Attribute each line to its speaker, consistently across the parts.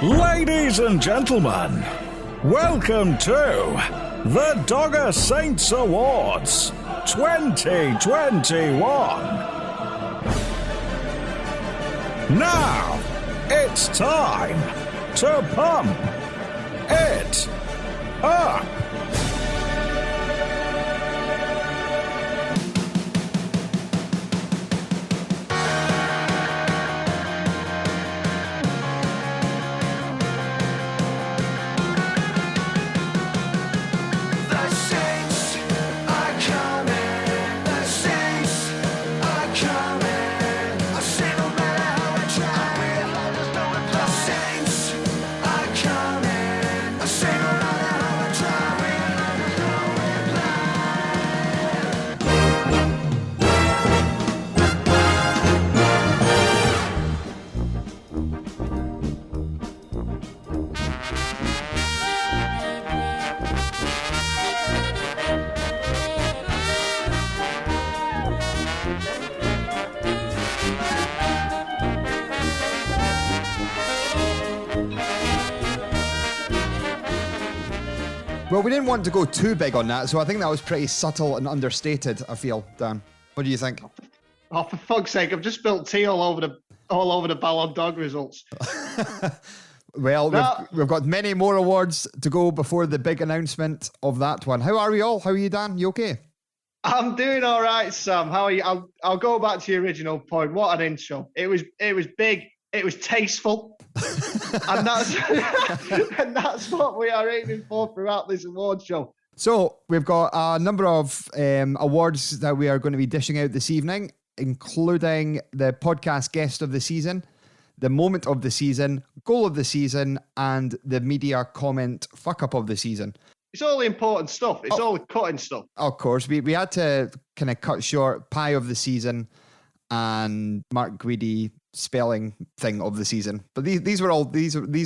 Speaker 1: Ladies and gentlemen, welcome to the Dogger Saints Awards 2021. Now, it's time to pump it up.
Speaker 2: Well, we didn't want to go too big on that, so I think that was pretty subtle and understated, I feel, Dan. What do you think?
Speaker 3: Oh, for fuck's sake, I've just spilled tea all over the Ballon d'Or results.
Speaker 2: Well, we've got many more awards to go before the big announcement of that one. How are we all? How are you, Dan? You okay?
Speaker 3: I'm doing all right, Sam. How are you? I'll go back to your original point. What an intro. It was big. It was tasteful. and that's what we are aiming for throughout this award show.
Speaker 2: So we've got a number of awards that we are going to be dishing out this evening, including the podcast guest of the season, the moment of the season, goal of the season, and the media comment fuck up of the season.
Speaker 3: It's all the important stuff. It's all the cutting stuff.
Speaker 2: Of course, we had to kind of cut short pie of the season and Mark Guidi spelling thing of the season, but these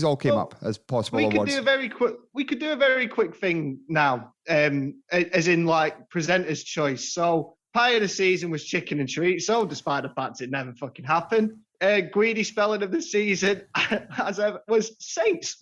Speaker 2: all came up as possible awards.
Speaker 3: We could do a very quick thing now, as in like presenter's choice. So pie of the season was chicken and chorizo, despite the fact it never fucking happened. Greedy spelling of the season, as ever, was Saints.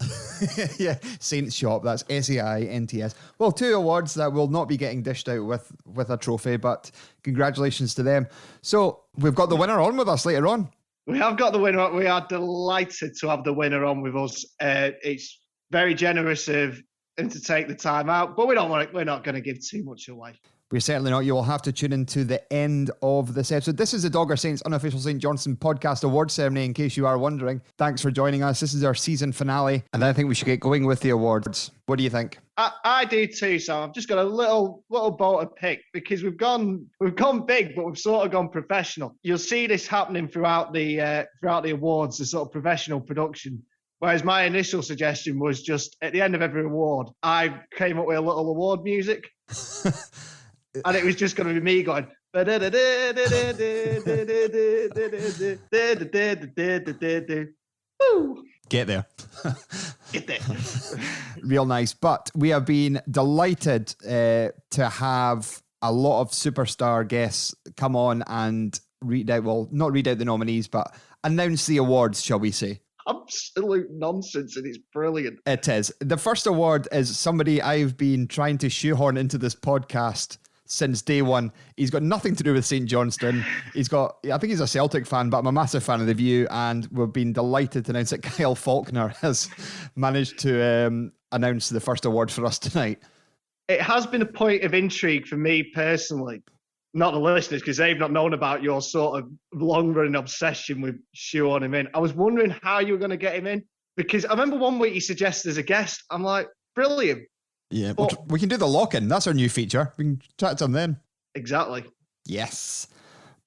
Speaker 2: Yeah, Saints shop. That's SAINTS. Well, 2 awards that will not be getting dished out with a trophy, but congratulations to them. So we've got the winner on with us later on.
Speaker 3: We have got the winner. We are delighted to have the winner on with us. It's very generous of him to take the time out, but we're not going to give too much away.
Speaker 2: We're certainly not. You will have to tune into the end of this episode. This is the Dogger Saints Unofficial St. Johnstone podcast award ceremony, in case you are wondering. Thanks for joining us. This is our season finale, and I think we should get going with the awards. What do you think?
Speaker 3: I do too, Sam. I've just got a little boat to pick because we've gone big, but we've sort of gone professional. You'll see this happening throughout the awards, the sort of professional production. Whereas my initial suggestion was just at the end of every award, I came up with a little award music. And it was just going to be me going.
Speaker 2: Get there.
Speaker 3: Get there.
Speaker 2: Real nice. But we have been delighted to have a lot of superstar guests come on and not read out the nominees, but announce the awards, shall we say.
Speaker 3: Absolute nonsense, and it's brilliant.
Speaker 2: It is. The first award is somebody I've been trying to shoehorn into this podcast since day one. He's got nothing to do with St. Johnstone. I think he's a Celtic fan, but I'm a massive fan of the View, and we've been delighted to announce that Kyle Faulkner has managed to announce the first award for us tonight.
Speaker 3: It has been a point of intrigue for me personally, not the listeners, because they've not known about your sort of long-running obsession with shoehorning him in. I was wondering how you were going to get him in, because I remember one week he suggested as a guest. I'm like, brilliant.
Speaker 2: Yeah, we can do the lock-in. That's our new feature. We can chat to him then.
Speaker 3: Exactly.
Speaker 2: Yes.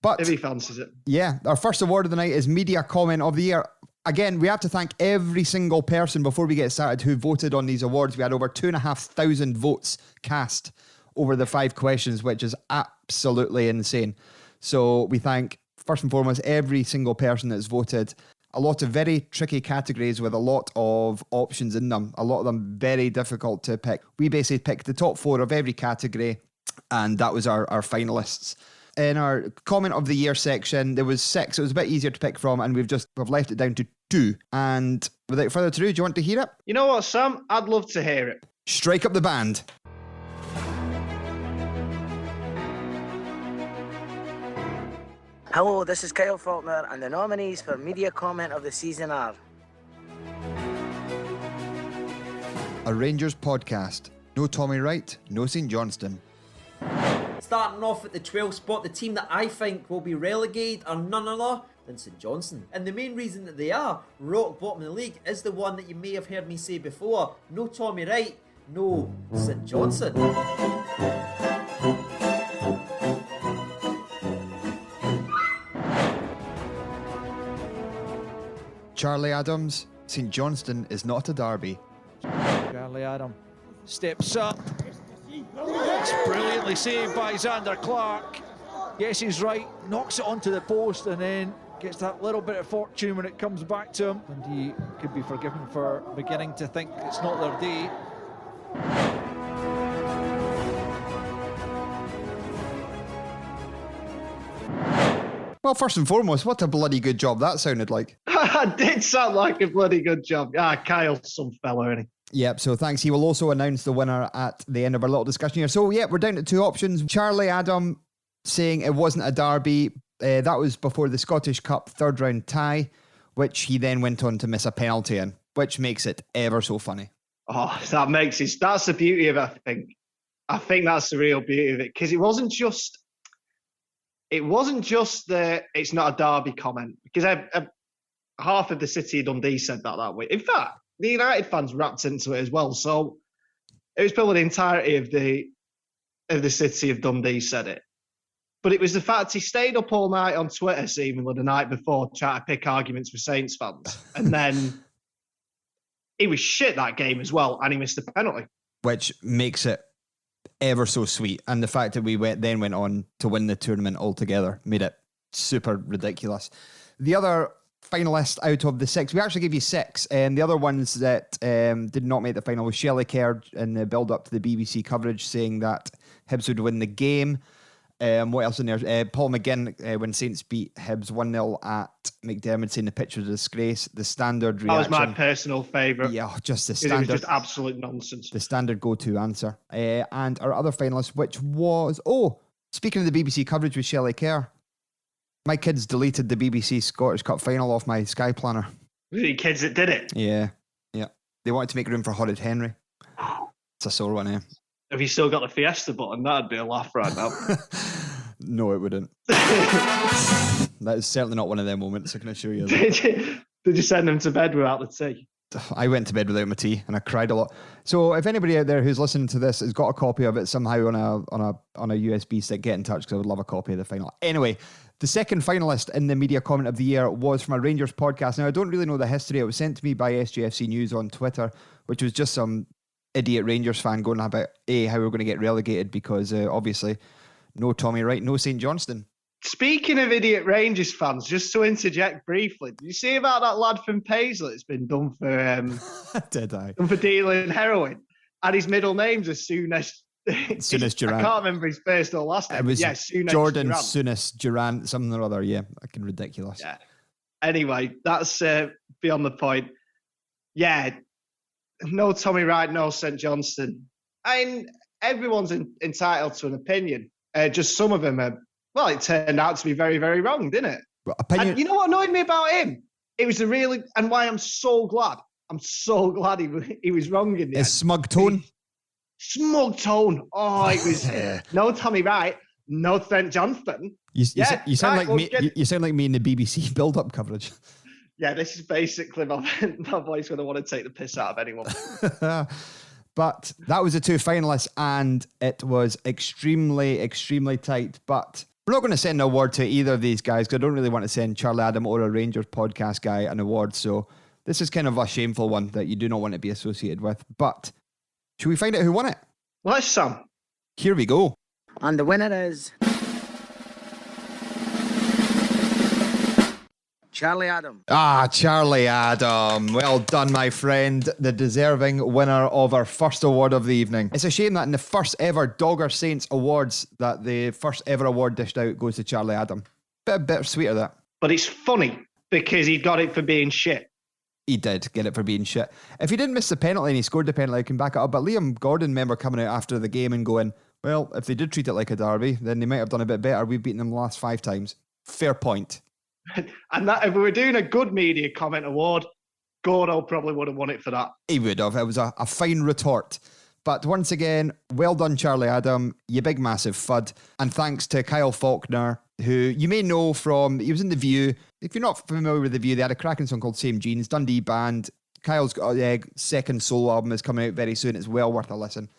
Speaker 2: But
Speaker 3: if he fancies it.
Speaker 2: Yeah, our first award of the night is Media Comment of the Year. Again, we have to thank every single person before we get started who voted on these awards. We had over 2,500 votes cast over the 5 questions, which is absolutely insane. So we thank, first and foremost, every single person that's voted. A lot of very tricky categories with a lot of options in them. A lot of them very difficult to pick. We basically picked the top 4 of every category, and that was our finalists. In our comment of the year section, there was 6. It was a bit easier to pick from, and we've left it down to 2. And without further ado, do you want to hear it?
Speaker 3: You know what, Sam? I'd love to hear it.
Speaker 2: Strike up the band.
Speaker 4: Hello, this is Kyle Faulkner, and the nominees for Media Comment of the Season are...
Speaker 2: A Rangers podcast. No Tommy Wright, no St Johnstone.
Speaker 5: Starting off at the 12th spot, the team that I think will be relegated are none other than St Johnstone. And the main reason that they are rock bottom of the league is the one that you may have heard me say before. No Tommy Wright, no St Johnstone.
Speaker 2: Charlie Adams, St Johnstone is not a derby.
Speaker 6: Charlie Adam steps up. It's brilliantly saved by Xander Clark. Guesses right, knocks it onto the post, and then gets that little bit of fortune when it comes back to him. And he could be forgiven for beginning to think it's not their day.
Speaker 2: Well, first and foremost, what a bloody good job that sounded like.
Speaker 3: It did sound like a bloody good job. Kyle's some fella, isn't he?
Speaker 2: Yep, so thanks. He will also announce the winner at the end of our little discussion here. So, yeah, we're down to 2 options. Charlie Adam saying it wasn't a derby. That was before the Scottish Cup third round tie, which he then went on to miss a penalty in, which makes it ever so funny.
Speaker 3: Oh, that's the beauty of it, I think. I think that's the real beauty of it, because it wasn't just the it's not a derby comment, because half of the city of Dundee said that way. In fact, the United fans wrapped into it as well. So it was probably the entirety of the city of Dundee said it. But it was the fact he stayed up all night on Twitter, seemingly the night before, trying to pick arguments for Saints fans. And then he was shit that game as well, and he missed a penalty. Which
Speaker 2: makes it ever so sweet. And the fact that we then went on to win the tournament altogether made it super ridiculous. The other finalist out of the 6, we actually gave you 6, and the other ones that did not make the final was Shelley Kerr in the build-up to the BBC coverage saying that Hibs would win the game. What else in there? Paul McGinn, when Saints beat Hibs 1-0 at McDermott, saying the pitch was a disgrace. The standard reaction.
Speaker 3: That was my personal favourite.
Speaker 2: Yeah, just the standard.
Speaker 3: It was just absolute nonsense.
Speaker 2: The standard go-to answer. And our other finalist, which was... Oh, speaking of the BBC coverage with Shelley Kerr, my kids deleted the BBC Scottish Cup final off my Sky Planner.
Speaker 3: The kids that did it?
Speaker 2: Yeah. They wanted to make room for Horrid Henry. It's a sore one, eh?
Speaker 3: Have you still got the Fiesta button? That'd be a laugh right now.
Speaker 2: No, it wouldn't. That is certainly not one of them moments, I can assure you.
Speaker 3: Did you send them to bed without the tea?
Speaker 2: I went to bed without my tea and I cried a lot. So if anybody out there who's listening to this has got a copy of it somehow on a USB stick, get in touch, because I would love a copy of the final. Anyway, the second finalist in the media comment of the year was from a Rangers podcast. Now, I don't really know the history. It was sent to me by SJFC News on Twitter, which was just some idiot Rangers fan going about how we're going to get relegated because obviously no Tommy Wright, no St Johnstone. Speaking
Speaker 3: of idiot Rangers fans, just to interject briefly, did you see about that lad from Paisley that's been done for
Speaker 2: did I?
Speaker 3: Done for dealing heroin, and his middle name's as Souness
Speaker 2: Durant.
Speaker 3: I can't remember his first or last name.
Speaker 2: It was
Speaker 3: Souness
Speaker 2: Jordan
Speaker 3: Durant.
Speaker 2: Souness Durant, something or other. Yeah, fucking ridiculous.
Speaker 3: Yeah. Anyway, that's beyond the point. Yeah. No Tommy Wright, no St Johnstone. I mean, everyone's entitled to an opinion. Just some of them are, well, it turned out to be very, very wrong, didn't it?
Speaker 2: Opinion.
Speaker 3: And you know what annoyed me about him? It was and why I'm so glad he was wrong in the end.
Speaker 2: Smug tone.
Speaker 3: Smug tone. Oh, it was no Tommy Wright, no St Johnstone.
Speaker 2: You sound like me. You sound like me in the BBC build-up coverage.
Speaker 3: Yeah, this is basically my voice when I want to take the piss out of anyone.
Speaker 2: But that was the 2 finalists, and it was extremely, extremely tight. But we're not going to send an award to either of these guys, because I don't really want to send Charlie Adam or a Rangers podcast guy an award. So this is kind of a shameful one that you do not want to be associated with. But should we find out who won it?
Speaker 3: Let's, Sam.
Speaker 2: Here we go.
Speaker 4: And the winner is... Charlie Adam.
Speaker 2: Charlie Adam. Well done, my friend. The deserving winner of our first award of the evening. It's a shame that in the first ever Dogger Saints Awards, that the first ever award dished out goes to Charlie Adam. Bit bittersweet of that.
Speaker 3: But it's funny because he got it for being shit.
Speaker 2: He did get it for being shit. If he didn't miss the penalty and he scored the penalty, I can back it up. But Liam Gordon, remember coming out after the game and going, well, if they did treat it like a derby, then they might have done a bit better. We've beaten them the last 5 times. Fair point.
Speaker 3: And that if we were doing a good media comment award, Gordo probably would have won it for that.
Speaker 2: He would have. It was a fine retort. But once again, well done, Charlie Adam, you big massive fud. And thanks to Kyle Faulkner, who you may know from, he was in The View. If you're not familiar with The View, they had a cracking song called Same Jeans, Dundee band. Kyle's got a second solo album is coming out very soon. It's well worth a listen.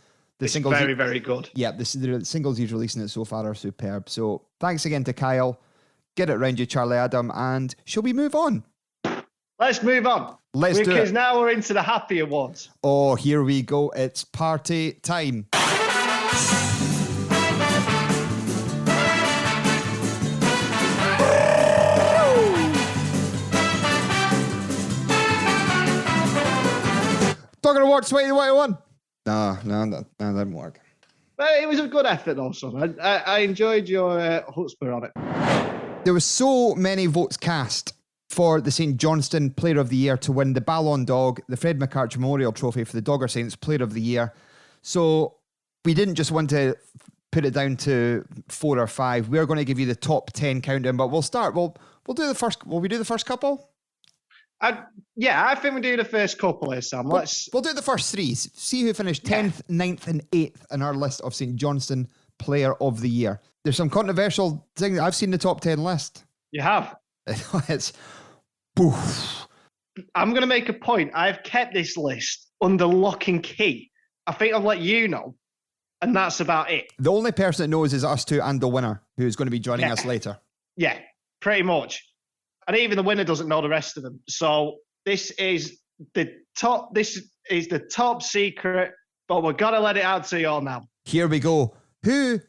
Speaker 3: It's very, very good.
Speaker 2: Yeah, the singles he's releasing it so far are superb. So thanks again to Kyle. Get it round you, Charlie Adam. And shall we move on?
Speaker 3: Let's move on.
Speaker 2: Let's do it.
Speaker 3: Because now we're into the happy awards.
Speaker 2: Oh, here we go. It's party time. Dogger Awards 2021. No, that didn't work.
Speaker 3: But it was a good effort, though, son. I enjoyed your chutzpah on it.
Speaker 2: There were so many votes cast for the St Johnstone Player of the Year to win the Ballon d'Or, the Fred McCarthy Memorial Trophy for the Dogger Saints Player of the Year. So we didn't just want to put it down to 4 or 5. We're going to give you the top 10 countdown, but we'll start. We'll do the first. Will we do the first couple?
Speaker 3: I think we do the first couple here, Sam.
Speaker 2: We'll do the first 3. See who finished 10th, 9th, and 8th in our list of St Johnstone Player of the Year. There's some controversial things. I've seen the top 10 list.
Speaker 3: You have.
Speaker 2: It's poof.
Speaker 3: I'm going to make a point. I've kept this list under lock and key. I think I've let you know, and that's about it.
Speaker 2: The only person that knows is us two and the winner, who's going to be joining us later.
Speaker 3: Yeah, pretty much. And even the winner doesn't know the rest of them. So this is the top secret, but we're going to let it out to you all now.
Speaker 2: Here we go. Who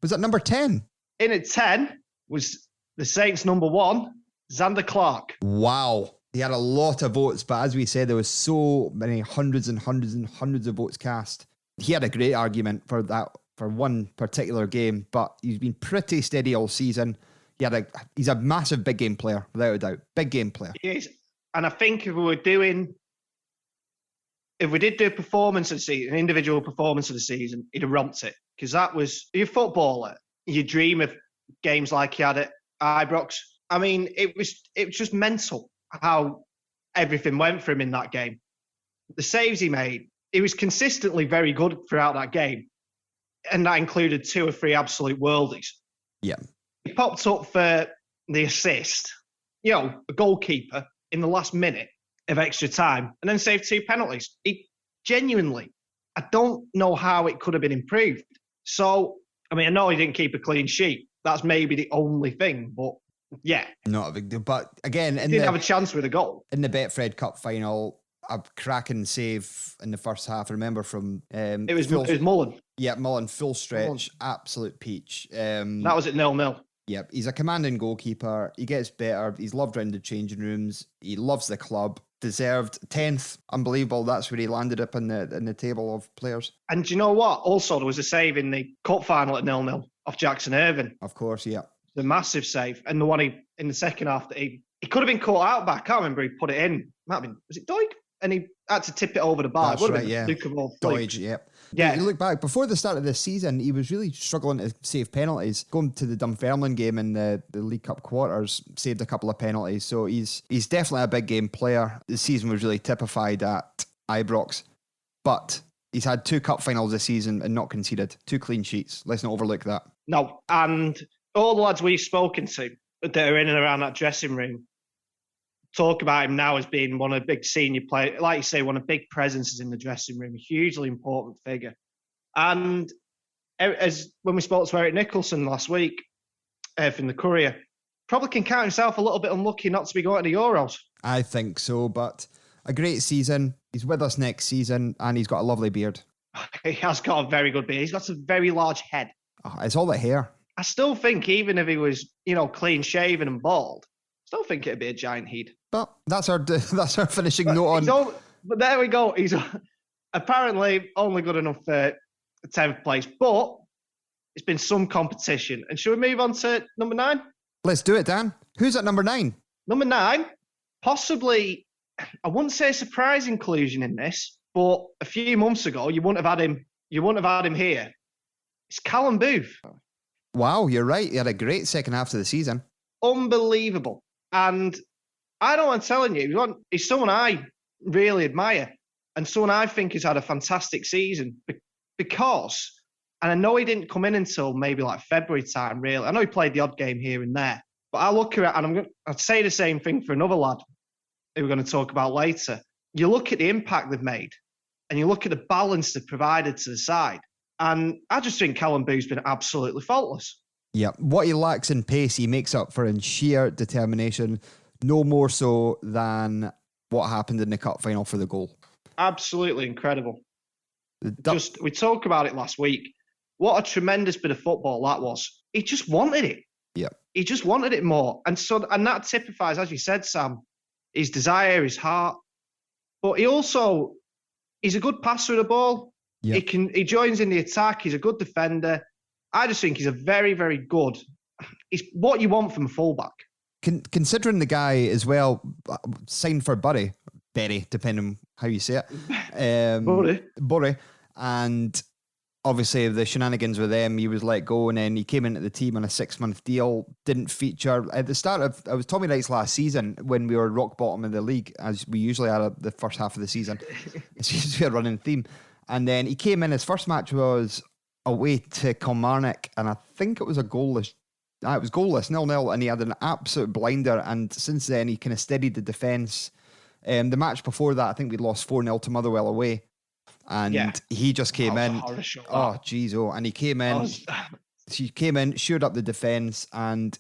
Speaker 2: was at number 10?
Speaker 3: In at 10 was the Saints' number 1, Xander Clark.
Speaker 2: Wow. He had a lot of votes, but as we said, there was so many hundreds and hundreds and hundreds of votes cast. He had a great argument for that, for one particular game, but he's been pretty steady all season. He's a massive big game player, without a doubt. Big game player.
Speaker 3: He is. And I think if we did do performance of the season, an individual performance of the season, he'd have romped it. Because that was, you're a footballer, you dream of games like he had at Ibrox. I mean, it was just mental how everything went for him in that game. The saves he made, he was consistently very good throughout that game. And that included 2 or 3 absolute worldies.
Speaker 2: Yeah.
Speaker 3: He popped up for the assist, a goalkeeper in the last minute of extra time, and then saved 2 penalties. Genuinely, I don't know how it could have been improved. So, I mean, I know he didn't keep a clean sheet. That's maybe the only thing, but yeah.
Speaker 2: Not a big deal. But again,
Speaker 3: he didn't have a chance with a goal.
Speaker 2: In the Betfred Cup final, a cracking save in the first half. I remember from...
Speaker 3: it was Mullen.
Speaker 2: Yeah, Mullen, full stretch, absolute peach.
Speaker 3: That was at 0-0.
Speaker 2: Yep, he's a commanding goalkeeper. He gets better. He's loved around the changing rooms. He loves the club. Deserved 10th. Unbelievable. That's where he landed up in the table of players.
Speaker 3: And do you know what? Also, there was a save in the cup final at 0-0 off Jackson Irvine.
Speaker 2: Of course, yeah.
Speaker 3: The massive save. And the one in the second half that he could have been caught out by. I can't remember. He put it in. Might have been, was it Doig? And he had to tip it over the bar.
Speaker 2: That's right, yeah. Doig, yeah. Yeah. You look back, before the start of this season, he was really struggling to save penalties. Going to the Dunfermline game in the League Cup quarters, saved a couple of penalties. So he's definitely a big game player. The season was really typified at Ibrox. But he's had 2 cup finals this season and not conceded. 2 clean sheets. Let's not overlook that.
Speaker 3: No. And all the lads we've spoken to that are in and around that dressing room talk about him now as being one of the big senior players, like you say, one of the big presences in the dressing room, a hugely important figure. And as when we spoke to Eric Nicholson last week from the Courier, probably can count himself a little bit unlucky not to be going to the Euros.
Speaker 2: I think so, but a great season. He's with us next season, and he's got a lovely beard.
Speaker 3: He has got a very good beard. He's got a very large head.
Speaker 2: Oh, it's all the hair.
Speaker 3: I still think even if he was, clean shaven and bald, still think it'd be a giant head.
Speaker 2: But that's our finishing note on.
Speaker 3: But there we go. He's apparently only good enough for 10th place, but it's been some competition. And should we move on to number 9?
Speaker 2: Let's do it, Dan. Who's at number 9?
Speaker 3: Number 9, possibly I wouldn't say a surprise inclusion in this, but a few months ago you wouldn't have had him. You wouldn't have had him here. It's Callum Booth.
Speaker 2: Wow, you're right. He had a great second half of the season.
Speaker 3: Unbelievable. And I know I'm telling you, he's someone I really admire and someone I think has had a fantastic season because, and I know he didn't come in until maybe like February time, really. I know he played the odd game here and there, but I look at it and I'd say the same thing for another lad who we're going to talk about later. You look at the impact they've made and you look at the balance they've provided to the side. And I just think Callum Booth's been absolutely faultless.
Speaker 2: Yeah, what he lacks in pace, he makes up for in sheer determination, no more so than what happened in the cup final for the goal.
Speaker 3: Absolutely incredible. We talked about it last week. What a tremendous bit of football that was. He just wanted it.
Speaker 2: Yeah.
Speaker 3: He just wanted it more. And that typifies, as you said, Sam, his desire, his heart. But he's a good passer of the ball.
Speaker 2: Yeah.
Speaker 3: He joins in the attack. He's a good defender. I just think he's a very, very good. He's what you want from a fullback.
Speaker 2: Considering the guy as well signed for Bury, depending on how you say it. Bury. And obviously the shenanigans with them, he was let go and then he came into the team on a 6-month deal, didn't feature. At the start of, it was Tommy Wright's last season when we were rock bottom of the league, as we usually are the first half of the season. It seems to be a running theme. And then he came in, his first match was away to Kilmarnock, and I think it was a goalless. It was goalless, 0-0, and he had an absolute blinder. And since then, he kind of steadied the defence. The match before that, I think we lost 4-0 to Motherwell away, and he just came in. Oh, geez, and he came in. He came in, shored up the defence, and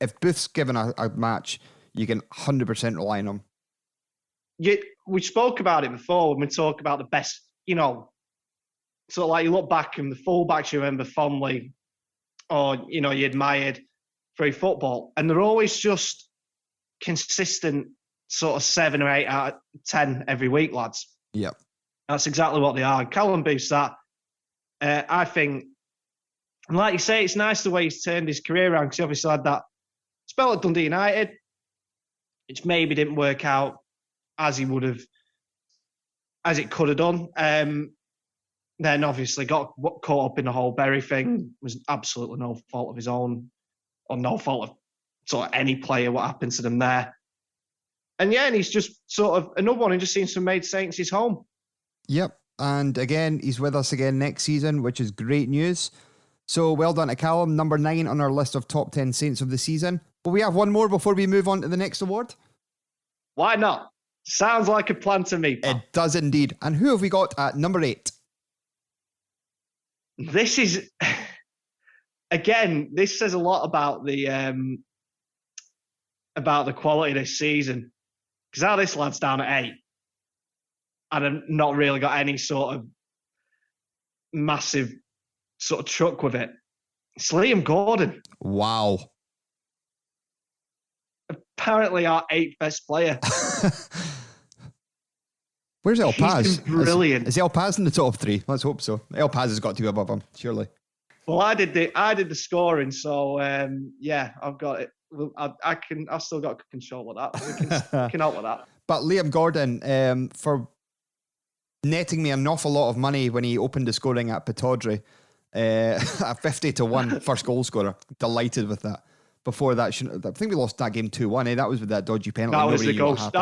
Speaker 2: if Booth's given a match, you can 100% rely on him.
Speaker 3: We spoke about it before when we talk about the best. So like you look back and the fullbacks you remember fondly, or you admired through football, and they're always just consistent, sort of 7 or 8 out of 10 every week, lads.
Speaker 2: Yeah,
Speaker 3: that's exactly what they are. Callum Booth's that. I think, and like you say, it's nice the way he's turned his career around because he obviously had that spell at Dundee United, which maybe didn't work out as he would have. As it could have done. Then obviously got caught up in the whole Bury thing. It was absolutely no fault of his own, or no fault of sort of any player, what happened to them there. And he's just sort of another one who just seems to have made Saints his home.
Speaker 2: Yep. And again, he's with us again next season, which is great news. So well done to Callum, number 9 on our list of top 10 Saints of the season. But we have one more before we move on to the next award.
Speaker 3: Why not? Sounds like a plan to me, pal.
Speaker 2: It does indeed. And who have we got at number 8?
Speaker 3: This is, again, this says a lot about the quality of this season. Because now this lad's down at 8. And I've not really got any sort of massive sort of truck with it. It's Liam Gordon.
Speaker 2: Wow.
Speaker 3: Apparently our 8th best player.
Speaker 2: Where's El Paz?
Speaker 3: He's been brilliant.
Speaker 2: Is El Paz in the top 3? Let's hope so. El Paz has got to be above him, surely.
Speaker 3: Well, I did the scoring, so I've got it. I've still got control of that. We can help with that.
Speaker 2: But Liam Gordon, for netting me an awful lot of money when he opened the scoring at Pataudry, a 50-1 first goal scorer. Delighted with that. Before that, I think we lost that game 2-1. That was with that dodgy penalty.
Speaker 3: That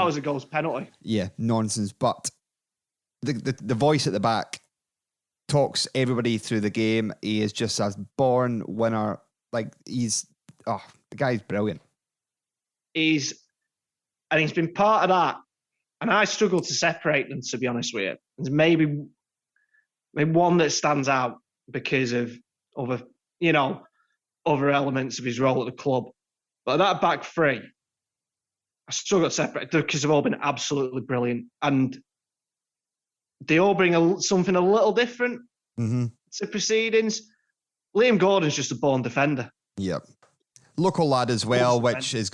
Speaker 3: was a goals penalty.
Speaker 2: Yeah, nonsense. But the voice at the back talks everybody through the game. He is just a born winner. Like the guy's brilliant. He's
Speaker 3: been part of that. And I struggle to separate them, to be honest with you. There's maybe one that stands out because of other elements of his role at the club. But that back 3, I struggle to separate because they've all been absolutely brilliant. And they all bring something a little different to proceedings. Liam Gordon's just a born defender.
Speaker 2: Yep. Local lad as well, which is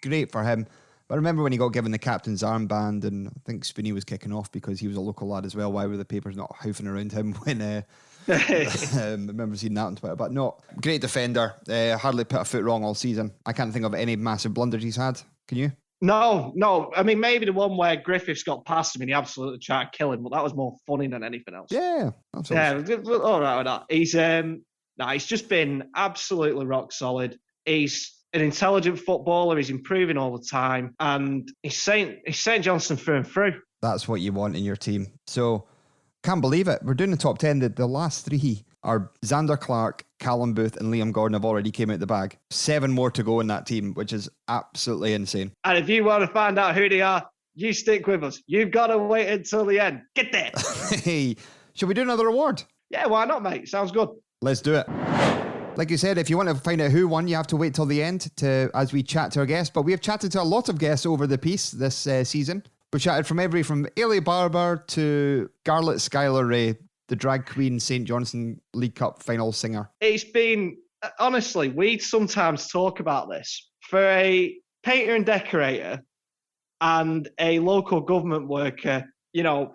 Speaker 2: great for him. But I remember when he got given the captain's armband, and I think Spinney was kicking off because he was a local lad as well. Why were the papers not hoofing around him when... I remember seeing that on Twitter, but no, great defender. Hardly put a foot wrong all season. I can't think of any massive blunders he's had. Can you?
Speaker 3: No. I mean, maybe the one where Griffiths got past him and he absolutely tried to kill him, but that was more funny than anything else.
Speaker 2: Yeah.
Speaker 3: All right with that. He's just been absolutely rock solid. He's an intelligent footballer. He's improving all the time, and he's St Johnstone through and through.
Speaker 2: That's what you want in your team. So, can't believe it. We're doing the top 10. The last three are Xander Clark, Callum Booth, and Liam Gordon have already came out the bag. 7 more to go in that team, which is absolutely insane.
Speaker 3: And if you want to find out who they are, you stick with us. You've got to wait until the end. Get there.
Speaker 2: Hey, should we do another award?
Speaker 3: Yeah, why not, mate? Sounds good.
Speaker 2: Let's do it. Like you said, if you want to find out who won, you have to wait till the end as we chat to our guests. But we have chatted to a lot of guests over the piece this season. We've chatted from Ailey Barber to Garlet Skylar Ray, the drag queen St. Johnstone League Cup final singer.
Speaker 3: It's been, honestly, we sometimes talk about this. For a painter and decorator and a local government worker,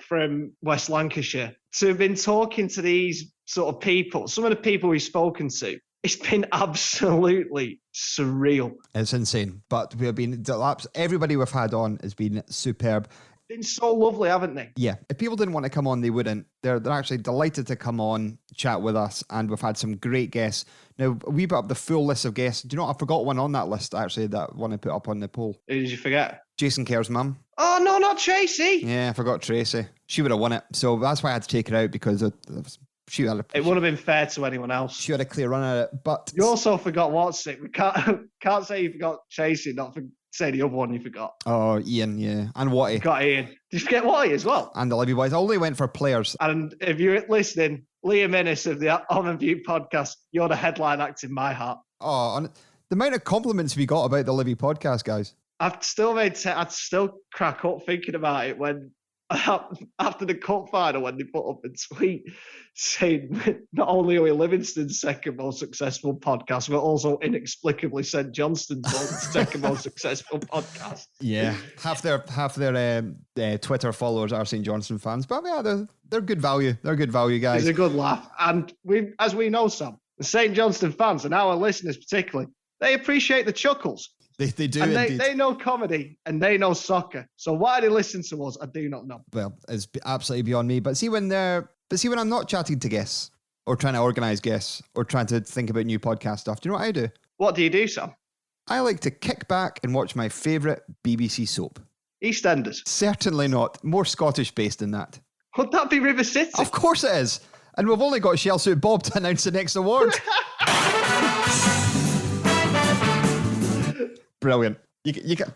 Speaker 3: from West Lancashire, to have been talking to these sort of people, some of the people we've spoken to, it's been absolutely surreal.
Speaker 2: It's insane. But we have been, everybody we've had on has been superb.
Speaker 3: Been so lovely, haven't they?
Speaker 2: Yeah. If people didn't want to come on, they wouldn't. They're actually delighted to come on, chat with us, and we've had some great guests. Now, we put up the full list of guests. Do you know what? I forgot one on that list, actually, that one I put up on the poll.
Speaker 3: Who did you forget?
Speaker 2: Jason Kerr's mum.
Speaker 3: Oh, no, not Tracy.
Speaker 2: Yeah, I forgot Tracy. She would have won it. So that's why I had to take her out, because it wouldn't have been fair to anyone else. She had a clear run at it. But
Speaker 3: you also forgot what's it. We can't say you forgot Tracy, not say the other one you forgot.
Speaker 2: Oh, Ian, yeah. And Watty.
Speaker 3: Got Ian. Did you forget Watty as well?
Speaker 2: And the Levy boys. I only went for players.
Speaker 3: And if you're listening, Liam Innes of the On and View podcast, you're the headline act in my heart.
Speaker 2: Oh, and the amount of compliments we got about the Livy podcast, guys.
Speaker 3: I'd still crack up thinking about it when after the cup final, when they put up a tweet saying not only are we Livingston's second most successful podcast, we're also inexplicably St Johnstone's second most successful podcast.
Speaker 2: Yeah, half their Twitter followers are St Johnstone fans, but yeah, they're good value. They're good value, guys.
Speaker 3: It's a good laugh, and as we know, Sam, the St Johnstone fans and our listeners particularly, they appreciate the chuckles.
Speaker 2: They do,
Speaker 3: and
Speaker 2: indeed.
Speaker 3: They know comedy and they know soccer. So why they listen to us, I do not know.
Speaker 2: Well, it's absolutely beyond me. But see when I'm not chatting to guests or trying to organise guests or trying to think about new podcast stuff, do you know what I do?
Speaker 3: What do you do, Sam?
Speaker 2: I like to kick back and watch my favourite BBC soap.
Speaker 3: EastEnders?
Speaker 2: Certainly not. More Scottish-based than that.
Speaker 3: Would that be River City?
Speaker 2: Of course it is. And we've only got Shell Suit Bob to announce the next award. Brilliant.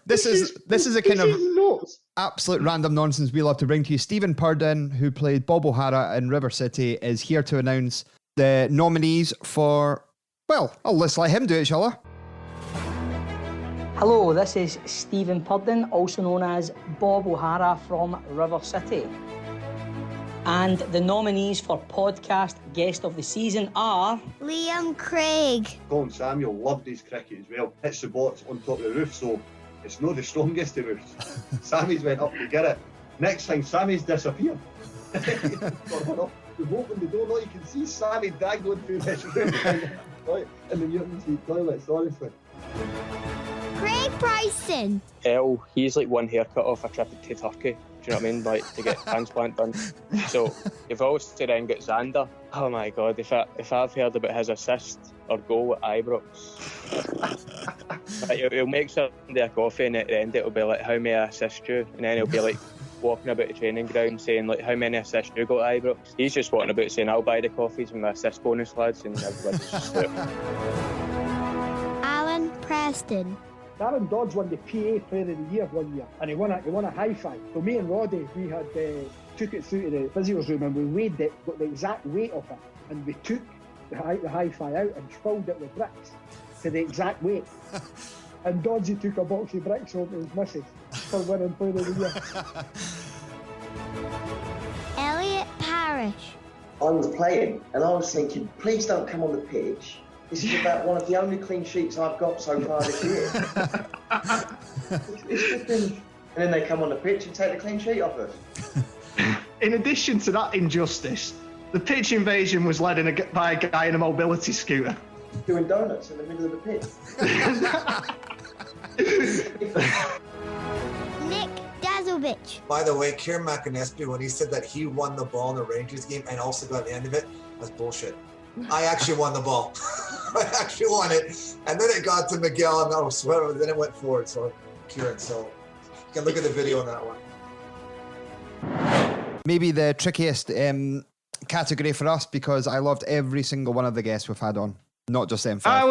Speaker 2: This is a kind of absolute random nonsense we love to bring to you. Stephen Purden, who played Bob O'Hara in River City, is here to announce the nominees for, well, let's let him do it, shall I?
Speaker 7: Hello, this is Stephen Purden, also known as Bob O'Hara from River City. And the nominees for Podcast Guest of the Season are...
Speaker 8: Liam Craig.
Speaker 9: Colin Samuel loved his cricket as well. Hits the box on top of the roof, so it's not the strongest of roofs. Sammy's went up to get it. Next thing, Sammy's disappeared. We've opened the door, now you can see Sammy dangling through this roof in the emergency toilets, honestly.
Speaker 8: Craig Bryson.
Speaker 10: He's like one haircut off a trip to Turkey. Do you know what I mean? Like, to get transplant done. So you've also then got Xander. Oh my God, if I've heard about his assist or goal at Ibrox, he'll make somebody a coffee and at the end it'll be like, how may I assist you? And then he'll be like walking about the training ground saying like, how many assists you got at Ibrox? He's just walking about saying, I'll buy the coffees with my assist bonus, lads, and everybody's just like...
Speaker 8: Alan Preston.
Speaker 11: Darren Dodds won the PA Player of the Year one year, and he won a high five. So me and Roddy, we had took it through to the physio's room and we weighed it, got the exact weight of it, and we took the high five out and filled it with bricks to the exact weight. And Doddsy took a box of bricks home to his missus for winning Player of the Year.
Speaker 8: Elliot Parrish.
Speaker 12: I was playing and I was thinking, please don't come on the pitch. This is about one of the only clean sheets I've got so far this year. It's just been... And then they come on the pitch and take the clean sheet off us.
Speaker 3: In addition to that injustice, the pitch invasion was led by a guy in a mobility scooter.
Speaker 12: Doing donuts in the middle of the pitch.
Speaker 8: Popovich.
Speaker 13: By the way, Kieran McInnesby, when he said that he won the ball in the Rangers game and also got the end of it, that's bullshit. I actually won the ball. I actually won it. And then it got to Miguel and then it went forward. So Kieran, so you can look at the video on that one.
Speaker 2: Maybe the trickiest category for us, because I loved every single one of the guests we've had on, not just them five.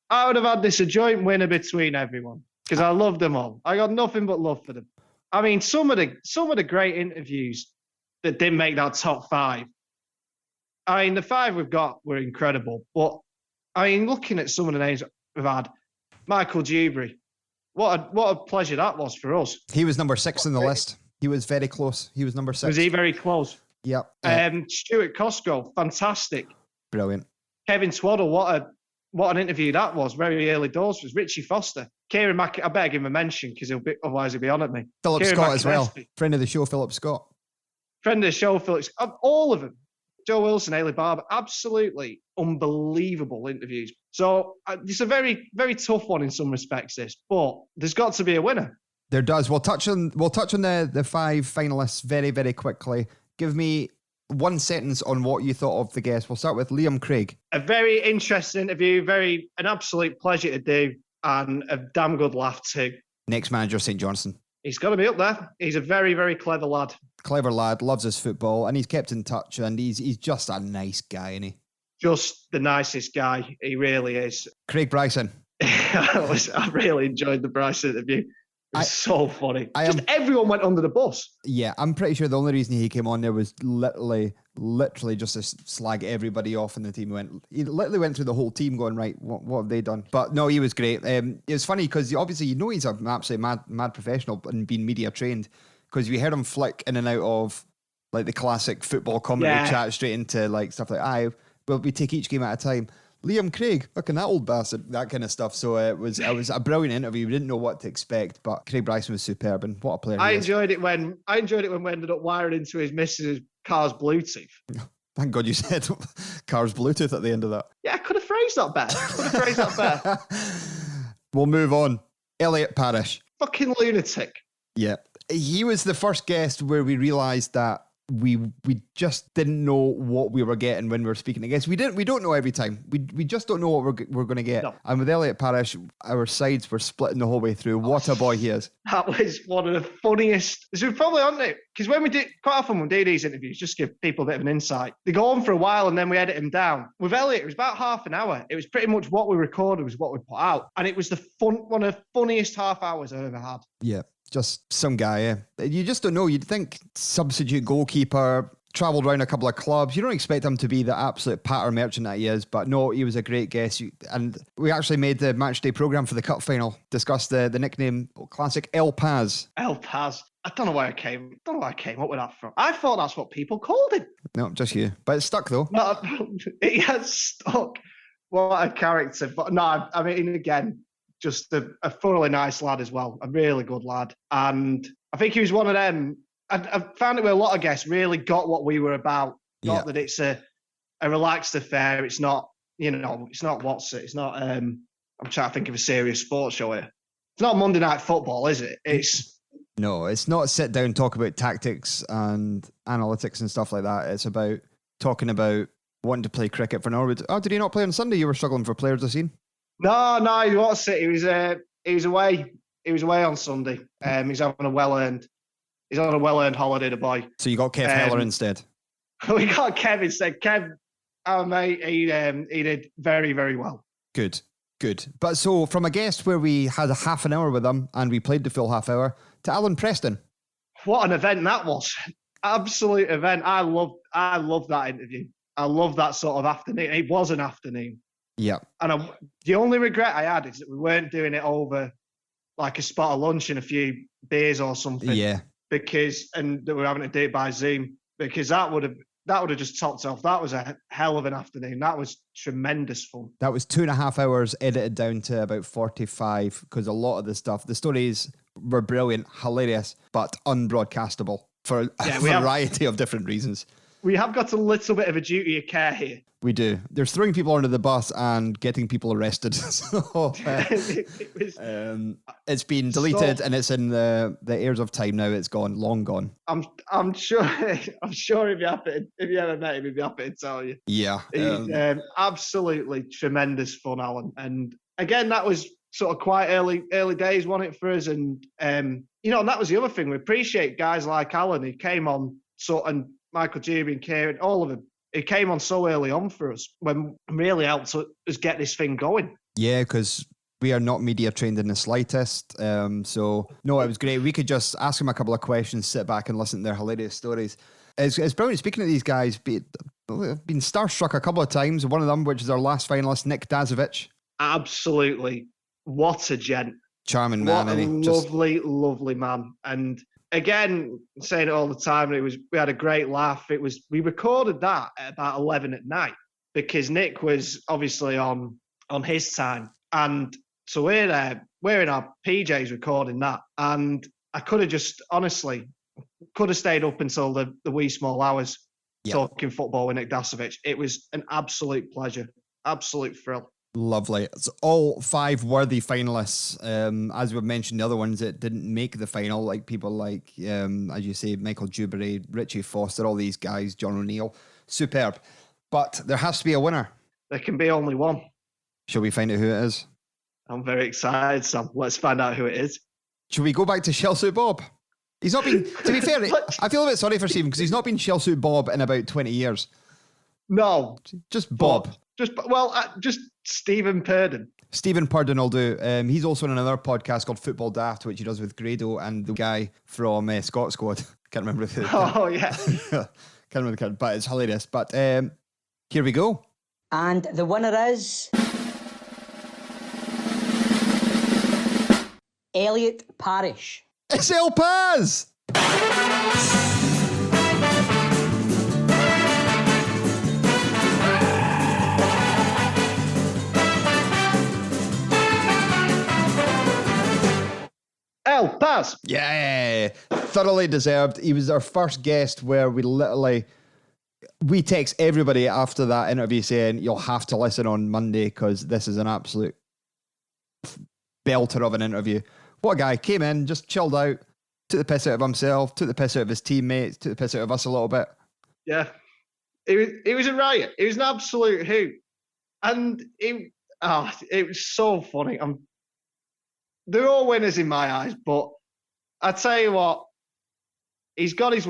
Speaker 3: I would have had this a joint winner between everyone because I loved them all. I got nothing but love for them. I mean, some of the great interviews that didn't make that top 5. I mean, the 5 we've got were incredible, but I mean, looking at some of the names we've had, Michael Dewberry, what a pleasure that was for us.
Speaker 2: He was number 6 in the list. He was very close. He was number 6.
Speaker 3: Was he very close?
Speaker 2: Yep.
Speaker 3: Stuart Cosgrove, fantastic.
Speaker 2: Brilliant.
Speaker 3: Kevin Swaddle, what an interview that was. Very early doors was Richie Foster. Kieran I better give him a mention because otherwise he'll be on at me.
Speaker 2: Philip
Speaker 3: Kieran
Speaker 2: Scott as well. Friend of the show, Philip Scott.
Speaker 3: Friend of the show, Philip. All of them. Joe Wilson, Ailey Barber, absolutely unbelievable interviews. So it's a very, very tough one in some respects, this, but there's got to be a winner.
Speaker 2: There does. We'll touch on the 5 finalists very, very quickly. Give me one sentence on what you thought of the guest. We'll start with Liam Craig.
Speaker 3: A very interesting interview, an absolute pleasure to do, and a damn good laugh too.
Speaker 2: Next manager, St Johnstone.
Speaker 3: He's got to be up there. He's a very, very clever lad.
Speaker 2: Clever lad, loves his football, and he's kept in touch, and he's just a nice guy, isn't he?
Speaker 3: Just the nicest guy. He really is.
Speaker 2: Craig Bryson.
Speaker 3: I really enjoyed the Bryson interview. It was so funny. Everyone went under the bus.
Speaker 2: Yeah, I'm pretty sure the only reason he came on there was literally just to slag everybody off in the team. He literally went through the whole team going, right, what have they done? But no, he was great. It was funny because obviously he's an absolutely mad professional and been media trained, because we heard him flick in and out of like the classic football commentary chat straight into like stuff like, we take each game at a time. Liam Craig, looking that old bastard, that kind of stuff. So it was a brilliant interview. We didn't know what to expect, but Craig Bryson was superb, and what a player.
Speaker 3: I enjoyed it when we ended up wiring into his missus' car's Bluetooth.
Speaker 2: Thank God you said car's Bluetooth at the end of that.
Speaker 3: Yeah, I could have phrased that better.
Speaker 2: We'll move on. Elliot Parish.
Speaker 3: Fucking lunatic.
Speaker 2: Yeah. He was the first guest where we realised that we just didn't know what we were getting when we were speaking to guests. We don't know every time. We just don't know what we're going to get. No. And with Elliot Parish, our sides were splitting the whole way through. What a boy he is.
Speaker 3: That was one of the funniest. So we're probably on it, because when we do, quite often when we do these interviews, just give people a bit of an insight. They go on for a while and then we edit them down. With Elliot, it was about half an hour. It was pretty much what we recorded was what we put out, and it was one of the funniest half hours I've ever had.
Speaker 2: Yeah. Just some guy, yeah. You just don't know. You'd think substitute goalkeeper, travelled around a couple of clubs. You don't expect him to be the absolute patter merchant that he is, but no, he was a great guest. And we actually made the matchday programme for the cup final, discussed the nickname classic El Paz.
Speaker 3: El Paz. I don't know where I came up with that from. I thought that's what people called him.
Speaker 2: No, just you. But it's stuck though.
Speaker 3: No, it has stuck. What a character. But no, I mean, again, just a thoroughly nice lad as well, a really good lad. And I think he was one of them. I found it with a lot of guests really got what we were about. Not that it's a relaxed affair. It's not, it's not it's not, I'm trying to think of a serious sports show here. It's not Monday Night Football, is it?
Speaker 2: No, it's not sit down, talk about tactics and analytics and stuff like that. It's about talking about wanting to play cricket for Norwood. Oh, did he not play on Sunday? You were struggling for players, I seen.
Speaker 3: No, he was it. He was away. He was away on Sunday. He's having a well-earned holiday, the boy.
Speaker 2: So you got Kev Heller instead.
Speaker 3: We got Kev instead. Kev, our mate, he did very, very well.
Speaker 2: Good. But so from a guest where we had a half an hour with him and we played the full half hour to Alan Preston.
Speaker 3: What an event that was! Absolute event. I loved that interview. I love that sort of afternoon. It was an afternoon.
Speaker 2: Yeah.
Speaker 3: And the only regret I had is that we weren't doing it over like a spot of lunch and a few beers or something.
Speaker 2: Yeah.
Speaker 3: And that we're having to do it by Zoom, because that would have just topped off. That was a hell of an afternoon. That was tremendous fun.
Speaker 2: That was 2.5 hours edited down to about 45, because a lot of the stories were brilliant, hilarious, but unbroadcastable for a variety of different reasons.
Speaker 3: we have got a little bit of a duty of care here.
Speaker 2: We do. There's throwing people under the bus and getting people arrested. So, it's been deleted and it's in the heirs of time now. It's gone, long gone.
Speaker 3: I'm sure he'd be happy. If you ever met him, he'd be happy to tell you.
Speaker 2: Yeah.
Speaker 3: He's absolutely tremendous fun, Alan. And again, that was sort of quite early days, wasn't it, for us? And and that was the other thing. We appreciate guys like Alan who came on, and Michael Juby and Kieran, all of them. It came on so early on for us when really helped us get this thing going. Yeah,
Speaker 2: because we are not media trained in the slightest. So, no, it was great. We could just ask them a couple of questions, sit back and listen to their hilarious stories. It's brilliant. Speaking of these guys, I've been starstruck a couple of times. One of them, which is our last finalist, Nick Dazovic.
Speaker 3: Absolutely. What a gent.
Speaker 2: Charming man.
Speaker 3: What a lovely, lovely man. And again, saying it all the time, we had a great laugh. We recorded that at about 11 at night because Nick was obviously on his time, and so we're in our PJs recording that, and I could have just honestly stayed up until the wee small hours talking football with Nick Dazovic. It was an absolute pleasure, absolute thrill.
Speaker 2: Lovely. It's all 5 worthy finalists. As we've mentioned, the other ones that didn't make the final, like people like, as you say, Michael Jubery, Richie Foster, all these guys, John O'Neill. Superb. But there has to be a winner.
Speaker 3: There can be only one.
Speaker 2: Shall we find out who it is?
Speaker 3: I'm very excited, Sam. Let's find out who it is.
Speaker 2: Shall we go back to Shell Suit Bob? He's not been, to be fair, I feel a bit sorry for Stephen because he's not been Shell Suit Bob in about 20 years.
Speaker 3: No.
Speaker 2: Just Bob.
Speaker 3: Just Stephen Purden.
Speaker 2: Stephen Purden will do. He's also on another podcast called Football Daft, which he does with Grado and the guy from Scott Squad. Can't remember who.
Speaker 3: Oh, yeah.
Speaker 2: Can't remember the but it's hilarious. But here we go.
Speaker 7: And the winner is Elliot Parish.
Speaker 2: It's El Paz!
Speaker 3: El Paz.
Speaker 2: Yeah, thoroughly deserved. He was our first guest where we text everybody after that interview saying you'll have to listen on Monday because this is an absolute belter of an interview. What a guy. Came in, just chilled out, took the piss out of himself, took the piss out of his teammates, took the piss out of us a little bit.
Speaker 3: Yeah. It was a riot. It was an absolute hoot. And it was so funny. They're all winners in my eyes, but I tell you what, he's got his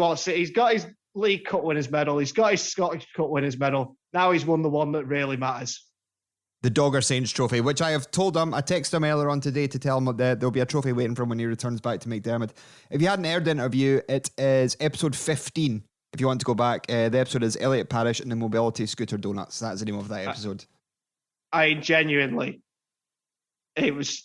Speaker 3: League Cup winners medal, he's got his Scottish Cup winners medal. Now he's won the one that really matters.
Speaker 2: The Dogger Saints trophy, which I have told him, I texted him earlier on today to tell him that there'll be a trophy waiting for him when he returns back to McDermott. If you hadn't heard the interview, it is episode 15. If you want to go back, the episode is Elliot Parish and the Mobility Scooter Donuts. That's the name of that episode.
Speaker 3: I genuinely, it was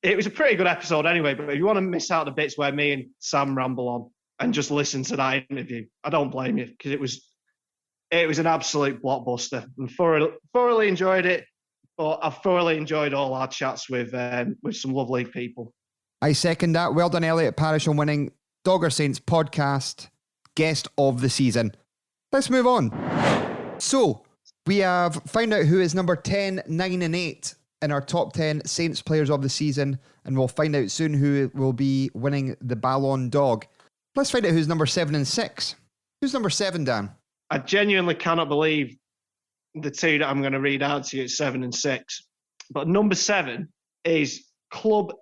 Speaker 3: a pretty good episode anyway, but if you want to miss out the bits where me and Sam ramble on and just listen to that interview, I don't blame you because it was an absolute blockbuster and thoroughly enjoyed it, but I've thoroughly enjoyed all our chats with some lovely people.
Speaker 2: I second that. Well done, Elliot Parish, on winning Dogger Saints podcast guest of the season. Let's move on. So, we have found out who is number 10, 9 and 8 in our top 10 Saints players of the season, and we'll find out soon who will be winning the Ballon d'Or. Let's find out who's number 7 and 6. Who's number 7, Dan?
Speaker 3: I genuinely cannot believe the two that I'm going to read out to you at 7 and 6. But number 7 is club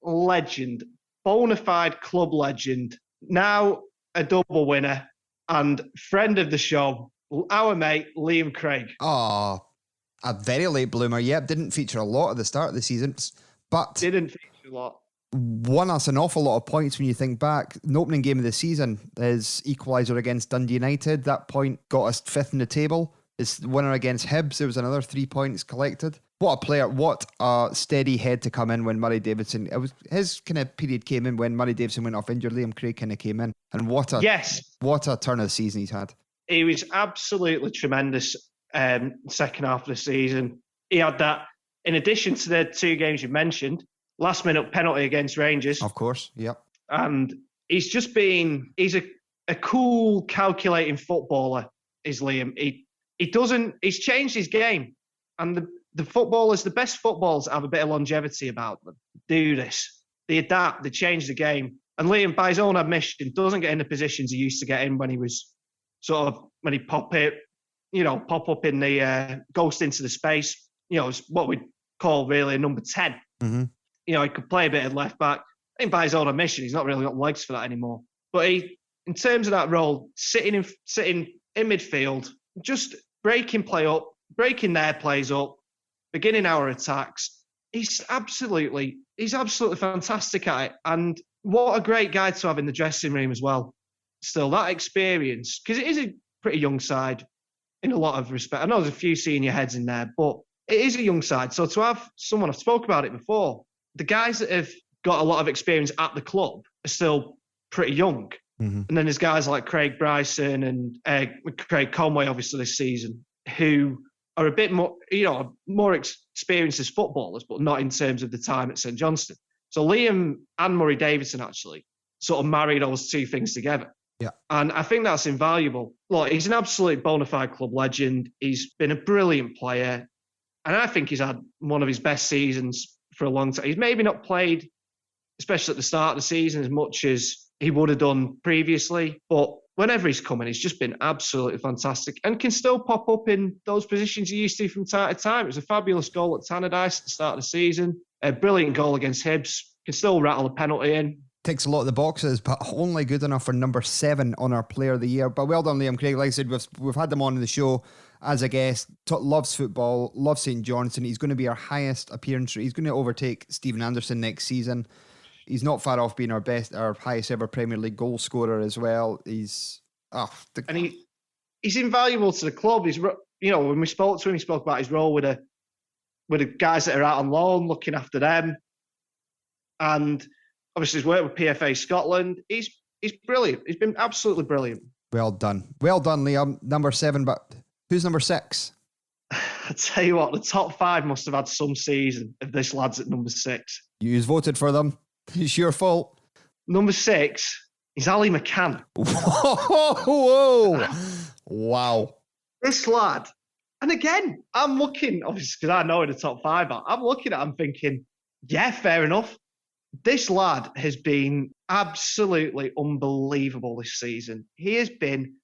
Speaker 3: legend, bona fide club legend, now a double winner and friend of the show, our mate Liam Craig.
Speaker 2: Oh, a very late bloomer. Yep, didn't feature a lot at the start of the season, but
Speaker 3: didn't feature a lot.
Speaker 2: Won us an awful lot of points when you think back. The opening game of the season is equaliser against Dundee United. That point got us 5th in the table. His winner against Hibs, there was another 3 points collected. What a player. What a steady head to come in when Murray Davidson... His kind of period came in when Murray Davidson went off injured. Liam Craig kind of came in. And what a turn of the season he's had.
Speaker 3: He was absolutely tremendous second half of the season. He had that, in addition to the 2 games you mentioned, last minute penalty against Rangers.
Speaker 2: Of course, yep.
Speaker 3: And he's just been... He's a cool, calculating footballer is Liam. He's changed his game. And the footballers, the best footballers have a bit of longevity about them. Do this. They adapt, they change the game. And Liam, by his own admission, doesn't get in the positions he used to get in when he was when he pop up in the ghost into the space. It's what we'd call really a number 10.
Speaker 2: Mm-hmm.
Speaker 3: He could play a bit of left back. I think by his own admission, he's not really got legs for that anymore. But in terms of that role, sitting in midfield, just breaking play up, breaking their plays up, beginning our attacks. He's absolutely fantastic at it. And what a great guy to have in the dressing room as well. Still, that experience, because it is a pretty young side in a lot of respect. I know there's a few senior heads in there, but it is a young side. So to have someone, I've spoke about it before, the guys that have got a lot of experience at the club are still pretty young.
Speaker 2: Mm-hmm.
Speaker 3: And then there's guys like Craig Bryson and Craig Conway, obviously, this season, who are a bit more, more experienced as footballers, but not in terms of the time at St Johnstone. So Liam and Murray Davidson actually sort of marry those two things together.
Speaker 2: Yeah.
Speaker 3: And I think that's invaluable. Look, he's an absolute bona fide club legend. He's been a brilliant player. And I think he's had one of his best seasons for a long time. He's maybe not played, especially at the start of the season, as much as he would have done previously. But whenever he's come in, he's just been absolutely fantastic and can still pop up in those positions he used to from time to time. It was a fabulous goal at Tannadice at the start of the season. A brilliant goal against Hibs. Can still rattle a penalty in.
Speaker 2: Ticks a lot of the boxes, but only good enough for number 7 on our Player of the Year. But well done, Liam Craig. Like I said, we've had him on the show as a guest. Loves football, loves St Johnstone. He's going to be our highest appearance. He's going to overtake Stephen Anderson next season. He's not far off being our highest ever Premier League goal scorer as well. He's
Speaker 3: invaluable to the club. He's when we spoke to him, he spoke about his role with the guys that are out on loan, looking after them, and obviously his work with PFA Scotland. He's brilliant. He's been absolutely brilliant.
Speaker 2: Well done, Liam. Number 7, but who's number 6?
Speaker 3: I tell you what, the top 5 must have had some season if this lad's at number 6.
Speaker 2: You voted for them. It's your fault.
Speaker 3: Number 6 is Ali McCann.
Speaker 2: Whoa! Wow.
Speaker 3: This lad, and again, I'm looking, obviously, because I know in the top 5, I'm looking at him thinking, yeah, fair enough. This lad has been absolutely unbelievable this season. He has been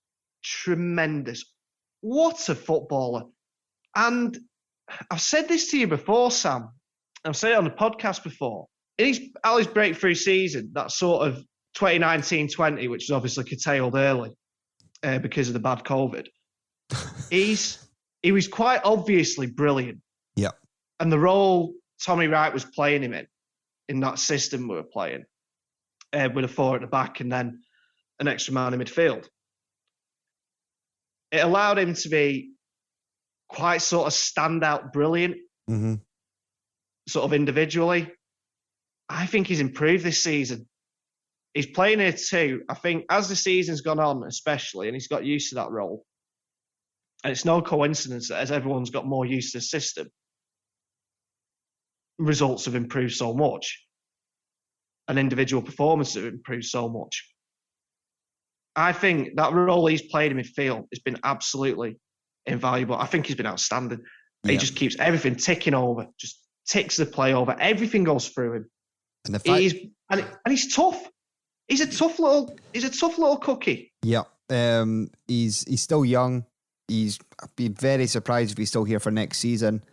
Speaker 3: tremendous. What a footballer. And I've said this to you before, Sam. I've said it on the podcast before. In Ali's breakthrough season, that sort of 2019-20, which was obviously curtailed early because of the bad COVID, he was quite obviously brilliant.
Speaker 2: Yeah.
Speaker 3: And the role Tommy Wright was playing him in that system we were playing, with a 4 at the back and then an extra man in midfield, it allowed him to be quite sort of standout brilliant, sort of individually. I think he's improved this season. He's playing here too. I think as the season's gone on, especially, and he's got used to that role, and it's no coincidence that as everyone's got more used to the system, results have improved so much and individual performances have improved so much. I think that role he's played in midfield has been absolutely invaluable. I think he's been outstanding. Yeah. He just keeps everything ticking over, just ticks the play over. Everything goes through him. And he's tough. He's a tough little cookie.
Speaker 2: Yeah. He's still young. I'd be very surprised if he's still here for next season.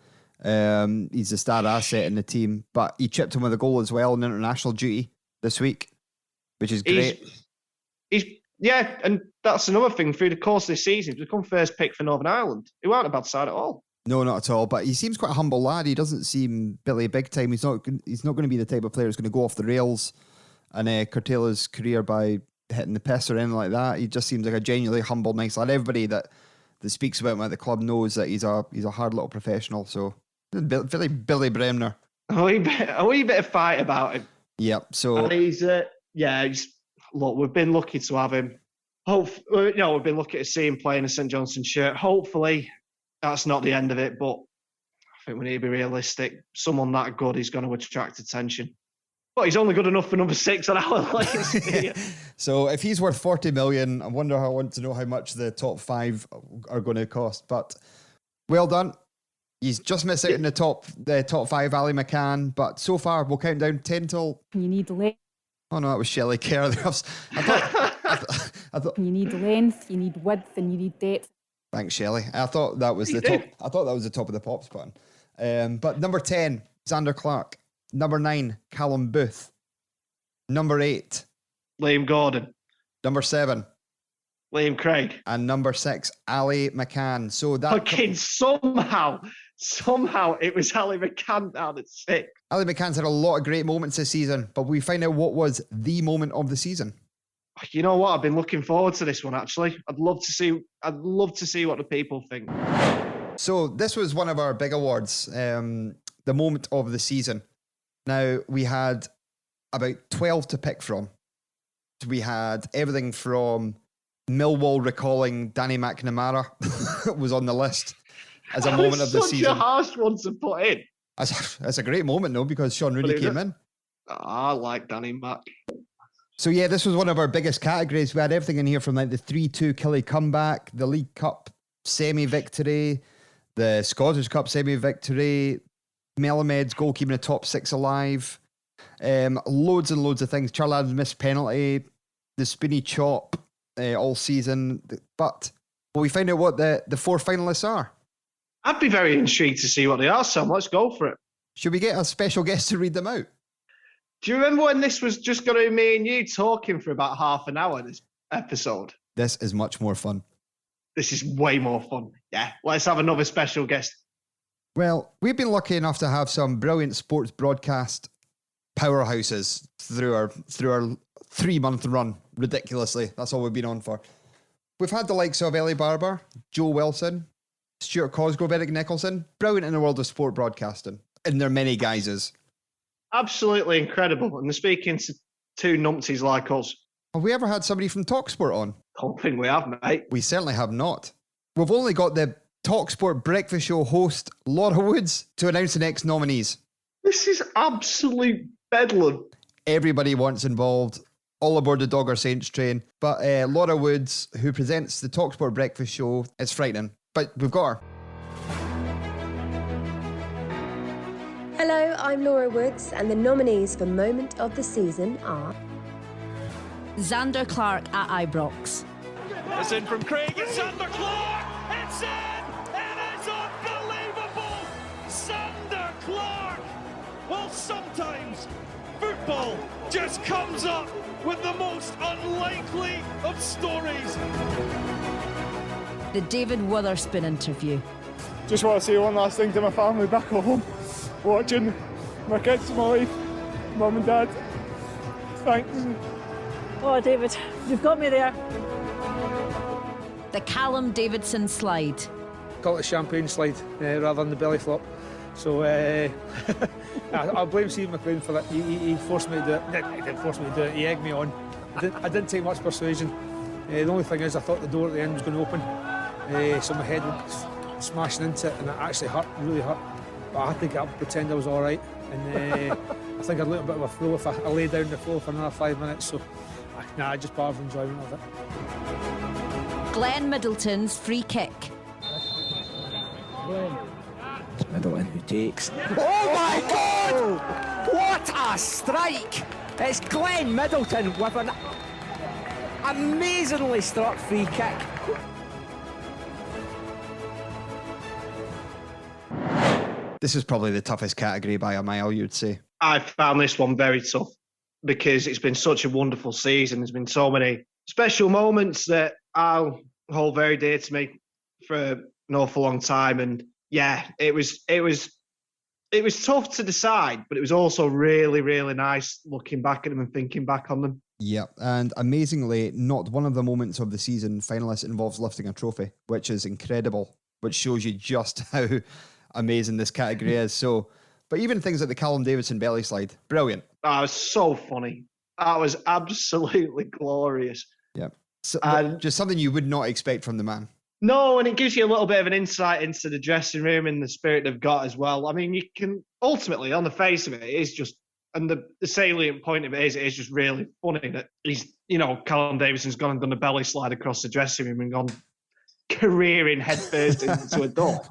Speaker 2: He's a star asset in the team, but he chipped him with a goal as well in international duty this week, which is great.
Speaker 3: And that's another thing. Through the course of this season, he's become first pick for Northern Ireland. He wasn't a bad side at all.
Speaker 2: No, not at all. But he seems quite a humble lad. He doesn't seem Billy big time. He's not going to be the type of player who's going to go off the rails and curtail his career by hitting the piss or anything like that. He just seems like a genuinely humble, nice lad. Everybody that speaks about him at the club knows that he's a hard little professional. So very Billy Bremner.
Speaker 3: A wee bit of fight about him.
Speaker 2: Yep. So
Speaker 3: and he's look, we've been lucky to have him. We've been lucky to see him play in a St Johnstone shirt. Hopefully, that's not the end of it. But I think we need to be realistic. Someone that good is going to attract attention. Well, he's only good enough for number 6 on our list.
Speaker 2: So if he's worth 40 million, I want to know how much the top 5 are going to cost. But well done. He's just missed out in the top 5, Ali McCann. But so far, we'll count down 10 till.
Speaker 14: You need length.
Speaker 2: Oh no, that was Shelley Kerr. I thought.
Speaker 14: You need length, you need width, and you need depth.
Speaker 2: Thanks, Shelley. I thought that was the top. I thought that was the top of the pops button. But number 10, Xander Clark. Number 9, Callum Booth. Number 8,
Speaker 3: Liam Gordon.
Speaker 2: Number 7,
Speaker 3: Liam Craig.
Speaker 2: And number 6, Ali McCann. So that
Speaker 3: fucking somehow it was Ali McCann down at 6.
Speaker 2: Ali McCann's had a lot of great moments this season, but we find out what was the moment of the season.
Speaker 3: You know what? I've been looking forward to this one, actually. I'd love to see what the people think.
Speaker 2: So this was one of our big awards, the moment of the season. Now, we had about 12 to pick from. We had everything from Millwall recalling Danny McNamara was on the list as a moment of the season.
Speaker 3: Such a harsh one to put in.
Speaker 2: That's a great moment, though, because Sean Rooney came in.
Speaker 3: I like Danny Mac.
Speaker 2: So, yeah, this was one of our biggest categories. We had everything in here from like the 3-2 Killie comeback, the League Cup semi-victory, the Scottish Cup semi-victory, Melamed's goalkeeping the top 6 alive, loads and loads of things. Charlie Adams missed penalty, the spinny chop all season. But will we find out what the 4 finalists are?
Speaker 3: I'd be very intrigued to see what they are, Sam. Let's go for it.
Speaker 2: Should we get a special guest to read them out?
Speaker 3: Do you remember when this was just going to be me and you talking for about half an hour, this episode?
Speaker 2: This is much more fun.
Speaker 3: This is way more fun. Yeah, let's have another special guest.
Speaker 2: Well, we've been lucky enough to have some brilliant sports broadcast powerhouses through our 3-month run. Ridiculously, that's all we've been on for. We've had the likes of Ellie Barber, Joe Wilson, Stuart Cosgrove, Eric Nicholson. Brilliant in the world of sport broadcasting, in their many guises.
Speaker 3: Absolutely incredible. And they're speaking to 2 numpties like us.
Speaker 2: Have we ever had somebody from TalkSport on?
Speaker 3: Don't think we have, mate.
Speaker 2: We certainly have not. We've only got the TalkSport Breakfast Show host, Laura Woods, to announce the next nominees.
Speaker 3: This is absolute bedlam.
Speaker 2: Everybody wants involved, all aboard the Dogger Saints train. But Laura Woods, who presents the TalkSport Breakfast Show, is frightening. But we've got her.
Speaker 15: Hello, I'm Laura Woods, and the nominees for Moment of the Season are...
Speaker 16: Xander Clark at Ibrox.
Speaker 6: It's in from Craig, it's Xander Clark! It's in! It is unbelievable! Xander Clark! Well, sometimes football just comes up with the most unlikely of stories.
Speaker 16: The David Witherspoon interview.
Speaker 17: Just want to say one last thing to my family back home, watching my kids, my wife, mum and dad. Thanks.
Speaker 14: Oh, David, you've got me there.
Speaker 16: The Callum Davidson slide.
Speaker 18: Call it a champagne slide rather than the belly flop. So I'll blame Steve McLean for that. He forced me to do it. He didn't force me to do it. He egged me on. I didn't take much persuasion. The only thing is I thought the door at the end was going to open. So my head was smashing into it, and it actually hurt, really hurt. But I had to get up and pretend I was all right. And I think I'd a little bit of a flow if I lay down the floor for another 5 minutes. So I just part of enjoyment of it.
Speaker 16: Glenn Middleton's free kick.
Speaker 18: Middleton who takes.
Speaker 19: Oh my God! What a strike! It's Glenn Middleton with an amazingly struck free kick.
Speaker 2: This is probably the toughest category by a mile, you'd say.
Speaker 3: I found this one very tough because it's been such a wonderful season. There's been so many special moments that I'll hold very dear to me for an awful long time. And yeah, it was tough to decide, but it was also really, really nice looking back at them and thinking back on them.
Speaker 2: Yeah, and amazingly, not one of the moments of the season finalists involves lifting a trophy, which is incredible, which shows you just how amazing this category is. So, but even things like the Callum Davidson belly slide, brilliant.
Speaker 3: That was so funny. That was absolutely glorious.
Speaker 2: Yeah, so, just something you would not expect from the man.
Speaker 3: No, and it gives you a little bit of an insight into the dressing room and the spirit they've got as well. I mean, you can ultimately, on the face of it, it is just And the salient point of it is, it's just really funny that he's, Callum Davidson's gone and done a belly slide across the dressing room and gone careering headfirst into a door.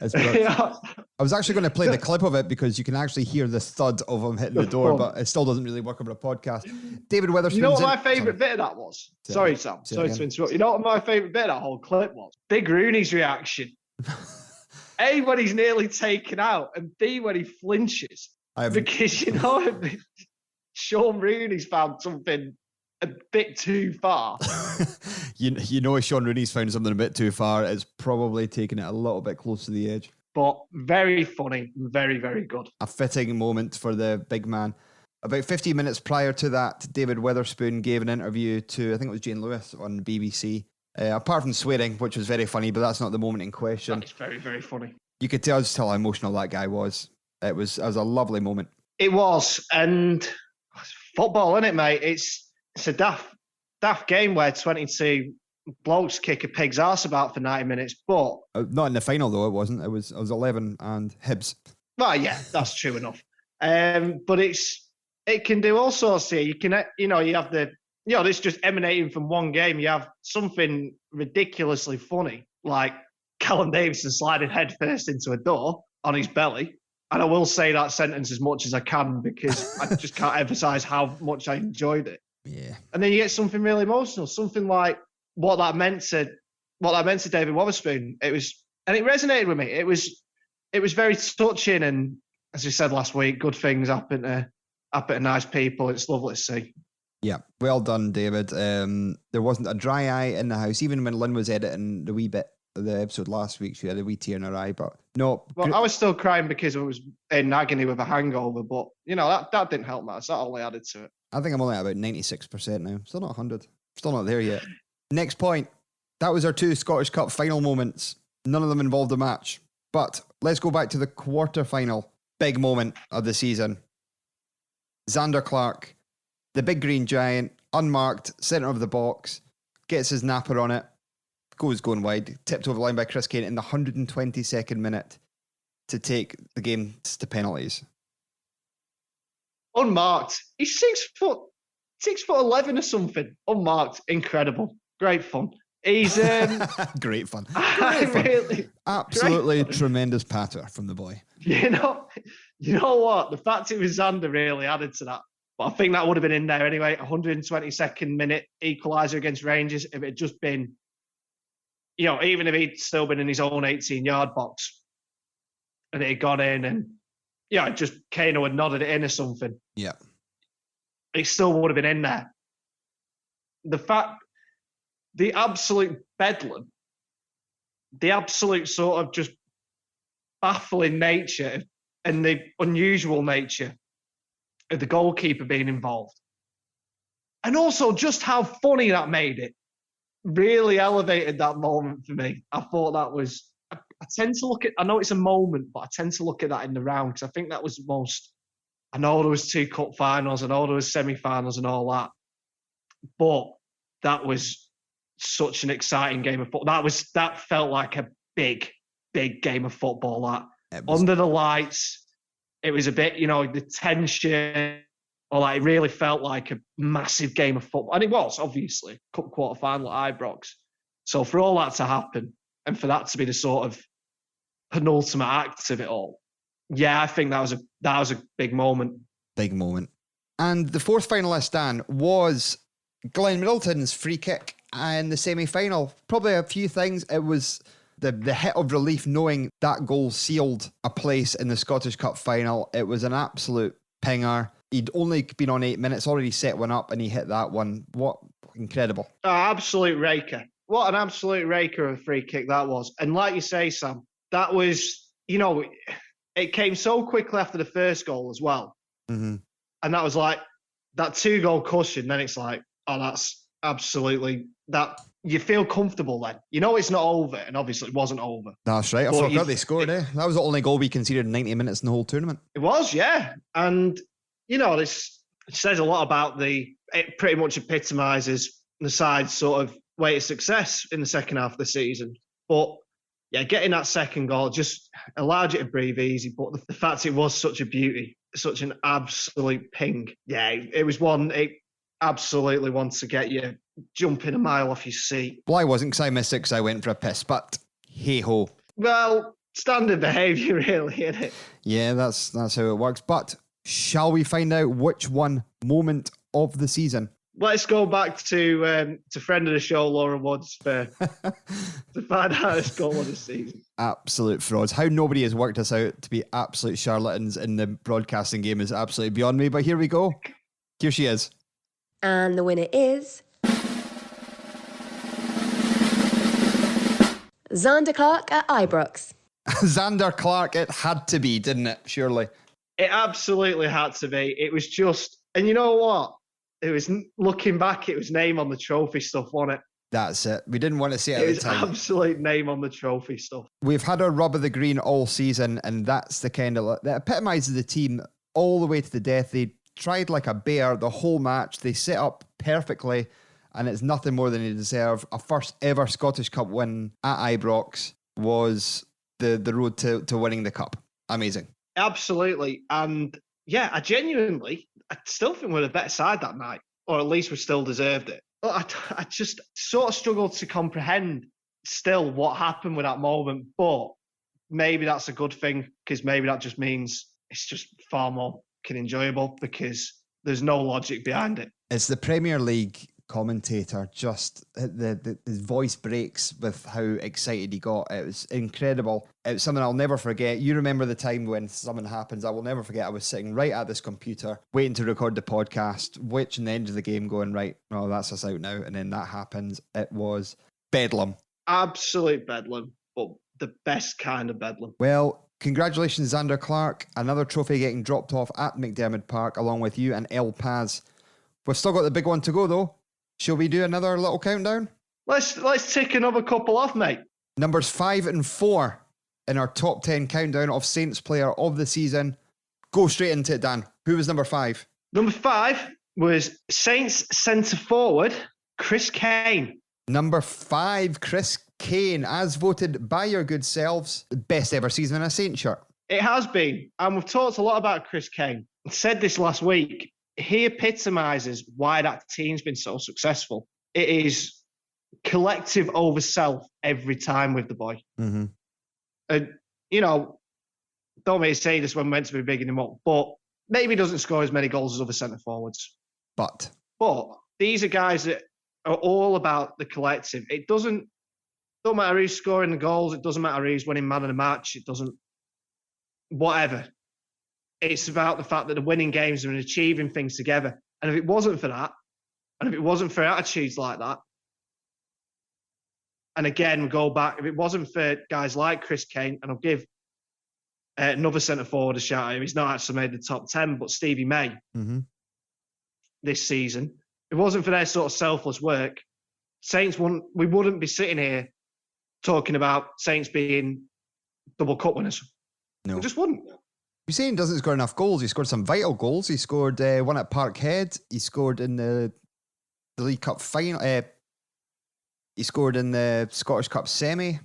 Speaker 2: I was actually going to play the clip of it because you can actually hear the thud of him hitting the door, but it still doesn't really work over a podcast. David Weatherspoon.
Speaker 3: You know what my favourite bit of that was? Sorry, Sam. Sorry to interrupt. You know what my favourite bit of that whole clip was? Big Rooney's reaction. A, when he's nearly taken out, and B, when he flinches. Because, Sean Rooney's found something a bit too far.
Speaker 2: you know, if Sean Rooney's found something a bit too far, it's probably taken it a little bit close to the edge.
Speaker 3: But very funny, very, very good.
Speaker 2: A fitting moment for the big man. About 15 minutes prior to that, David Weatherspoon gave an interview to, I think it was Jane Lewis on BBC. Apart from swearing, which was very funny, but that's not the moment in question.
Speaker 3: It's very, very funny.
Speaker 2: You could tell just how emotional that guy was. It was a lovely moment.
Speaker 3: It was, and football, isn't it, mate? It's a daft game where 22 blokes kick a pig's arse about for 90 minutes, but...
Speaker 2: Not in the final, though, it wasn't. It was 11 and Hibs.
Speaker 3: Well, yeah, that's true enough. But it can do all sorts here. You can, you have this just emanating from one game. You have something ridiculously funny, like Callum Davidson sliding headfirst into a door on his belly. And I will say that sentence as much as I can because I just can't emphasise how much I enjoyed it.
Speaker 2: Yeah.
Speaker 3: And then you get something really emotional, something like what that meant to David Weatherspoon. It resonated with me. It was very touching, and as we said last week, good things happen to nice people. It's lovely to see.
Speaker 2: Yeah, well done, David. There wasn't a dry eye in the house, even when Lynn was editing the wee bit of the episode last week. She had a wee tear in her eye, but no.
Speaker 3: Well, I was still crying because I was in agony with a hangover, but that didn't help matters. That only added to it.
Speaker 2: I think I'm only at about 96% now. Still not 100. Still not there yet. Next point. That was our 2 Scottish Cup final moments. None of them involved a match. But let's go back to the quarter-final. Big moment of the season. Zander Clark, the big green giant, unmarked, centre of the box, gets his napper on it, goes going wide, tipped over the line by Chris Kane in the 122nd minute to take the game to penalties.
Speaker 3: Unmarked. He's 6'11" or something. Unmarked. Incredible. Great fun. He's
Speaker 2: great fun.
Speaker 3: Really
Speaker 2: absolutely tremendous patter from the boy.
Speaker 3: You know what? The fact it was Zander really added to that. But I think that would have been in there anyway. 122nd minute equaliser against Rangers. If it had just been, even if he'd still been in his own 18-yard box and it had gone in and, just Kano had nodded it in or something.
Speaker 2: Yeah.
Speaker 3: It still would have been in there. The absolute bedlam, the absolute sort of just baffling nature and the unusual nature of the goalkeeper being involved. And also just how funny that made it really elevated that moment for me. I thought that was, I tend to look at, I know it's a moment, but I tend to look at that in the round because I think that was the most, I know there was 2 cup finals, I know there was semi-finals and all that, but that was such an exciting game of football. That felt like a big, big game of football. Under the lights, it was a bit, the tension, it really felt like a massive game of football. And it was, obviously, cup quarter final at Ibrox. So for all that to happen, and for that to be the sort of penultimate act of it all, yeah, I think that was a big moment.
Speaker 2: Big moment. And the fourth finalist, Dan, was Glenn Middleton's free kick in the semi-final. Probably a few things. It was the hit of relief knowing that goal sealed a place in the Scottish Cup final. It was an absolute pinger. He'd only been on 8 minutes, already set one up, and he hit that one. What incredible.
Speaker 3: Oh, absolute raker. What an absolute raker of a free kick that was. And like you say, Sam, that was, it came so quickly after the first goal as well.
Speaker 2: Mm-hmm.
Speaker 3: And that was like, that 2-goal cushion, then it's like, oh, that's absolutely, that you feel comfortable then. It's not over, and obviously it wasn't over.
Speaker 2: That's right. I forgot they scored, eh? That was the only goal we conceded in 90 minutes in the whole tournament.
Speaker 3: It was, yeah. And, this says a lot about it pretty much epitomises the side's sort of way to success in the second half of the season. But, yeah, getting that second goal just allowed you to breathe easy. But the fact it was such a beauty, such an absolute ping. Yeah, it was one. It absolutely wants to get you jumping a mile off your seat.
Speaker 2: Well, I wasn't, because I missed it because I went for a piss, but hey-ho.
Speaker 3: Well, standard behaviour, really, isn't it?
Speaker 2: Yeah, that's how it works. But shall we find out which one moment of the season?
Speaker 3: Let's go back to friend of the show, Laura Woods, to find out his goal of the season.
Speaker 2: Absolute frauds. How nobody has worked us out to be absolute charlatans in the broadcasting game is absolutely beyond me. But here we go. Here she is.
Speaker 15: And the winner is Xander Clark at Ibrox.
Speaker 2: Xander Clark, it had to be, didn't it? Surely.
Speaker 3: It absolutely had to be. It was just, and you know what? It was, looking back, it was name on the trophy stuff, wasn't it?
Speaker 2: That's it. We didn't want to see it at the time.
Speaker 3: It was absolute name on the trophy stuff.
Speaker 2: We've had our rub of the green all season, and that's the kind of, that epitomises the team all the way to the death. They tried like a bear the whole match. They set up perfectly, and it's nothing more than they deserve. A first ever Scottish Cup win at Ibrox was the road to winning the cup. Amazing.
Speaker 3: Absolutely. And yeah, I still think we're the better side that night, or at least we still deserved it. But I just sort of struggled to comprehend still what happened with that moment. But maybe that's a good thing, because maybe that just means it's just far more enjoyable because there's no logic behind it.
Speaker 2: It's the Premier League commentator, just his voice breaks with how excited he got. It was incredible. It was something I'll never forget. You remember the time when something happens, I will never forget. I was sitting right at this computer waiting to record the podcast, watching the end of the game, going, right, oh, that's us out now. And then that happens. It was bedlam.
Speaker 3: Absolute bedlam, but the best kind of bedlam.
Speaker 2: Well, congratulations, Xander Clark. Another trophy getting dropped off at McDermott Park along with you and El Paz. We've still got the big one to go though. Shall we do another little countdown?
Speaker 3: Let's tick another couple off, mate.
Speaker 2: Numbers 5 and 4 in our top 10 countdown of Saints player of the season. Go straight into it, Dan. Who was number 5?
Speaker 3: Number 5 was Saints centre forward, Chris Kane.
Speaker 2: Number 5, Chris Kane, as voted by your good selves, the best ever season in a Saints shirt.
Speaker 3: It has been, and we've talked a lot about Chris Kane. I said this last week. He epitomises why that team's been so successful. It is collective over self every time with the boy.
Speaker 2: Mm-hmm.
Speaker 3: And, you know, don't make me say this when we're meant to be bigging him up, but maybe he doesn't score as many goals as other centre forwards.
Speaker 2: But
Speaker 3: these are guys that are all about the collective. It don't matter who's scoring the goals. It doesn't matter who's winning man of the match. It doesn't, whatever. It's about the fact that they're winning games and achieving things together. And if it wasn't for that, and if it wasn't for attitudes like that, and again, we go back, if it wasn't for guys like Chris Kane, and I'll give another centre forward a shout out, he's not actually made the top 10, but Stevie May this season, if it wasn't for their sort of selfless work, Saints we wouldn't be sitting here talking about Saints being double cup winners.
Speaker 2: No.
Speaker 3: We just wouldn't.
Speaker 2: You're saying he doesn't score enough goals. He scored some vital goals. He scored one at Parkhead. He scored in the League Cup final. He scored in the Scottish Cup semi.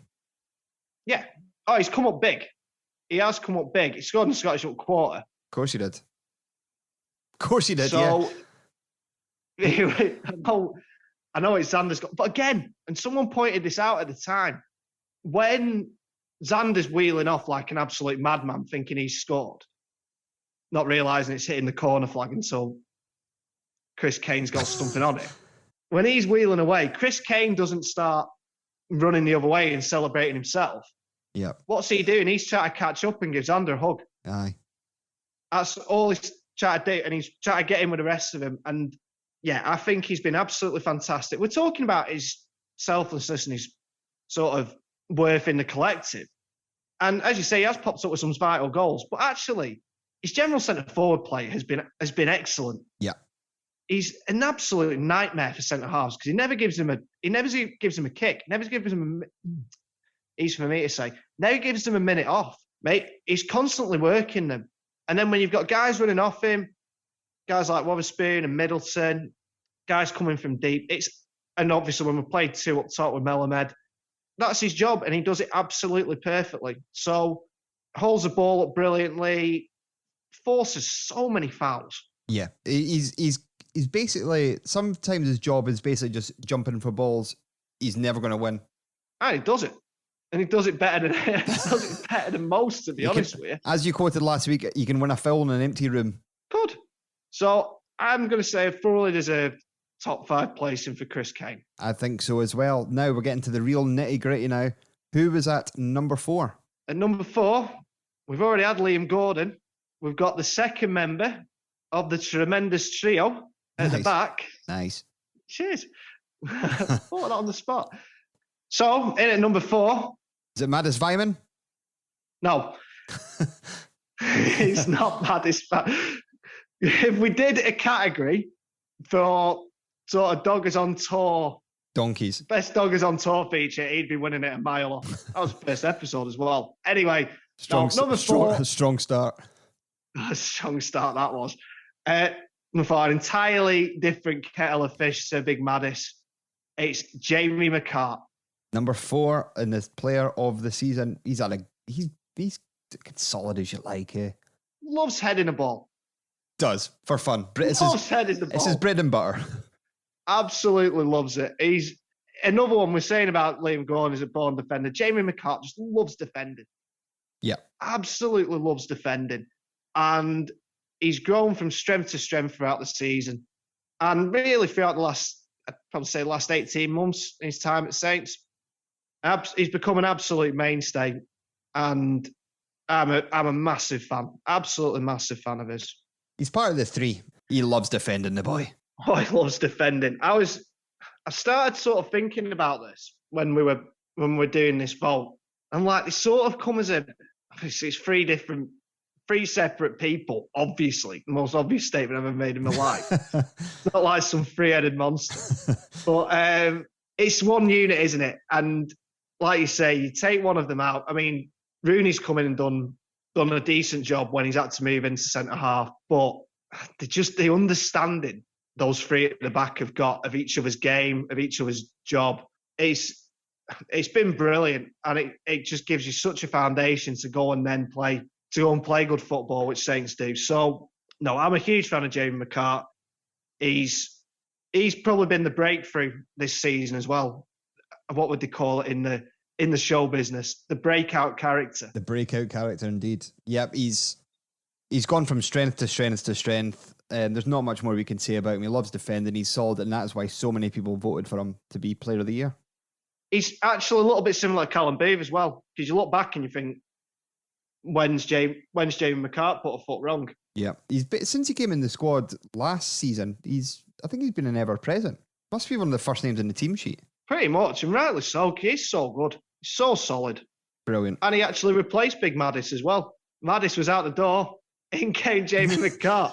Speaker 3: Yeah. Oh, he's come up big. He has come up big. He scored in the Scottish Cup quarter.
Speaker 2: Of course he did. Of course he did,
Speaker 3: so, yeah. I know it's Xander's got, but again, and someone pointed this out at the time, when Xander's wheeling off like an absolute madman thinking he's scored, not realising it's hitting the corner flag until Chris Kane's got something on it. When he's wheeling away, Chris Kane doesn't start running the other way and celebrating himself.
Speaker 2: Yeah.
Speaker 3: What's he doing? He's trying to catch up and give Xander a hug.
Speaker 2: Aye.
Speaker 3: That's all he's trying to do, and he's trying to get in with the rest of him. And yeah, I think he's been absolutely fantastic. We're talking about his selflessness and his sort of worth in the collective. And as you say, he has popped up with some vital goals, but actually his general centre forward play has been excellent.
Speaker 2: Yeah.
Speaker 3: He's an absolute nightmare for centre halves because he never gives him a kick, never gives him easy for me to say, never gives them a minute off, mate. He's constantly working them. And then when you've got guys running off him, guys like Wotherspoon and Middleton, guys coming from deep, and obviously when we played two up top with Melamed, that's his job, and he does it absolutely perfectly. So holds the ball up brilliantly, forces so many fouls.
Speaker 2: Yeah, he's basically, sometimes his job is basically just jumping for balls. He's never going to win.
Speaker 3: And he does it. And he does it better than most, to be honest with you.
Speaker 2: As you quoted last week, you can win a foul in an empty room.
Speaker 3: Good. So I'm going to say a thoroughly deserved top 5 placing for Chris Kane.
Speaker 2: I think so as well. Now we're getting to the real nitty-gritty now. Who was at number 4?
Speaker 3: At number 4, we've already had Liam Gordon. We've got the second member of the tremendous trio at the back.
Speaker 2: Nice.
Speaker 3: Cheers. Put that on the spot. So, in at number 4.
Speaker 2: Is it Maddis Vyman?
Speaker 3: No. It's not Maddis Vyman. If we did a category for sort of doggers on tour,
Speaker 2: donkeys,
Speaker 3: best doggers on tour feature, he'd be winning it a mile off. That was the first episode as well. Anyway, number 4.
Speaker 2: Strong start.
Speaker 3: A strong start that was. Number 4, an entirely different kettle of fish to Big Maddis. It's Jamie McCart.
Speaker 2: Number 4 in this player of the season. He's solid as you like, eh?
Speaker 3: Loves heading the ball.
Speaker 2: Does, for fun.
Speaker 3: Loves heading the ball.
Speaker 2: It's his bread and butter.
Speaker 3: Absolutely loves it. He's another one we're saying about Liam Gordon is a born defender. Jamie McCart just loves defending.
Speaker 2: Yeah.
Speaker 3: Absolutely loves defending. And he's grown from strength to strength throughout the season. And really throughout I'd probably say the last 18 months in his time at Saints. He's become an absolute mainstay, and I'm a massive fan, absolutely massive fan of his.
Speaker 2: He's part of the 3. He loves defending, the boy.
Speaker 3: Oh, he loves defending. I started sort of thinking about this when we were doing this vote. I'm like, they sort of come as it's 3 separate people, obviously. The most obvious statement I've ever made in my life. It's not like some 3-headed monster. But it's one unit, isn't it? And like you say, you take one of them out. I mean, Rooney's come in and done a decent job when he's had to move into centre-half. But the understanding those 3 at the back have got of each other's game, of each other's job, it's been brilliant. And it just gives you such a foundation to go and play good football, which Saints do. So, no, I'm a huge fan of Jamie McCart. He's probably been the breakthrough this season as well. What would they call it in the show business? The breakout character.
Speaker 2: The breakout character, indeed. Yep, he's gone from strength to strength to strength. There's not much more we can say about him. He loves defending. He's solid, and that's why so many people voted for him to be Player of the Year.
Speaker 3: He's actually a little bit similar to Callum Booth as well, because you look back and you think, when's Jamie McCart put a foot wrong?
Speaker 2: Yeah, since he came in the squad last season, I think he's been an ever-present. Must be one of the first names in the team sheet.
Speaker 3: Pretty much, and rightly so. He's so good. He's so solid.
Speaker 2: Brilliant.
Speaker 3: And he actually replaced Big Maddis as well. Maddis was out the door. In came Jamie McCart.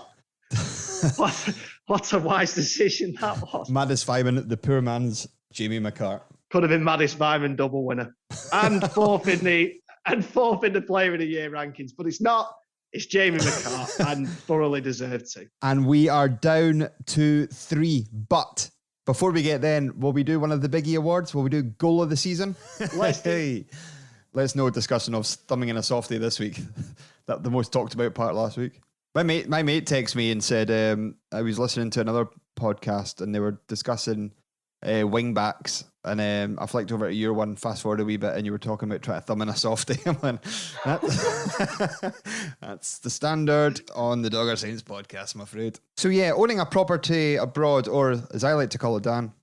Speaker 3: What a wise decision that was.
Speaker 2: Maddis Vyman, the poor man's Jamie McCart.
Speaker 3: Could have been Maddis Vyman double winner. And fourth in the Player of the Year rankings. But it's not. It's Jamie McCart, and thoroughly deserved to.
Speaker 2: And we are down to 3. But before we get then, will we do one of the biggie awards? Will we do goal of the season? Let's no discussion of thumbing in a softie this week. That the most talked about part last week. My mate texted me and said I was listening to another podcast and they were discussing wing backs, and I flicked over to your one, fast forward a wee bit, and you were talking about trying to thumb in a softie. That's the standard on the Dogger Saints podcast, I'm afraid. So yeah, owning a property abroad, or as I like to call it, Dan,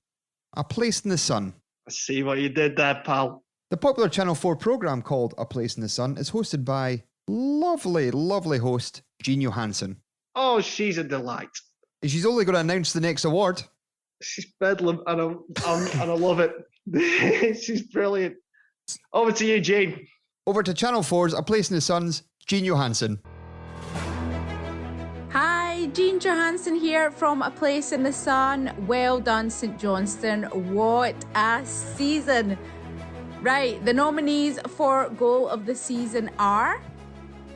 Speaker 2: a place in the sun.
Speaker 3: I see what you did there, pal.
Speaker 2: The popular Channel 4 programme called A Place in the Sun is hosted by lovely, lovely host Jean Johansson.
Speaker 3: Oh, she's a delight.
Speaker 2: She's only going to announce the next award.
Speaker 3: She's bedlam, and I love it. She's brilliant. Over to you, Jean.
Speaker 2: Over to Channel 4's A Place in the Sun's Jean Johansson.
Speaker 20: Hi, Jean Johansson here from A Place in the Sun. Well done, St Johnstone. What a season. Right, the nominees for Goal of the Season are...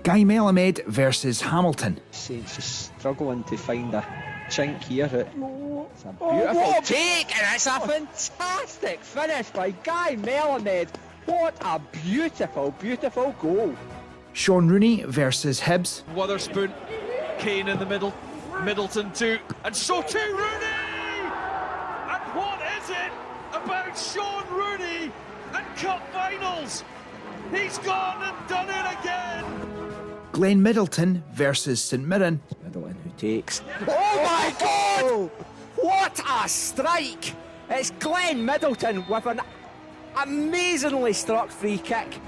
Speaker 19: Guy Melamed versus Hamilton.
Speaker 21: Saints just struggling to find a chink here. It's a
Speaker 19: beautiful take, and it's a fantastic finish by Guy Melamed. What a beautiful, beautiful goal.
Speaker 1: Sean Rooney versus Hibs.
Speaker 6: Witherspoon, Kane in the middle, Middleton too, and so too Rooney! And what is it about Sean Rooney and cup finals? He's gone and done it again!
Speaker 1: Glenn Middleton versus St Mirren.
Speaker 19: Middleton who takes. Oh my God! What a strike! It's Glenn Middleton with an amazingly struck free kick.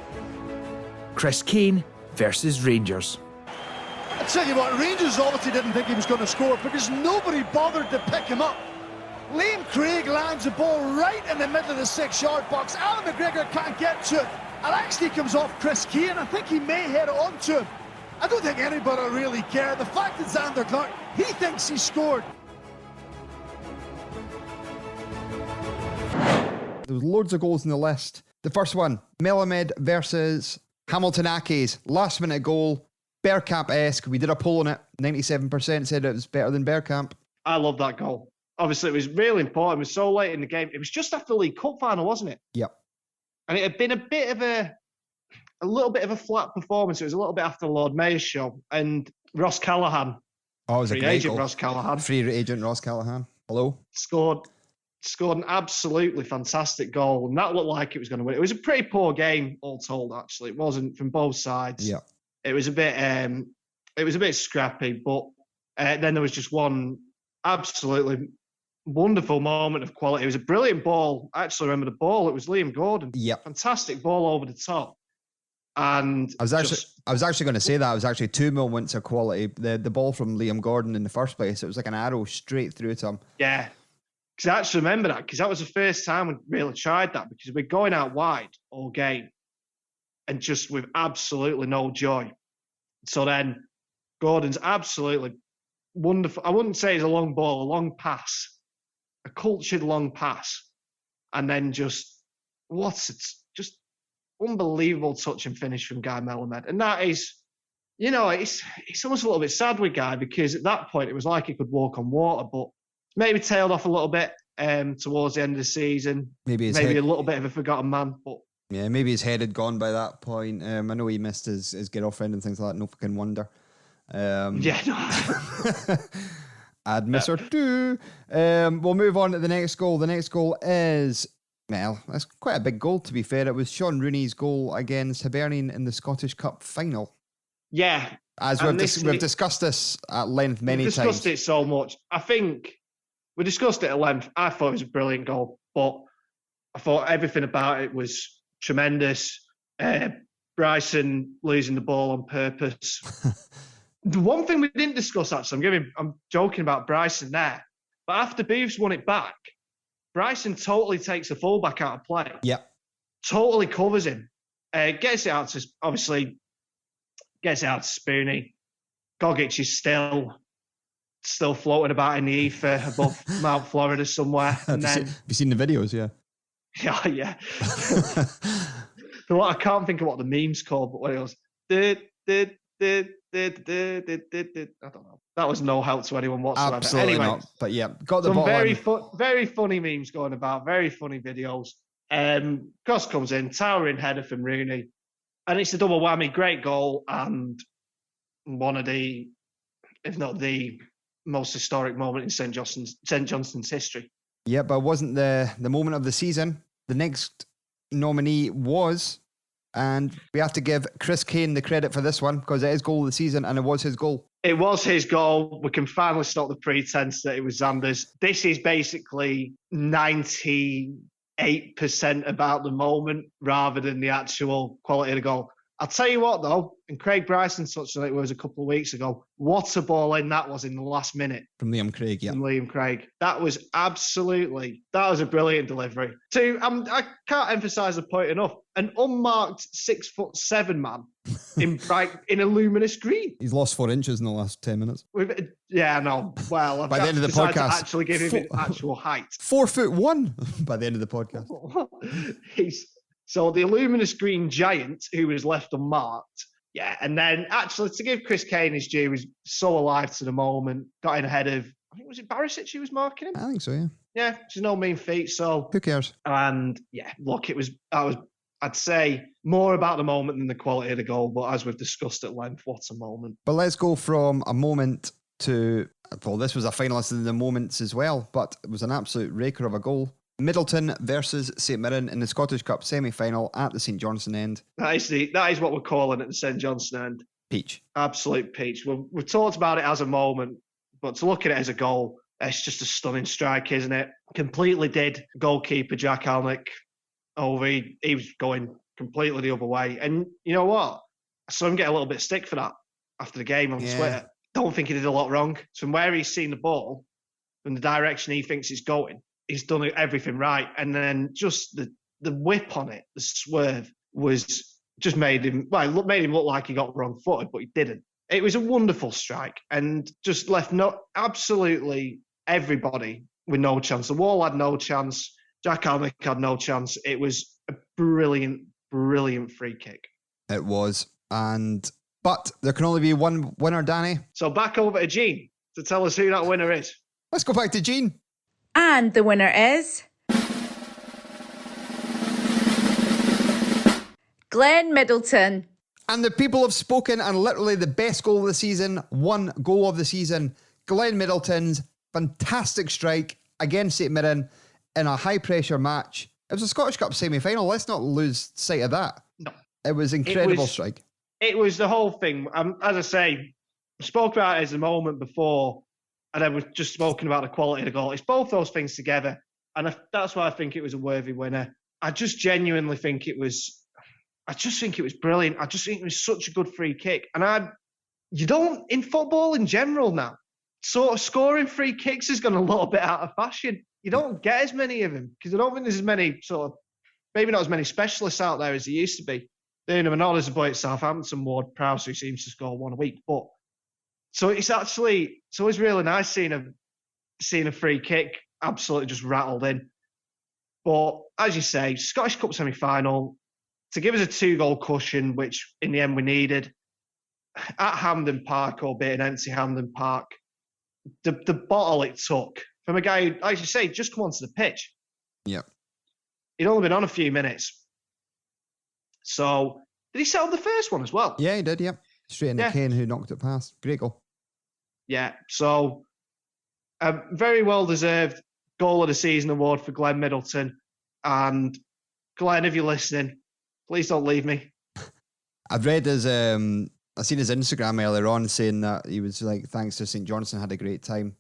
Speaker 1: Chris Kane versus Rangers.
Speaker 22: I tell you what, Rangers obviously didn't think he was going to score because nobody bothered to pick him up. Liam Craig lands the ball right in the middle of the 6-yard box. Alan McGregor can't get to it. And actually comes off Chris Kane. I think he may head it on to him. I don't think anybody will really care. The fact that Xander Clark, he thinks he scored.
Speaker 2: There was loads of goals in the list. The first one, Melamed versus Hamilton Accies. Last minute goal, Bergkamp-esque. We did a poll on it. 97% said it was better than Bergkamp.
Speaker 3: I love that goal. Obviously, it was really important. It was so late in the game. It was just after the League Cup final, wasn't it?
Speaker 2: Yep.
Speaker 3: And it had been a little bit of a flat performance. It was a little bit after Lord Mayor's show. And Ross Callaghan,
Speaker 2: Oh, it was a
Speaker 3: free
Speaker 2: great
Speaker 3: agent
Speaker 2: goal.
Speaker 3: Ross Callaghan,
Speaker 2: Free agent Ross Callaghan. Hello.
Speaker 3: scored an absolutely fantastic goal. And that looked like it was going to win. It was a pretty poor game, all told, actually. It wasn't from both sides.
Speaker 2: Yeah.
Speaker 3: It was a bit scrappy, but then there was just one absolutely wonderful moment of quality. It was a brilliant ball. I actually remember the ball. It was Liam Gordon.
Speaker 2: Yep.
Speaker 3: Fantastic ball over the top. And
Speaker 2: I was actually going to say that. It was actually two moments of quality. The ball from Liam Gordon in the first place. It was like an arrow straight through to him.
Speaker 3: yeah, because I actually remember that because that was the first time we really tried that because we're going out wide all game and just with absolutely no joy. So then Gordon's absolutely wonderful. I wouldn't say it's a long ball, a long pass, a cultured long pass, and then just just unbelievable touch and finish from Guy Melamed. And that is, it's almost a little bit sad with Guy because at that point it was like he could walk on water, but maybe tailed off a little bit towards the end of the season.
Speaker 2: Maybe
Speaker 3: a little bit of a forgotten man, but
Speaker 2: Yeah, maybe his head had gone by that point. I know he missed his girlfriend and things like that. No fucking wonder. I'd miss her too. We'll move on to the next goal. The next goal is, well, that's quite a big goal to be fair. It was Sean Rooney's goal against Hibernian in the Scottish Cup final.
Speaker 3: yeah.
Speaker 2: As we've discussed this at length many times.
Speaker 3: We've discussed it so much. I think we discussed it at length. I thought it was a brilliant goal, but I thought everything about it was tremendous. Bryson losing the ball on purpose. The one thing we didn't discuss, actually, I'm joking about Bryson there, but after Beeves won it back, Bryson totally takes the fullback out of play.
Speaker 2: Yep.
Speaker 3: Totally covers him. Gets it out to Spoonie. Gogic is still floating about in the ether above Mount Florida somewhere. And
Speaker 2: have you seen the videos? Yeah.
Speaker 3: Yeah. I can't think of what the meme's called, but what it was. I don't know. That was no help to anyone whatsoever.
Speaker 2: Absolutely
Speaker 3: anyway,
Speaker 2: not. But yeah, got the
Speaker 3: some
Speaker 2: ball.
Speaker 3: very funny memes going about. Very funny videos. Cross comes in, towering header from Rooney, and it's a double whammy. Great goal and one of the, if not the most historic moment in St Johnstone's history.
Speaker 2: Yeah, but it wasn't the moment of the season. The next nominee was, and we have to give Chris Kane the credit for this one because it is goal of the season and it was his goal.
Speaker 3: It was his goal. We can finally stop the pretense that it was Xander's. This is basically 98% about the moment rather than the actual quality of the goal. I'll tell you what, though, and Craig Bryson touched on it was a couple of weeks ago. What a ball in that was in the last minute.
Speaker 2: From Liam Craig, yeah.
Speaker 3: From Liam Craig. That was a brilliant delivery. I can't emphasise the point enough. An unmarked 6'7" man in a luminous green.
Speaker 2: He's lost 4 inches in the last 10 minutes.
Speaker 3: Yeah, I know. Well,
Speaker 2: by the end of the podcast,
Speaker 3: actually give him actual height.
Speaker 2: 4'1" by the end of the podcast.
Speaker 3: So the luminous green giant who was left unmarked. Yeah, and then actually to give Chris Kane his due, he was so alive to the moment, got in ahead of, I think, was it Barisic who was marking him?
Speaker 2: I think so, yeah.
Speaker 3: Yeah, which is no mean feat, so...
Speaker 2: Who cares?
Speaker 3: And yeah, look, that was I'd say more about the moment than the quality of the goal, but as we've discussed at length, what a moment.
Speaker 2: But let's go from a moment to, well, this was a finalist in the moments as well, but it was an absolute raker of a goal. Middleton versus St Mirren in the Scottish Cup semi-final at the St Johnstone end.
Speaker 3: That is what we're calling it, the St Johnstone end.
Speaker 2: Peach.
Speaker 3: Absolute peach. We've talked about it as a moment, but to look at it as a goal, it's just a stunning strike, isn't it? Completely did goalkeeper Jack Alnwick over. He was going completely the other way. And you know what? I saw him get a little bit of stick for that after the game on Twitter. Don't think he did a lot wrong. From where he's seen the ball, from the direction he thinks he's going, he's done everything right. And then just the whip on it, the swerve, was just made him look like he got wrong-footed, but he didn't. It was a wonderful strike and just left absolutely everybody with no chance. The wall had no chance. Jack Alnwick had no chance. It was a brilliant, brilliant free kick.
Speaker 2: It was. But there can only be one winner, Danny.
Speaker 3: So back over to Gene to tell us who that winner is.
Speaker 2: Let's go back to Gene.
Speaker 20: And the winner is Glenn Middleton.
Speaker 2: And the people have spoken, and literally the best goal of the season, one goal of the season, Glenn Middleton's fantastic strike against St Mirren in a high-pressure match. It was a Scottish Cup semi-final. Let's not lose sight of that.
Speaker 3: No.
Speaker 2: It was incredible strike.
Speaker 3: It was the whole thing. As I say, I spoke about it as a moment before, and then we've just spoken about the quality of the goal. It's both those things together, and that's why I think it was a worthy winner. I just genuinely think it was brilliant. I just think it was such a good free kick. And you don't, in football in general now, sort of scoring free kicks has gone a little bit out of fashion. You don't get as many of them because I don't think there's as many maybe not as many specialists out there as there used to be. I know there's a boy at Southampton, Ward Prowse, who seems to score one a week. But so it's always really nice seeing a free kick absolutely just rattled in. But as you say, Scottish Cup semi-final, to give us a 2-goal cushion, which in the end we needed, at Hampden Park, albeit an empty Hampden Park, the bottle it took from a guy who, as you say, just come onto the pitch.
Speaker 2: Yeah.
Speaker 3: He'd only been on a few minutes. So, did he set up the first one as well?
Speaker 2: Yeah, he did, yeah. Straight into Kane, who knocked it past. Great goal.
Speaker 3: Yeah, so a very well-deserved goal of the season award for Glenn Middleton. And Glenn, if you're listening, please don't leave me.
Speaker 2: I've read I seen his Instagram earlier on saying that he was like, thanks to St Johnstone, had a great time.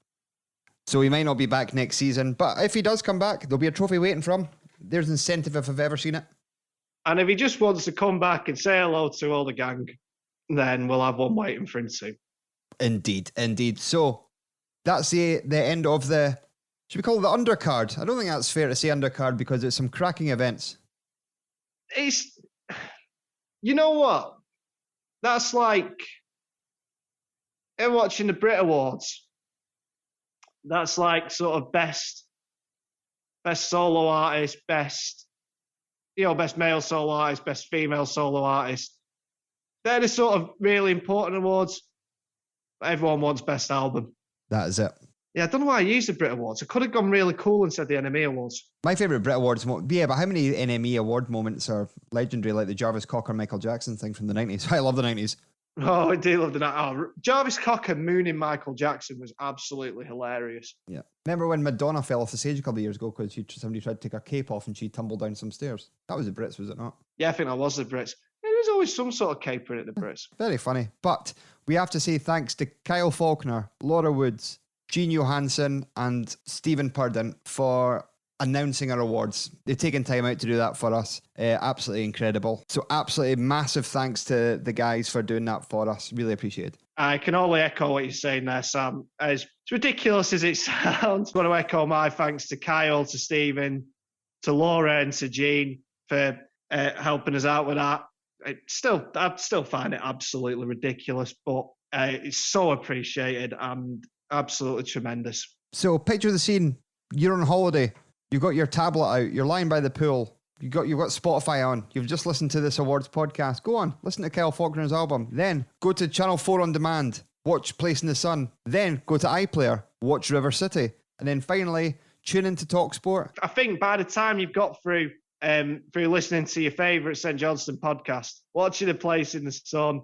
Speaker 2: So he might not be back next season, but if he does come back, there'll be a trophy waiting for him. There's incentive if I've ever seen it. And
Speaker 3: if he just wants to come back and say hello to all the gang, then we'll have one waiting for him too.
Speaker 2: Indeed. So that's the end of the, should we call it the undercard? I don't think that's fair to say undercard because it's some cracking events.
Speaker 3: You know what? That's like watching the Brit Awards. That's like sort of best solo artist, best male solo artist, best female solo artist. They're the sort of really important awards. Everyone wants best album.
Speaker 2: That is it.
Speaker 3: Yeah, I don't know why I used the Brit Awards. I could have gone really cool and said the NME Awards.
Speaker 2: My favourite Brit Awards, but how many NME award moments are legendary, like the Jarvis Cocker Michael Jackson thing from the 90s? I love the 90s.
Speaker 3: Oh, I do love the 90s. Jarvis Cocker mooning Michael Jackson was absolutely hilarious.
Speaker 2: Yeah. Remember when Madonna fell off the stage a couple of years ago because somebody tried to take her cape off and she tumbled down some stairs? That was the Brits, was it not?
Speaker 3: Yeah, I think that was the Brits. There was always some sort of capering at the Brits.
Speaker 2: Very funny. But we have to say thanks to Kyle Faulkner, Laura Woods, Gene Johansson and Stephen Purden for announcing our awards. They've taken time out to do that for us. Absolutely incredible. So absolutely massive thanks to the guys for doing that for us. Really appreciate it.
Speaker 3: I can only echo what you're saying there, Sam. As ridiculous as it sounds, I want to echo my thanks to Kyle, to Stephen, to Laura and to Gene for helping us out with that. I still find it absolutely ridiculous, but it's so appreciated and absolutely tremendous.
Speaker 2: So picture the scene. You're on holiday. You've got your tablet out. You're lying by the pool. You've got Spotify on. You've just listened to this awards podcast. Go on, listen to Kyle Faulkner's album. Then go to Channel 4 on demand. Watch Place in the Sun. Then go to iPlayer. Watch River City. And then finally tune into TalkSport.
Speaker 3: I think by the time you've got through through listening to your favourite St Johnstone podcast, watching A Place in the Sun,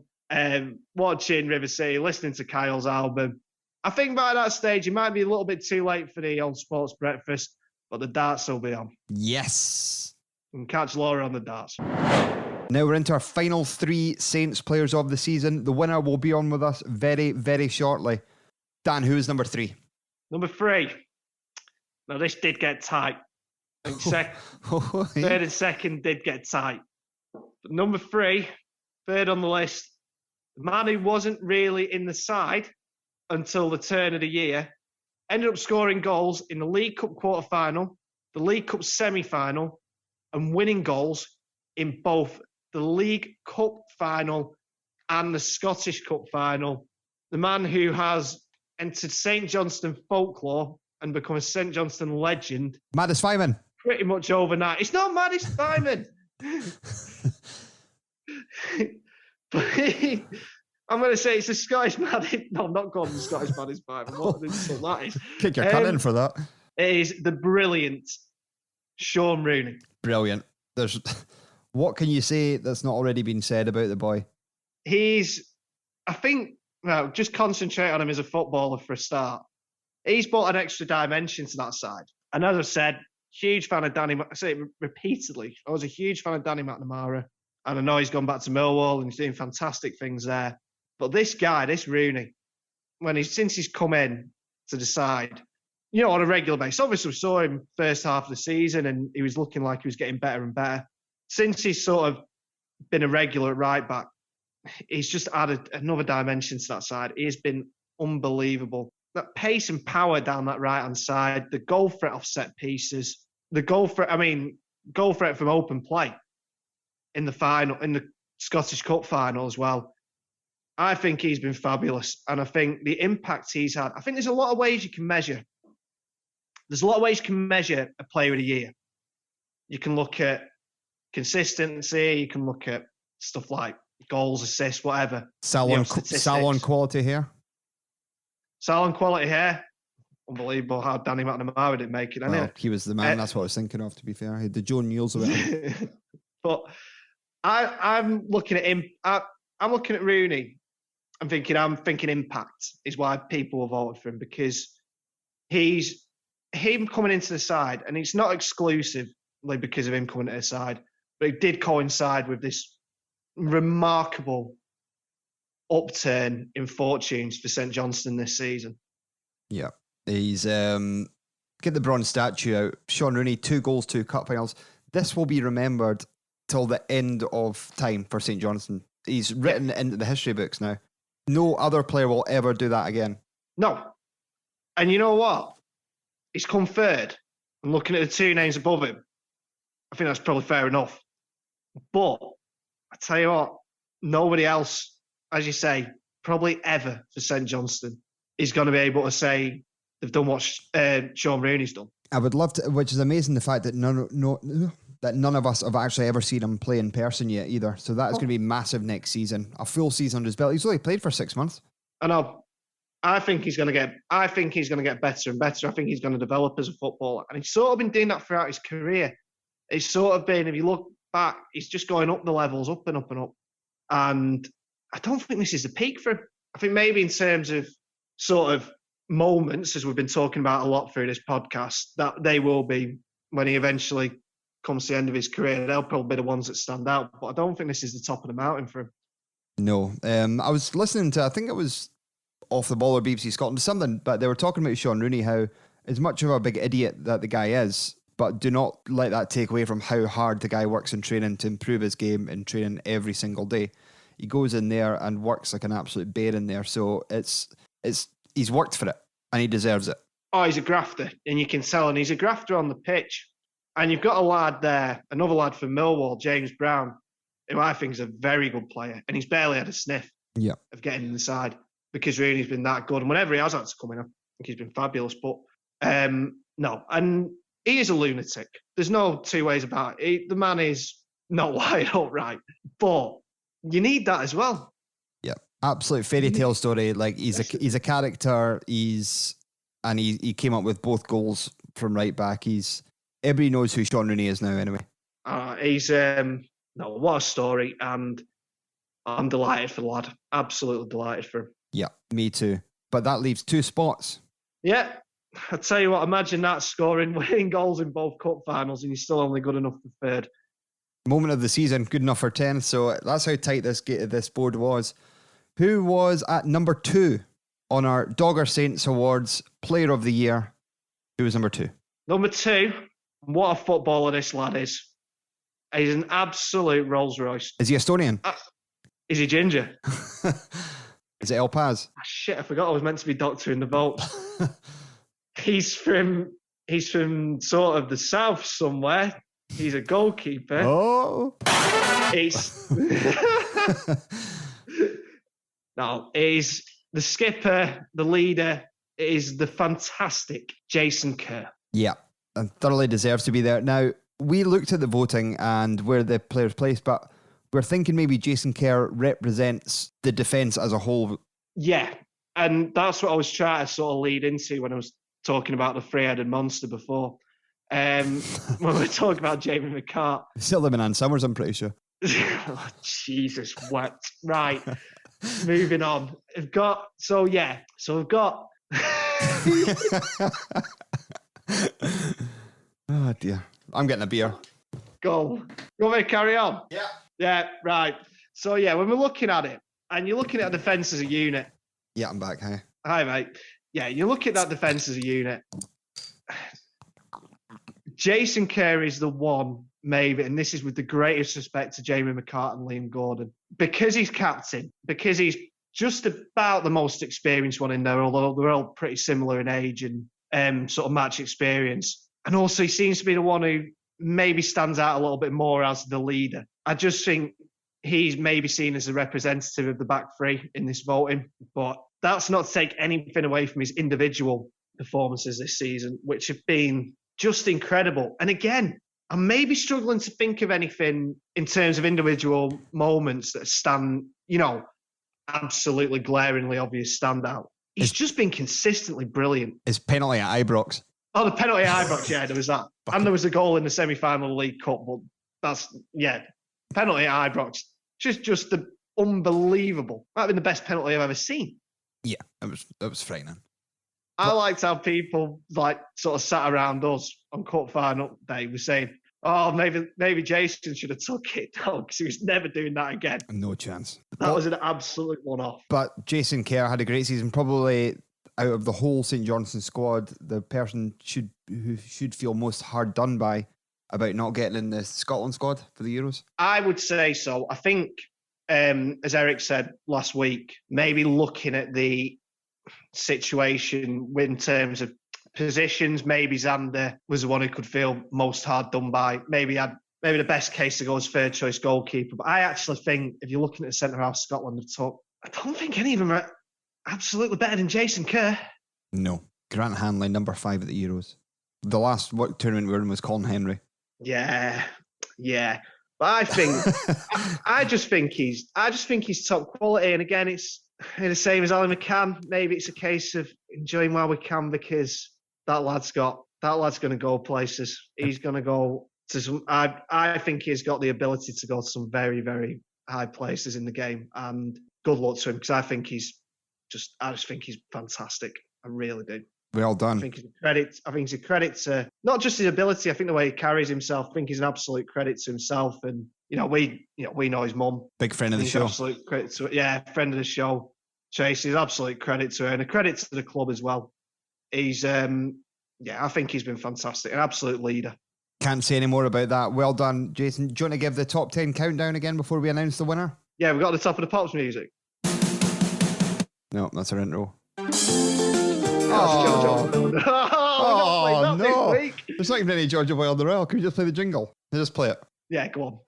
Speaker 3: watching River City, listening to Kyle's album. I think by that stage, it might be a little bit too late for the old sports breakfast, but the darts will be on.
Speaker 2: Yes.
Speaker 3: You can catch Laura on the darts.
Speaker 2: Now we're into our final 3 Saints players of the season. The winner will be on with us very, very shortly. Dan, who is number 3?
Speaker 3: Number 3. Now, this did get tight. I think third and second did get tight. But number 3, third on the list, the man who wasn't really in the side until the turn of the year, ended up scoring goals in the League Cup quarter-final, the League Cup semi-final, and winning goals in both the League Cup final and the Scottish Cup final. The man who has entered St Johnstone folklore and become a St Johnstone legend.
Speaker 2: Maddis Fiman.
Speaker 3: Pretty much overnight. It's not Maddis Fiman. I'm going to say it's a Scottish Maddis. No, I'm not calling him Scottish Maddis Fiman. What an insult that is.
Speaker 2: Kick your cut in for that.
Speaker 3: It is the brilliant Sean Rooney.
Speaker 2: Brilliant. What can you say that's not already been said about the boy?
Speaker 3: Just concentrate on him as a footballer for a start. He's brought an extra dimension to that side. And as I said, huge fan of Danny. I say it repeatedly. I was a huge fan of Danny McNamara. And I know he's gone back to Millwall and he's doing fantastic things there. But this guy, this Rooney, since he's come in to the side, on a regular basis, obviously we saw him first half of the season and he was looking like he was getting better and better. Since he's sort of been a regular at right back, he's just added another dimension to that side. He has been unbelievable. That pace and power down that right-hand side, the goal threat off set pieces, the goal threat from open play in the Scottish Cup final as well. I think he's been fabulous. And I think the impact he's had, I think there's a lot of ways you can measure. There's a lot of ways you can measure a player of the year. You can look at consistency, you can look at stuff like goals, assists, whatever.
Speaker 2: Salon quality hair.
Speaker 3: Salon quality hair. Unbelievable how Danny McNamara didn't make it.
Speaker 2: Well, he was the man. That's what I was thinking of, to be fair. He had the Joe Neals of it.
Speaker 3: But I'm looking at him. I'm looking at Rooney. I'm thinking impact is why people have voted for him, because him coming into the side, and it's not exclusively because of him coming to the side, but it did coincide with this remarkable upturn in fortunes for St Johnstone this season.
Speaker 2: Yeah. He's get the bronze statue out. Sean Rooney, 2 goals, 2 cup finals. This will be remembered till the end of time for St Johnstone. He's written into the history books now. No other player will ever do that again.
Speaker 3: No. And you know what? He's come third. And looking at the 2 names above him, I think that's probably fair enough. But I tell you what, nobody else, as you say, probably ever for St Johnstone is going to be able to say they've done what Sean Rooney's done.
Speaker 2: I would love to, which is amazing, the fact that none of us have actually ever seen him play in person yet either. So that is going to be massive next season. A full season under his belt. He's only played for 6 months.
Speaker 3: I know. I think he's going to get better and better. I think he's going to develop as a footballer. And he's sort of been doing that throughout his career. It's sort of been, if you look back, he's just going up the levels, up and up and up. And I don't think this is the peak for him. I think maybe in terms of sort of moments, as we've been talking about a lot through this podcast, that they will be when he eventually comes to the end of his career. They'll probably be the ones that stand out. But I don't think this is the top of the mountain for him.
Speaker 2: No. I was listening to, I think it was Off the Ball or BBC Scotland, something, but they were talking about Sean Rooney, how as much of a big idiot that the guy is, but do not let that take away from how hard the guy works in training to improve his game in training every single day. He goes in there and works like an absolute bear in there. So he's worked for it and he deserves it.
Speaker 3: Oh, he's a grafter, and you can tell, and he's a grafter on the pitch. And you've got a lad there, another lad from Millwall, James Brown, who I think is a very good player, and he's barely had a sniff of getting inside because Rooney's been that good. And whenever he has had to come in, I think he's been fabulous. But no, and he is a lunatic. There's no 2 ways about it. The man is not wired up right, but you need that as well.
Speaker 2: Yeah, absolute fairy tale story. Like he's a character. He came up with both goals from right back. Everybody knows who Sean Rooney is now. Anyway,
Speaker 3: He's what a story, and I'm delighted for the lad. Absolutely delighted for him.
Speaker 2: Yeah, me too. But that leaves 2 spots.
Speaker 3: Yeah, I tell you what, imagine that scoring winning goals in both cup finals, and you're still only good enough for 3rd.
Speaker 2: Moment of the season, good enough for 10th. So that's how tight this board was. Who was at number 2 on our Dogger Saints Awards Player of the Year? Who was number 2?
Speaker 3: Number 2, what a footballer this lad is. He's an absolute Rolls Royce.
Speaker 2: Is he Estonian?
Speaker 3: Is he ginger?
Speaker 2: Is it El Paz?
Speaker 3: Shit, I forgot I was meant to be doctor in the boat. He's from sort of the south somewhere. He's a goalkeeper.
Speaker 2: Oh.
Speaker 3: He's the skipper, the leader, is the fantastic Jason Kerr.
Speaker 2: Yeah, and thoroughly deserves to be there. Now, we looked at the voting and where the players placed, but we're thinking maybe Jason Kerr represents the defence as a whole.
Speaker 3: Yeah, and that's what I was trying to sort of lead into when I was talking about the three-headed monster before. When we were talking about Jamie McCart.
Speaker 2: Still living on Summers, I'm pretty sure.
Speaker 3: Oh, Jesus, what? Right, moving on. We've got.
Speaker 2: Oh dear, I'm getting a beer.
Speaker 3: Go. You want me to carry on?
Speaker 2: Yeah.
Speaker 3: Yeah, right. So yeah, when we're looking at it, and you're looking at the defence as a unit.
Speaker 2: Yeah, I'm back. Hi.
Speaker 3: Hi, mate. Yeah, you look at that defence as a unit. Jason Kerr is the one, maybe, and this is with the greatest respect to Jamie McCart and Liam Gordon, because he's captain, because he's just about the most experienced one in there, although they're all pretty similar in age and sort of match experience. And also he seems to be the one who maybe stands out a little bit more as the leader. I just think he's maybe seen as a representative of the back three in this voting, but that's not to take anything away from his individual performances this season, which have been just incredible. And again, I'm maybe struggling to think of anything in terms of individual moments that stand, absolutely glaringly obvious standout. He's just been consistently brilliant.
Speaker 2: His penalty at Ibrox.
Speaker 3: Oh, the penalty at Ibrox, yeah, there was that. And there was a goal in the semi-final of the League Cup, but penalty at Ibrox. Just unbelievable. Might have been the best penalty I've ever seen.
Speaker 2: Yeah, that was frightening.
Speaker 3: I liked how people sort of sat around us on Cup Final day were saying, oh, maybe Jason should have took it. No, because he was never doing that again.
Speaker 2: No chance.
Speaker 3: That was an absolute one-off.
Speaker 2: But Jason Kerr had a great season. Probably out of the whole St Johnstone squad, the person who should feel most hard done by about not getting in the Scotland squad for the Euros.
Speaker 3: I would say so. I think, as Eric said last week, maybe looking at the situation in terms of positions, maybe Xander was the one who could feel most hard done by. Maybe the best case to go as third choice goalkeeper. But I actually think if you're looking at the centre half Scotland have took, I don't think any of them are absolutely better than Jason Kerr.
Speaker 2: No. Grant Hanley, number 5 at the Euros. The last tournament we were in was Colin Henry.
Speaker 3: Yeah. But I think I just think he's top quality. And again, it's the same as Ali McCann. Maybe it's a case of enjoying while we can, because that lad's going to go places. He's going to go to some. I think he's got the ability to go to some very, very high places in the game. And good luck to him, because I just think he's fantastic. I really do.
Speaker 2: Well done.
Speaker 3: I think he's a credit to not just his ability. I think the way he carries himself. I think he's an absolute credit to himself. And we know his mum.
Speaker 2: Big friend of the show.
Speaker 3: Absolute credit to friend of the show. Tracy's absolute credit to her, and a credit to the club as well. He's I think he's been fantastic, an absolute leader.
Speaker 2: Can't say any more about that. Well done, Jason. Do you want to give the top 10 countdown again before we announce the winner?
Speaker 3: Yeah, we've got the top of the Pops music.
Speaker 2: No, that's our intro.
Speaker 3: Oh,
Speaker 2: no. There's not even any Georgia Boy on the rail. Can we just play the jingle? Just play it.
Speaker 3: Yeah, go on.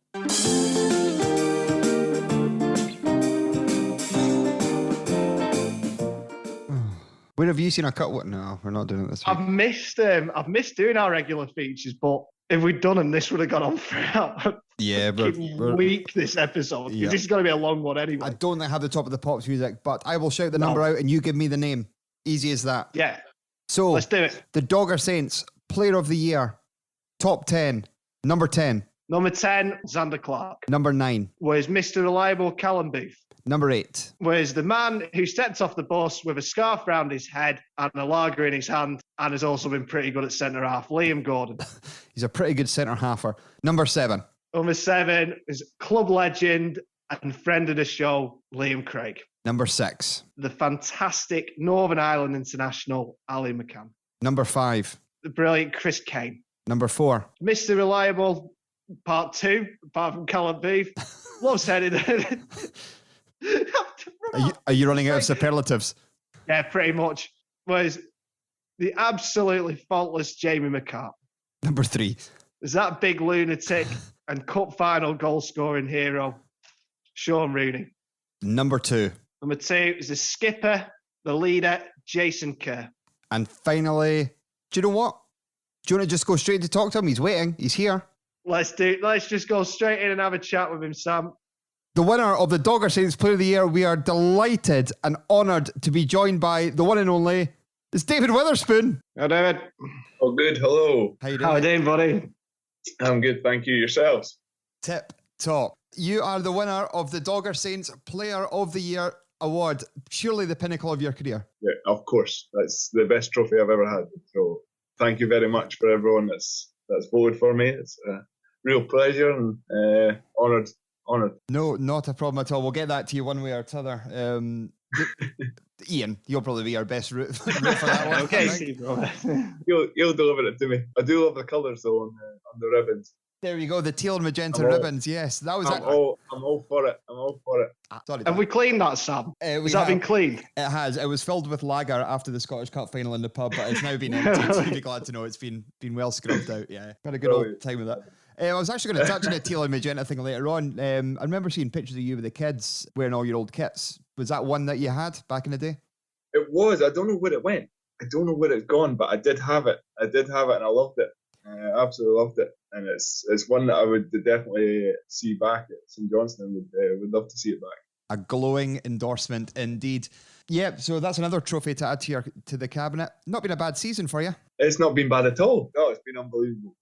Speaker 2: Where have you seen a cut? What? No, we're not doing it this week.
Speaker 3: I've missed doing our regular features, but if we'd done them, this would have gone on for
Speaker 2: a
Speaker 3: week, this episode. Yeah. This is going to be a long one anyway.
Speaker 2: I don't have the top of the Pops music, but I will shout the number out and you give me the name. Easy as that.
Speaker 3: Yeah.
Speaker 2: So
Speaker 3: let's do it.
Speaker 2: The Dogger Saints Player of the Year, top 10, number 10.
Speaker 3: Number 10, Xander Clark.
Speaker 2: Number 9.
Speaker 3: Was Mr. Reliable Callum Booth.
Speaker 2: Number 8.
Speaker 3: Was the man who stepped off the bus with a scarf round his head and a lager in his hand and has also been pretty good at centre-half, Liam Gordon.
Speaker 2: He's a pretty good centre-halfer. Number 7.
Speaker 3: Number 7 is club legend and friend of the show, Liam Craig.
Speaker 2: Number 6.
Speaker 3: The fantastic Northern Ireland international, Ali McCann.
Speaker 2: Number 5.
Speaker 3: The brilliant Chris Kane.
Speaker 2: Number 4.
Speaker 3: Mr. Reliable, part 2, apart from Callum Booth. Loves heading.
Speaker 2: Are you running out of superlatives?
Speaker 3: Yeah, pretty much. Was the absolutely faultless Jamie McCart.
Speaker 2: Number 3.
Speaker 3: Is that big lunatic and cup final goal scoring hero, Sean Rooney.
Speaker 2: Number 2.
Speaker 3: Number 2 is the skipper, the leader, Jason Kerr.
Speaker 2: And finally, do you know what? Do you want to just go straight to talk to him? He's waiting. He's here.
Speaker 3: Let's just go straight in and have a chat with him, Sam.
Speaker 2: The winner of the Dogger Saints Player of the Year, we are delighted and honoured to be joined by the one and only, it's David Witherspoon.
Speaker 3: Hi, David.
Speaker 4: Oh, good. Hello.
Speaker 2: How you doing?
Speaker 3: How you doing, buddy?
Speaker 4: I'm good, thank you. Yourselves?
Speaker 2: Tip top. You are the winner of the Dogger Saints Player of the Year award. Surely the pinnacle of your career.
Speaker 4: Yeah, of course. That's the best trophy I've ever had. So thank you very much for everyone that's voted for me. It's a real pleasure and honoured.
Speaker 2: No, not a problem at all. We'll get that to you one way or t'other. Ian, you'll probably be our best route for that one.
Speaker 3: Okay, Steve.
Speaker 4: You'll deliver it to me. I do love the colours though on the ribbons.
Speaker 2: There you go, the teal and magenta ribbons. Yes, that was.
Speaker 4: I'm all for it.
Speaker 2: Sorry,
Speaker 3: have we cleaned that, Sam? Has that been cleaned?
Speaker 2: It has. It was filled with lager after the Scottish Cup final in the pub, but it's now been emptied. So you'll be glad to know it's been well scrubbed out. Yeah, had a good old time with that. I was actually going to touch on the teal and magenta thing later on. I remember seeing pictures of you with the kids wearing all your old kits. Was that one that you had back in the day?
Speaker 4: It was. I don't know where it went. I don't know where it's gone, but I did have it. And I loved it. I absolutely loved it. And it's one that I would definitely see back at St Johnstone. Would love to see it back.
Speaker 2: A glowing endorsement indeed. Yeah, so that's another trophy to add to the cabinet. Not been a bad season for you.
Speaker 4: It's not been bad at all. No, it's been unbelievable.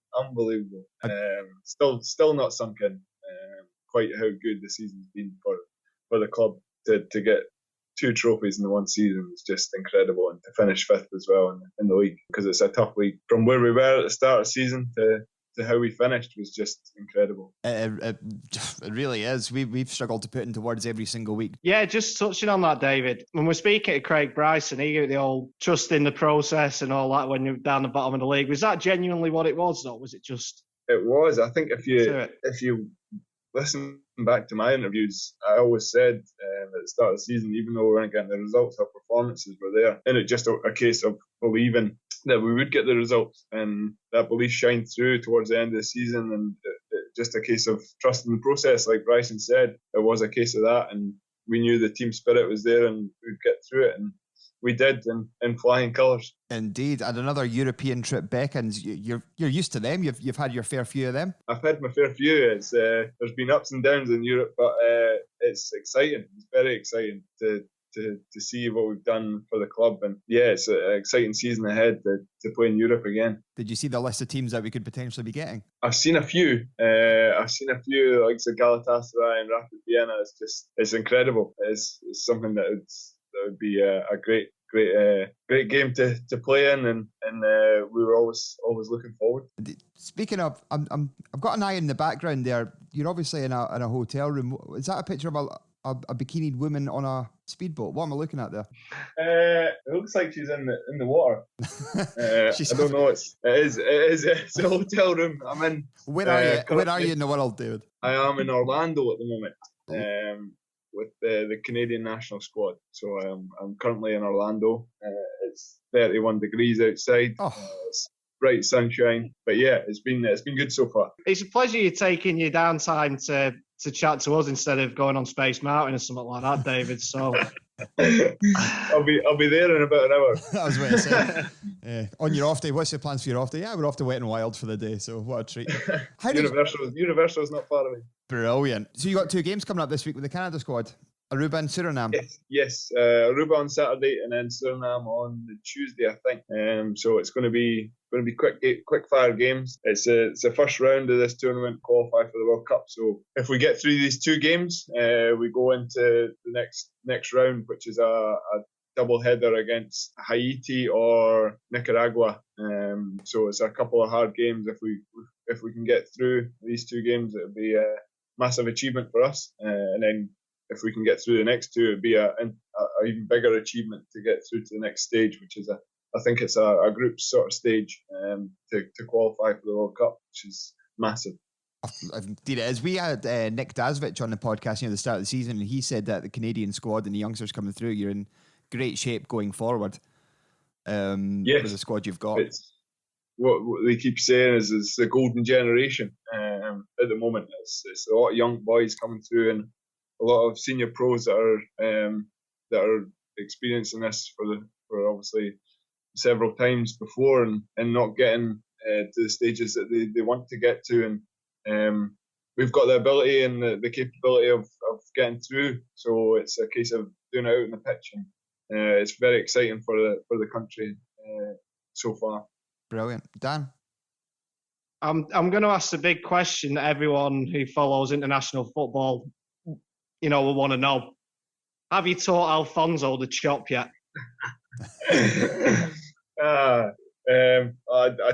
Speaker 4: Still not sunk in quite how good the season's been for the club to get 2 trophies in the one season is just incredible, and to finish 5th as well in the league, because it's a tough league. From where we were at the start of the season to how we finished was just incredible.
Speaker 2: It really is. We've struggled to put into words every single week.
Speaker 3: Yeah, just touching on that, David. When we're speaking to Craig Bryson, he gave the old trust in the process and all that when you're down the bottom of the league. Was that genuinely what it was, though? Was it just...
Speaker 4: It was. I think if you listen back to my interviews, I always said at the start of the season, even though we weren't getting the results, our performances were there. And it's just a case of believing that we would get the results, and that belief shined through towards the end of the season, and just a case of trusting the process. Like Bryson said, it was a case of that, and we knew the team spirit was there and we'd get through it, and we did in flying colours.
Speaker 2: Indeed, and another European trip beckons. You're used to them. You've had your fair few of them.
Speaker 4: I've had my fair few. It's there's been ups and downs in Europe, but it's exciting. It's very exciting to see what we've done for the club, and yeah, it's an exciting season ahead to play in Europe again.
Speaker 2: Did you see the list of teams that we could potentially be getting?
Speaker 4: I've seen a few. Like Galatasaray and Rapid Vienna. It's incredible. It's something that would be a great game to play in, and we were always looking forward.
Speaker 2: Speaking of, I've got an eye in the background there. You're obviously in a hotel room. Is that a picture of a bikinied woman on a speedboat? What am I looking at there?
Speaker 4: It looks like she's in the water. I don't know. It's a hotel room I'm in.
Speaker 2: Where are you? Where are you in the world, David?
Speaker 4: I am in Orlando at the moment. With the Canadian national squad. So I'm currently in Orlando. It's 31 degrees outside. It's bright sunshine. But yeah, it's been good so far.
Speaker 3: It's a pleasure you're taking your downtime to chat to us instead of going on Space Mountain or something like that, David. So
Speaker 4: I'll be there in about an hour.
Speaker 2: I was going to say. On your off day, what's your plans for your off day? Yeah, we're off to Wet and Wild for the day, so what a treat.
Speaker 4: Universal's not far away.
Speaker 2: Brilliant. So you got 2 games coming up this week with the Canada squad. Aruba and Suriname.
Speaker 4: Yes. Aruba on Saturday and then Suriname on the Tuesday, I think. So it's going to be quick fire games. It's the first round of this tournament, qualify for the World Cup. So if we get through these two games, we go into the next round, which is a double header against Haiti or Nicaragua. So it's a couple of hard games. If we can get through these two games, it would be a massive achievement for us. And then if we can get through the next two, it'd be a even bigger achievement to get through to the next stage, which is I think it's a group sort of stage to qualify for the World Cup, which is massive.
Speaker 2: Indeed it is. We had Nick Dazvich on the podcast at the start of the season, and he said that the Canadian squad and the youngsters coming through, you're in great shape going forward.
Speaker 4: Yes.
Speaker 2: With the squad you've got.
Speaker 4: It's what they keep saying is it's the golden generation at the moment. It's a lot of young boys coming through and a lot of senior pros that are experiencing this for obviously several times before and not getting to the stages that they want to get to, and we've got the ability and the capability of getting through. So it's a case of doing it out on the pitch, and it's very exciting for the country so far.
Speaker 2: Brilliant. Dan?
Speaker 3: I'm going to ask the big question that everyone who follows international football, will want to know. Have you taught Alfonso the chop yet?
Speaker 4: I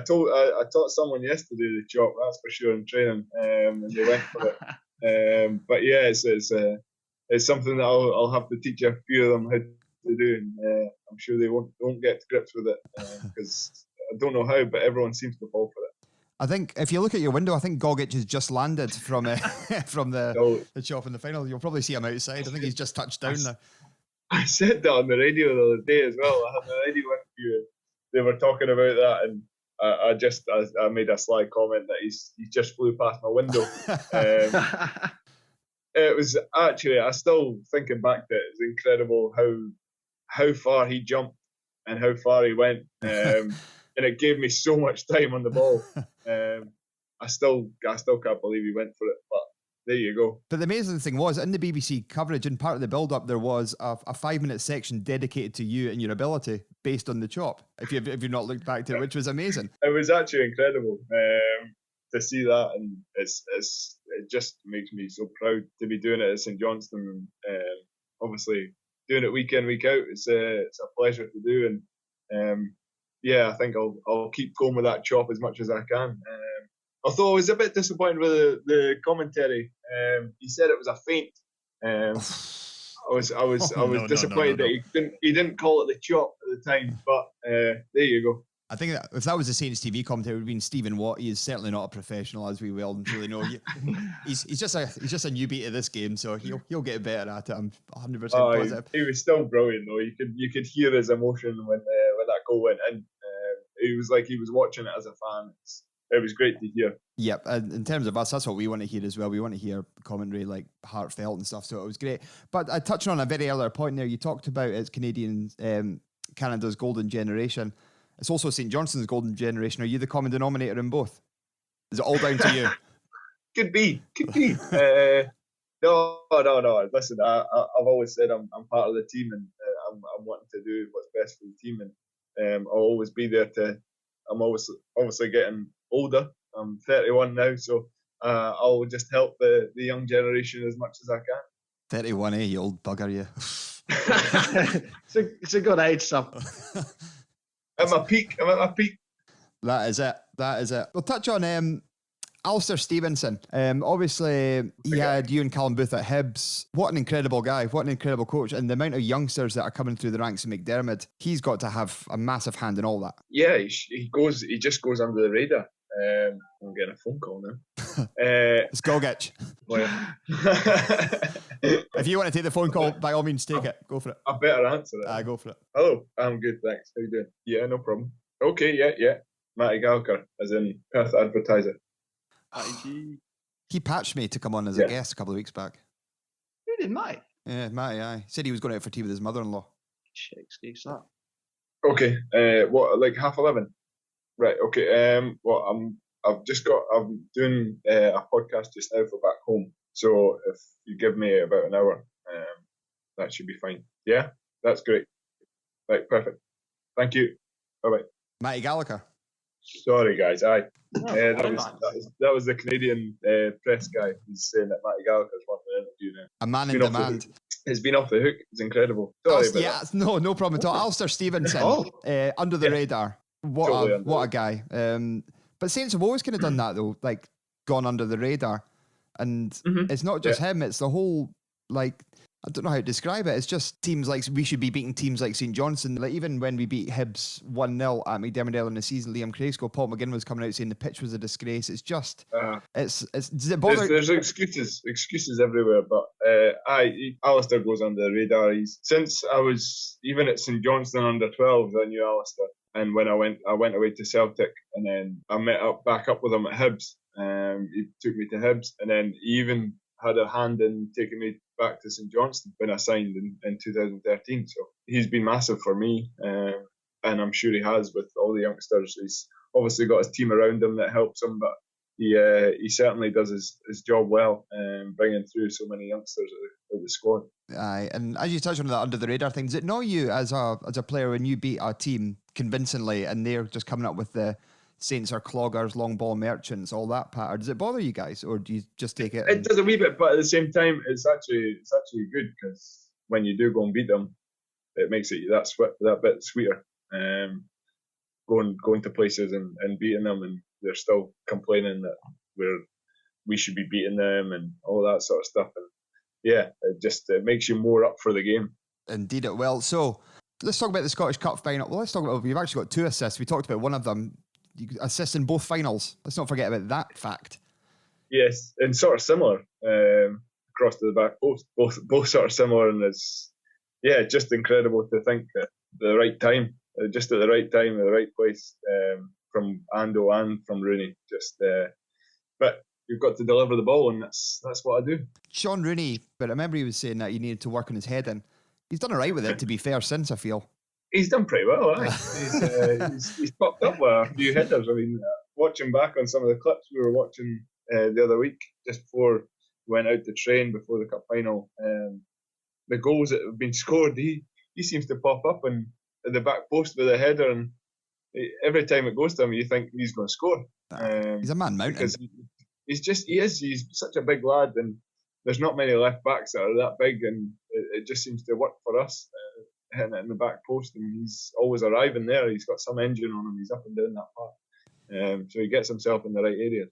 Speaker 4: taught someone yesterday the chop, that's for sure, in training, and they went for it. But yeah, it's something that I'll have to teach a few of them how to do, and I'm sure they won't get to grips with it because I don't know how, but everyone seems to fall for it.
Speaker 2: I think if you look at your window, I think Gogic has just landed from the chop in the final. You'll probably see him outside. I think he's just touched down now.
Speaker 4: I said that on the radio the other day as well. I had the radio interview. They were talking about that, and I made a sly comment that he just flew past my window. It was actually, I still thinking back to it, it's incredible how far he jumped and how far he went. And it gave me so much time on the ball. I still can't believe he went for it, but there you go.
Speaker 2: But the amazing thing was, in the BBC coverage, in part of the build-up, there was a 5-minute section dedicated to you and your ability based on the chop, if you've not looked back to it, which was amazing.
Speaker 4: It was actually incredible to see that, and it just makes me so proud to be doing it at St Johnstone. Obviously, doing it week in, week out, it's a pleasure to do, and yeah, I think I'll keep going with that chop as much as I can. Although I was a bit disappointed with the commentary. He said it was a feint. I was disappointed that he didn't call it the chop at the time. But there you go.
Speaker 2: I think that if that was the Saints TV commentary, it would have been Stephen Watt. He is certainly not a professional, as we well and truly know. He's just a newbie to this game, so he'll get better at it. I'm 100% positive.
Speaker 4: He was still brilliant though. You could hear his emotion when that goal went in. He was like he was watching it as a fan. It was great to hear.
Speaker 2: Yep, and in terms of us, that's what we want to hear as well. We want to hear commentary like heartfelt and stuff, so it was great. But I touched on a very earlier point there. You talked about it's Canada's golden generation. It's also St Johnstone's golden generation. Are you the common denominator in both? Is it all down to you?
Speaker 4: Could be. No. Listen, I've always said I'm part of the team, and I'm wanting to do what's best for the team, and I'll always be there I'm obviously getting older. I'm 31 now, so I'll just help the young generation as much as I can.
Speaker 2: 31, you old bugger, you.
Speaker 3: It's a good age, Sam.
Speaker 4: I'm at my peak.
Speaker 2: That is it. We'll touch on Alistair Stevenson. Obviously, he had you and Callum Booth at Hibs. What an incredible guy. What an incredible coach. And the amount of youngsters that are coming through the ranks of McDermott, he's got to have a massive hand in all that.
Speaker 4: Yeah, he just goes under the radar. I'm getting a phone call now.
Speaker 2: It's Gogic. If you want to take the phone call, by all means, take it. Go for it.
Speaker 4: I better answer it.
Speaker 2: Go for it.
Speaker 4: Hello, I'm good, thanks. How you doing? Yeah, no problem. Okay, yeah. Matty Gallagher, as in Perth Advertiser.
Speaker 2: He patched me to come on as a guest a couple of weeks back.
Speaker 3: Who did, Matty?
Speaker 2: Yeah, Matty, aye. Said he was going out for tea with his mother-in-law.
Speaker 3: Shit excuse that.
Speaker 4: Okay, what, like 11:30? Right, okay. I'm doing a podcast just now for back home. So if you give me about an hour, that should be fine. Yeah, that's great. Right, perfect. Thank you. Bye-bye.
Speaker 2: Matty Gallagher.
Speaker 4: Sorry, guys. That was the Canadian press guy who's saying that Matty Gallagher's wanting an interview now.
Speaker 2: A man in demand.
Speaker 4: It's been off the hook. It's incredible. Sorry about that.
Speaker 2: No problem at all. Alistair Stevenson, under the radar. What a guy. But Saints have always kind of done that though, like gone under the radar. And it's not just him, it's the whole, like, I don't know how to describe it. It's just teams like, we should be beating teams like St Johnstone. Like, even when we beat Hibs 1-0 at McDermott in the season, Liam Craig scored, Paul McGinn was coming out saying the pitch was a disgrace. It's just, does it bother?
Speaker 4: There's excuses everywhere, but Alistair goes under the radar. Since I was even at St Johnstone under 12s, I knew Alistair. And when I went away to Celtic, and then I met back up with him at Hibs. He took me to Hibs, and then he even had a hand in taking me back to St Johnstone when I signed in 2013. So he's been massive for me, and I'm sure he has with all the youngsters. He's obviously got his team around him that helps him, but he certainly does his job well, bringing through so many youngsters at the squad.
Speaker 2: Aye, and as you touched on that under the radar thing, does it annoy you as a player when you beat a team convincingly and they're just coming up with the Saints are cloggers, long ball merchants, all that pattern? Does it bother you guys, or do you just take it?
Speaker 4: It does a wee bit, but at the same time, it's actually good, because when you do go and beat them, it makes it that bit sweeter. Going to places and beating them, and they're still complaining that we should be beating them and all that sort of stuff. And yeah, it makes you more up for the game.
Speaker 2: Indeed it will. So let's talk about the Scottish Cup final. Well, let's talk about, you've actually got 2 assists. We talked about one of them. You assist in both finals. Let's not forget about that fact.
Speaker 4: Yes, and sort of similar across to the back post. Both sort of similar, and it's just incredible to think at the right time, just at the right time, at the right place, from Ando and from Rooney. But you've got to deliver the ball, and that's what I do.
Speaker 2: Sean Rooney, but I remember he was saying that he needed to work on his head, and he's done all right with it, to be fair, since, I feel.
Speaker 4: He's done pretty well, he's popped up with a few headers. I mean, watching back on some of the clips we were watching the other week, just before we went out to train before the cup final, the goals that have been scored, he seems to pop up and at the back post with a header, and every time it goes to him, you think he's going to score.
Speaker 2: He's a man mountain.
Speaker 4: Because he's such a big lad, and there's not many left backs that are that big, and it just seems to work for us. Hitting it in the back post, and he's always arriving there. He's got some engine on him. He's up and down that path, so he gets himself in the right area.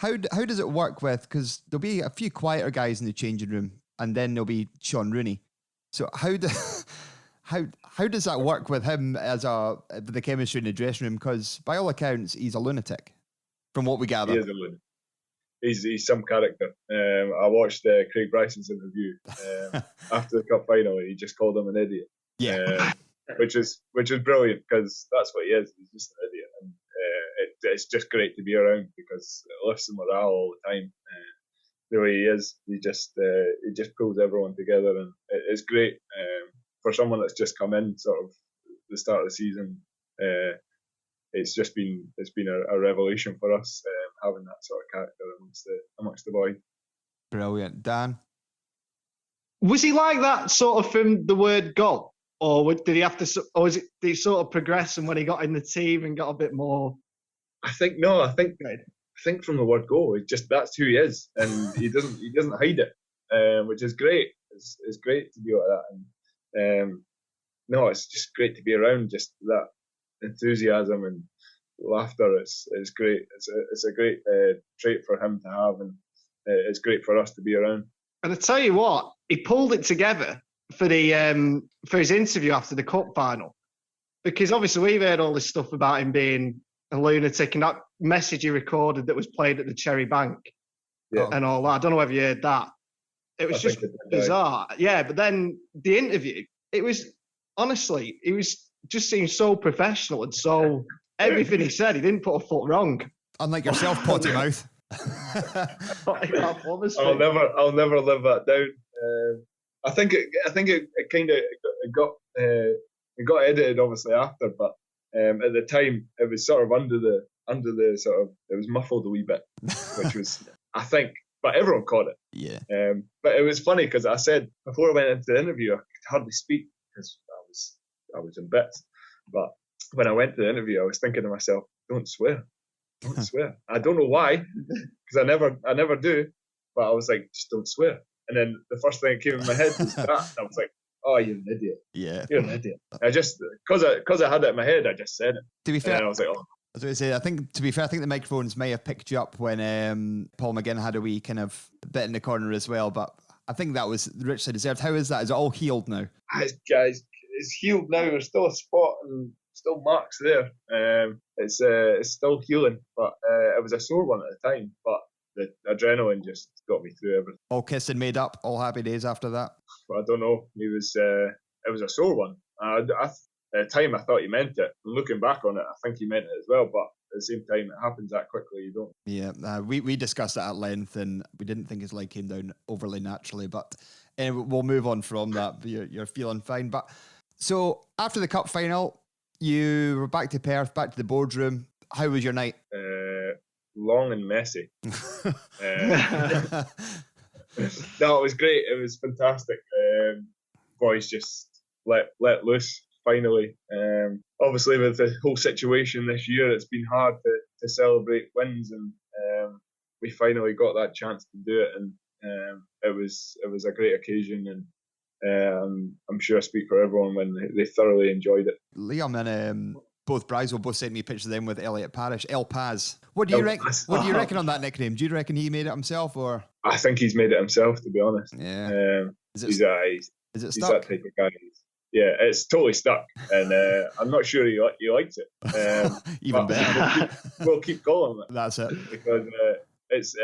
Speaker 2: How does it work with? Because there'll be a few quieter guys in the changing room, and then there'll be Sean Rooney. So how does that work with him as the chemistry in the dressing room? Because by all accounts, he's a lunatic, from what we gather.
Speaker 4: He is a lunatic. He's some character. I watched Craig Bryson's interview after the cup final. He just called him an idiot.
Speaker 2: Yeah,
Speaker 4: which is brilliant, because that's what he is. He's just an idiot, and it's just great to be around, because it lifts the morale all the time. The way he is, he just pulls everyone together, and it's great for someone that's just come in, sort of the start of the season. It's been a revelation for us, having that sort of character amongst the boys.
Speaker 2: Brilliant. Dan?
Speaker 3: Was he like that sort of from the word go? Or did he have to, or did he sort of progress, and when he got in the team and got a bit more?
Speaker 4: I think from the word go, that's who he is, and he doesn't hide it, which is great. It's great to be like that, and it's just great to be around. Just that enthusiasm and laughter. It's great. It's a great trait for him to have, and it's great for us to be around.
Speaker 3: And I tell you what, he pulled it together for his interview after the cup final, because obviously we've heard all this stuff about him being a lunatic, and that message he recorded that was played at the Cherry Bank and all that. I don't know if you heard that. It was just bizarre. Yeah, but then the interview, it was honestly, it was just seemed so professional, and so everything he said, he didn't put a foot wrong.
Speaker 2: Unlike yourself, potty mouth.
Speaker 4: I'll never live that down. I think it kind of got edited obviously after, but at the time it was sort of under the sort of, it was muffled a wee bit, which was, I think but everyone caught it.
Speaker 2: Yeah.
Speaker 4: But it was funny because I said before I went into the interview, I could hardly speak because I was in bits. But when I went to the interview, I was thinking to myself, don't swear. Don't swear. I don't know why, because I never do. But I was like, just don't swear. And then the first thing that came in my head was that. And I was like, oh, you're an idiot.
Speaker 2: Yeah.
Speaker 4: You're an idiot. I just, because I had it in my head, I just said it.
Speaker 2: To be fair,
Speaker 4: and I was like, oh.
Speaker 2: I was going to say, I think the microphones may have picked you up when Paul McGinn had a wee kind of bit in the corner as well, but I think that was richly deserved. How is that? Is it all healed now?
Speaker 4: Guys, it's healed now. There's still a spot and still marks there. It's still healing, but it was a sore one at the time, but the adrenaline just got me through everything.
Speaker 2: All kissed and made up, all happy days after that?
Speaker 4: But I don't know. It was a sore one. At the time, I thought he meant it. And looking back on it, I think he meant it as well. But at the same time, it happens that quickly. You don't.
Speaker 2: Yeah, we discussed that at length, and we didn't think his leg came down overly naturally. But anyway, we'll move on from that. You're feeling fine. But so after the cup final, you were back to Perth, back to the boardroom. How was your night?
Speaker 4: Long and messy. No, it was great. It was fantastic. Boys just let loose finally. Obviously, with the whole situation this year, it's been hard to celebrate wins, and we finally got that chance to do it, and it was a great occasion, and I'm sure I speak for everyone when they thoroughly enjoyed it.
Speaker 2: Liam and both Bryce will both sent me pictures of them with Elliot Parish. El Paz. What do you reckon on that nickname? Do you reckon he made it himself, or? I
Speaker 4: think he's made it himself, to be honest.
Speaker 2: Yeah.
Speaker 4: He's that type of guy. Yeah, it's totally stuck, and I'm not sure he likes it.
Speaker 2: Even better.
Speaker 4: We'll keep calling it.
Speaker 2: That's it.
Speaker 4: Because it's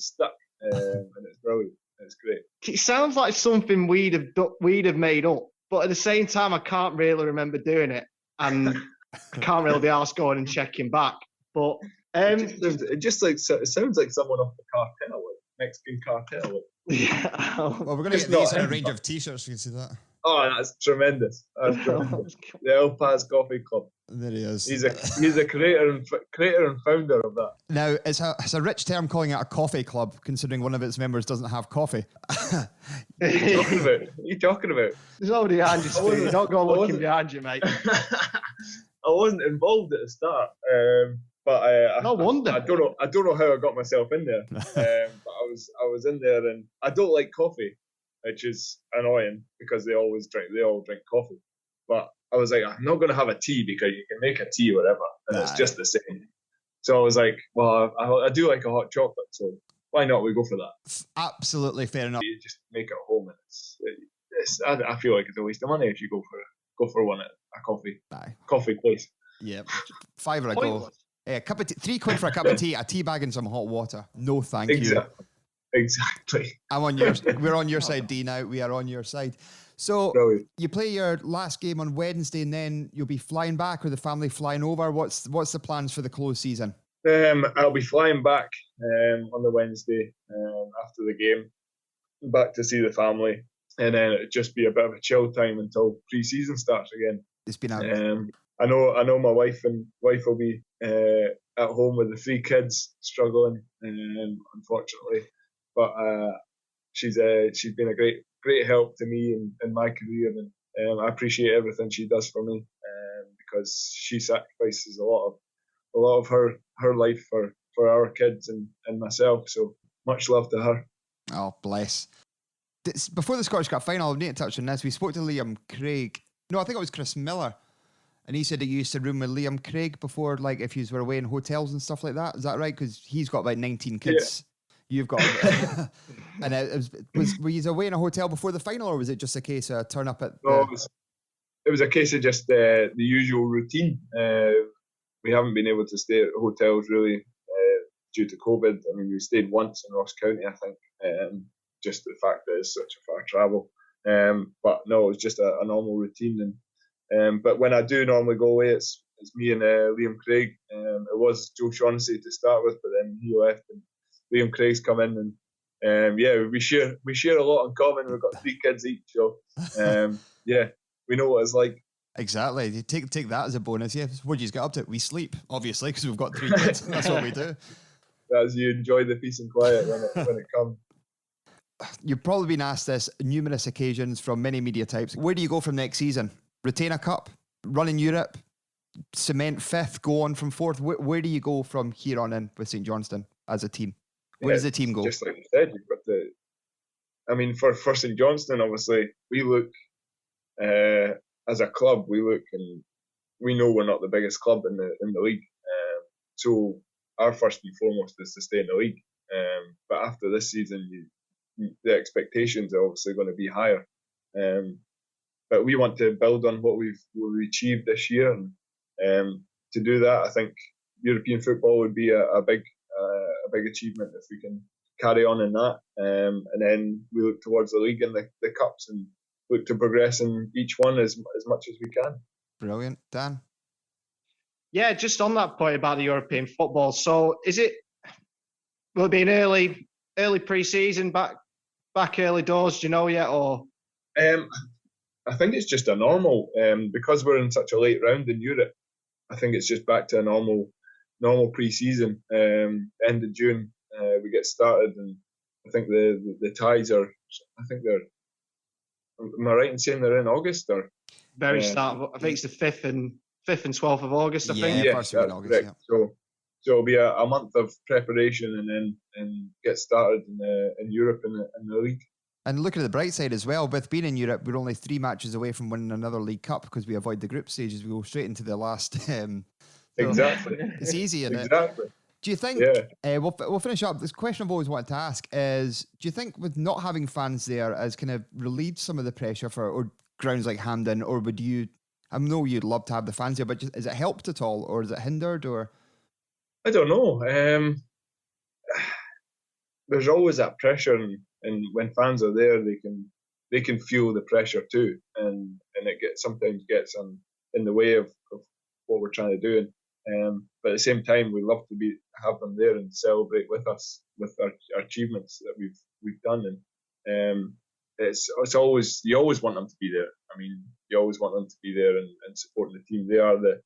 Speaker 4: stuck, and it's brilliant. It's great.
Speaker 3: It sounds like something we'd have made up, but at the same time, I can't really remember doing it, and I can't really be asked going and checking back. But
Speaker 4: it sounds like someone off the cartel, Mexican cartel.
Speaker 2: Yeah. Well, we're going to get these in a range of T-shirts. You can see that.
Speaker 4: Oh, that's tremendous. The El Paz Coffee Club.
Speaker 2: There he is.
Speaker 4: He's a creator and founder of that.
Speaker 2: Now, it's a rich term calling it a coffee club, considering one of its members doesn't have coffee.
Speaker 4: What are you talking about?
Speaker 3: There's nobody behind you, Steve. You're not going looking behind you, mate.
Speaker 4: I wasn't involved at the start, but
Speaker 3: no wonder.
Speaker 4: I don't know how I got myself in there, but I was in there, and I don't like coffee, which is annoying because they all drink coffee. But I was like, I'm not going to have a tea because you can make a tea or whatever, and it's just the same. So I was like, well, I do like a hot chocolate, so why not? We go for that.
Speaker 2: Absolutely fair enough.
Speaker 4: You just make it at home, and I feel like it's a waste of money if you go for one at a coffee place.
Speaker 2: Yeah, £5 a go. A cup of tea, £3 for a cup of tea, a tea bag and some hot water. No, thank you.
Speaker 4: Exactly.
Speaker 2: We're on your side, D. Now we are on your side. So brilliant. You play your last game on Wednesday, and then you'll be flying back, or the family flying over. What's the plans for the close season?
Speaker 4: I'll be flying back on the Wednesday after the game, back to see the family, and then it'll just be a bit of a chill time until pre-season starts again.
Speaker 2: It's been
Speaker 4: I know my wife will be at home with the 3 kids, struggling, unfortunately. But she's been a great help to me in my career, and I appreciate everything she does for me, because she sacrifices a lot of her life for our kids and myself. So much love to her.
Speaker 2: Oh, bless. Before the Scottish Cup final, I need to touch on this. We spoke to Liam Craig. No, I think it was Chris Miller. And he said that you used to room with Liam Craig before, like if you were away in hotels and stuff like that. Is that right? Because he's got about 19 kids. Yeah. You've got... And were you away in a hotel before the final, or was it just a case of turn up at...
Speaker 4: No, it was a case of just the usual routine. We haven't been able to stay at hotels really due to COVID. I mean, we stayed once in Ross County, I think, just the fact that it's such a far travel. But no, it was just a normal routine. But when I do normally go away, it's me and Liam Craig. It was Joe Shaughnessy to start with, but then he left and Liam Craig's come in, and we share a lot in common. We've got 3 kids each, so we know what it's like.
Speaker 2: Exactly. You take that as a bonus. Yeah. What do you get up to? We sleep, obviously, because we've got 3 kids. That's what we do.
Speaker 4: as you enjoy the peace and quiet when it comes.
Speaker 2: You've probably been asked this numerous occasions from many media types. Where do you go from next season? Retain a cup? Run in Europe? Cement fifth? Go on from fourth? Where do you go from here on in with St Johnstone as a team? Where does the team go?
Speaker 4: Just like you said, you've got for St Johnstone, obviously, we look, as a club, we look and we know we're not the biggest club in the league. So our first and foremost is to stay in the league. But after this season, the expectations are obviously going to be higher. But we want to build on what we've achieved this year, and to do that, I think European football would be a big achievement if we can carry on in that. And then we look towards the league and the cups and look to progress in each one as much as we can.
Speaker 2: Brilliant. Dan?
Speaker 3: Yeah, just on that point about the European football. So will it be an early pre-season, back early doors, do you know yet? Or
Speaker 4: I think it's just a normal, because we're in such a late round in Europe, I think it's just back to a normal pre-season. End of June, we get started, and I think the ties are, I think they're, am I right in saying they're in August? Or
Speaker 3: very start, I think it's the 5th and 12th of August, I think.
Speaker 2: Yeah, first week in August, yeah.
Speaker 4: So it'll be a month of preparation and get started in Europe in the league.
Speaker 2: And look at the bright side as well. With being in Europe, we're only 3 matches away from winning another League Cup because we avoid the group stages. We go straight into the last.
Speaker 4: Exactly.
Speaker 2: It's easy, isn't
Speaker 4: exactly.
Speaker 2: it? Do you think? Yeah. We'll finish up. This question I've always wanted to ask is: do you think with not having fans there has kind of relieved some of the pressure or grounds like Hampden, or would you? I know you'd love to have the fans there, but has it helped at all, or is it hindered, or?
Speaker 4: I don't know. There's always that pressure, and when fans are there, they can feel the pressure too, and it sometimes gets in the way of what we're trying to do. But at the same time, we love to have them there and celebrate with us with our achievements that we've done. And it's always, you always want them to be there. I mean, you always want them to be there and supporting the team. They are the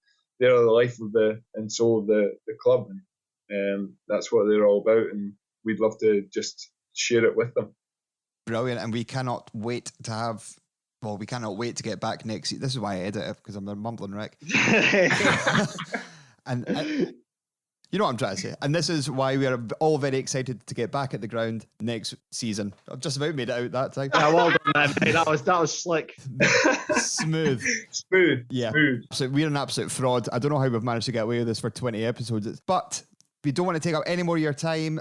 Speaker 4: life of and soul of the club, and that's what they're all about. And we'd love to just share it with them.
Speaker 2: Brilliant, and we cannot wait to have. Well, we cannot wait to get back next. This is why I edit it, because I'm a mumbling wreck. and you know what I'm trying to say. And this is why we are all very excited to get back at the ground next season. I've just about made it out that time.
Speaker 3: Yeah, well done, mate. That was slick.
Speaker 2: Smooth. Yeah.
Speaker 4: Smooth.
Speaker 2: So we're an absolute fraud. I don't know how we've managed to get away with this for 20 episodes. But we don't want to take up any more of your time.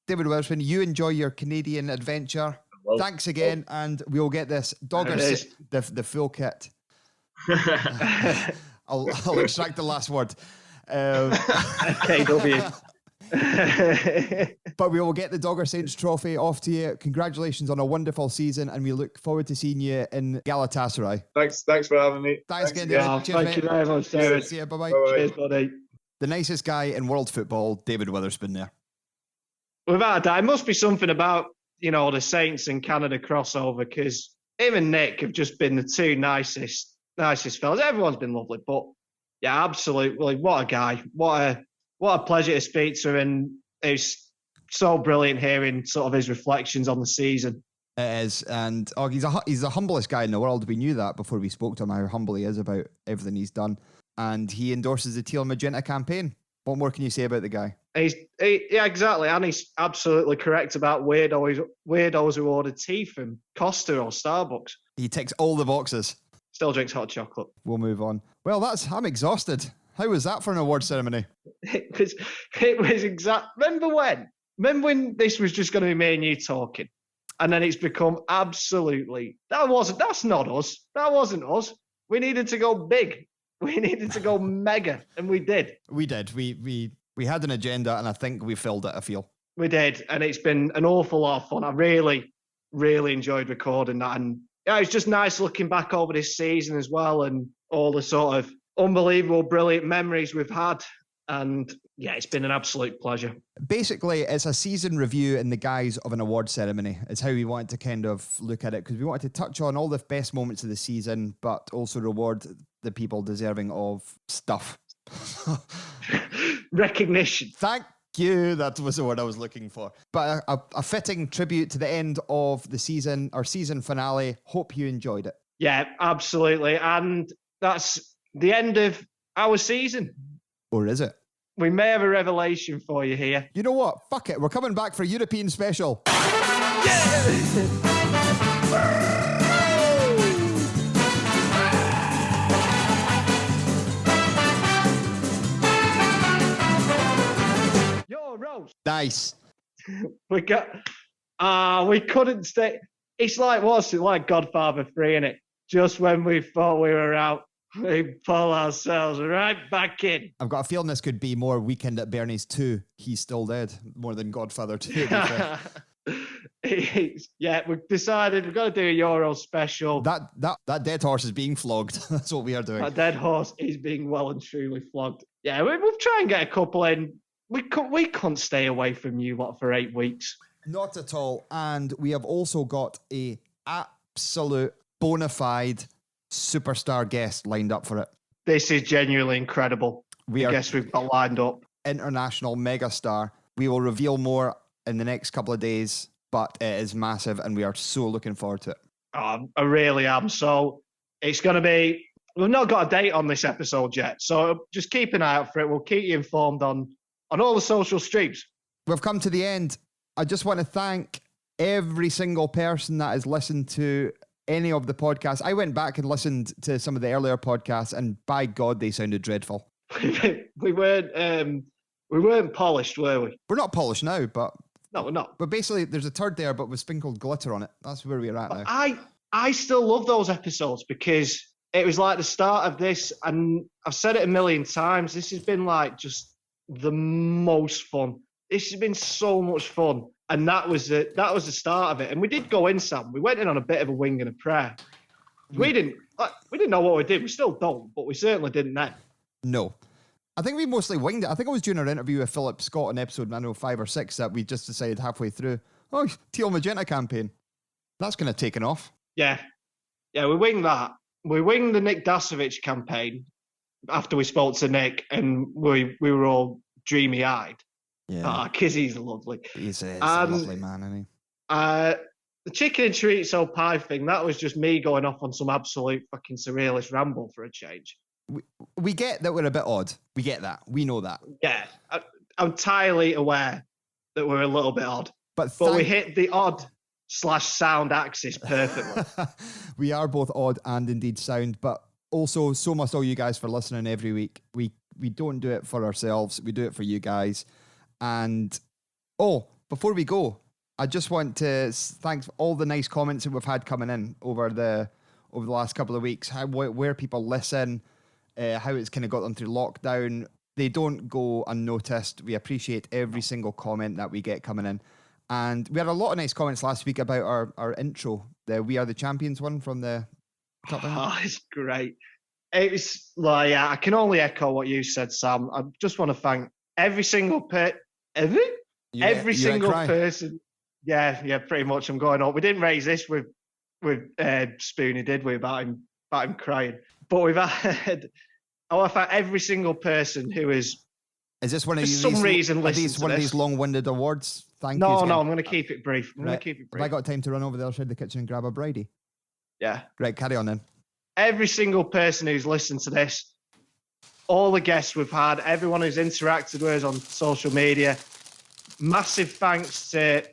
Speaker 2: David Witherspoon, you enjoy your Canadian adventure. Thanks again, and we'll get this the full kit. I'll extract the last word.
Speaker 3: Okay, W.
Speaker 2: But we will get the Dogger Saints trophy off to you. Congratulations on a wonderful season, and we look forward to seeing you in Galatasaray.
Speaker 4: Thanks for having me.
Speaker 2: Thanks again, David.
Speaker 3: Yeah, thank you very much, David.
Speaker 2: See you. Bye-bye.
Speaker 3: Cheers, buddy.
Speaker 2: The nicest guy in world football, David Witherspoon there.
Speaker 3: Without a doubt, it must be something about, the Saints and Canada crossover, because him and Nick have just been the two nicest fellas. Everyone's been lovely, but yeah, absolutely. What a guy. What a pleasure to speak to him, and it was so brilliant hearing sort of his reflections on the season.
Speaker 2: It is, and he's the humblest guy in the world. We knew that before we spoke to him, how humble he is about everything he's done. And he endorses the Teal and Magenta campaign. What more can you say about the guy?
Speaker 3: Yeah, exactly. And he's absolutely correct about weirdos who order tea from Costa or Starbucks.
Speaker 2: He ticks all the boxes.
Speaker 3: Still drinks hot chocolate.
Speaker 2: We'll move on. Well, I'm exhausted. How was that for an award ceremony?
Speaker 3: It was exact. Remember when this was just going to be me and you talking? And then it's become absolutely, that's not us. That wasn't us. We needed to go big. We needed to go mega, and we did.
Speaker 2: We did. We had an agenda, and I think we filled it, I feel.
Speaker 3: We did, and it's been an awful lot of fun. I really, really enjoyed recording that. And yeah, it's just nice looking back over this season as well, and all the sort of unbelievable, brilliant memories we've had. And yeah, it's been an absolute pleasure.
Speaker 2: Basically, it's a season review in the guise of an award ceremony. It's how we wanted to kind of look at it, because we wanted to touch on all the best moments of the season, but also reward the people deserving of stuff.
Speaker 3: Recognition.
Speaker 2: Thank you. That was the word I was looking for. But a fitting tribute to the end of the season, our season finale. Hope you enjoyed it.
Speaker 3: Yeah, absolutely. And that's the end of our season.
Speaker 2: Or is it?
Speaker 3: We may have a revelation for you here.
Speaker 2: You know what? Fuck it. We're coming back for European special.
Speaker 3: Yo, Rose.
Speaker 2: Nice.
Speaker 3: We couldn't stay. It's like, what's it like Godfather 3, innit? Just when we thought we were out, we pull ourselves right back in.
Speaker 2: I've got a feeling this could be more Weekend at Bernie's 2. He's Still Dead, more than Godfather 2.
Speaker 3: Yeah, we've decided we've got to do a Euro special.
Speaker 2: That dead horse is being flogged. That's what we are doing.
Speaker 3: That dead horse is being well and truly flogged. Yeah, we'll try and get a couple in. We couldn't stay away from you lot for 8 weeks.
Speaker 2: Not at all. And we have also got a absolute bona fide superstar guest lined up for it.
Speaker 3: This is genuinely incredible. Guess we've got lined up.
Speaker 2: International megastar. We will reveal more in the next couple of days, but it is massive and we are so looking forward to it.
Speaker 3: I really am. So it's going to be, we've not got a date on this episode yet, so just keep an eye out for it. We'll keep you informed on all the social streams.
Speaker 2: We've come to the end. I just want to thank every single person that has listened to any of the podcasts. I went back and listened to some of the earlier podcasts, and by God, they sounded dreadful.
Speaker 3: We weren't polished, were we?
Speaker 2: We're not polished now, but
Speaker 3: no, we're not.
Speaker 2: But basically, there's a turd there, but with sprinkled glitter on it. That's where we're at now.
Speaker 3: I still love those episodes because it was like the start of this, and I've said it a million times. This has been like just the most fun. This has been so much fun, and that was the start of it. And we did go in, Sam. We went in on a bit of a wing and a prayer. We didn't know what we did. We still don't, but we certainly didn't then.
Speaker 2: No, I think we mostly winged it. I think it was during our interview with Philip Scott in episode 5 or 6 that we just decided halfway through, Teal Magenta campaign. That's kind of taken off.
Speaker 3: Yeah, we winged that. We winged the Nick Dasovic campaign after we spoke to Nick, and we were all dreamy-eyed.
Speaker 2: Yeah,
Speaker 3: because he's lovely.
Speaker 2: He's a lovely man, isn't he?
Speaker 3: The chicken and chorizo pie thing, that was just me going off on some absolute fucking surrealist ramble for a change.
Speaker 2: We get that we're a bit odd. We get that. We know that.
Speaker 3: Yeah, I'm entirely aware that we're a little bit odd. But we hit the odd/sound axis perfectly.
Speaker 2: We are both odd and indeed sound, but also so must all you guys for listening every week. We don't do it for ourselves. We do it for you guys. And before we go, I just want to thank all the nice comments that we've had coming in over the last couple of weeks. Where people listen, how it's kind of got them through lockdown. They don't go unnoticed. We appreciate every single comment that we get coming in. And we had a lot of nice comments last week about our intro, the We Are the Champions one from the top.
Speaker 3: It's great. It was like, I can only echo what you said, Sam. I just want to thank every single every single person. Yeah, pretty much. I'm going on. We didn't raise this with Spoonie, did we? About him crying. But we've had. I want to thank every single person who is.
Speaker 2: Is this one of
Speaker 3: these? Some reason
Speaker 2: of these long-winded awards? Thank you.
Speaker 3: No, I'm going to keep it brief.
Speaker 2: Have I got time to run over the other side of the kitchen and grab a Brady?
Speaker 3: Yeah.
Speaker 2: Right, carry on then.
Speaker 3: Every single person who's listened to this, all the guests we've had, everyone who's interacted with us on social media, massive thanks to,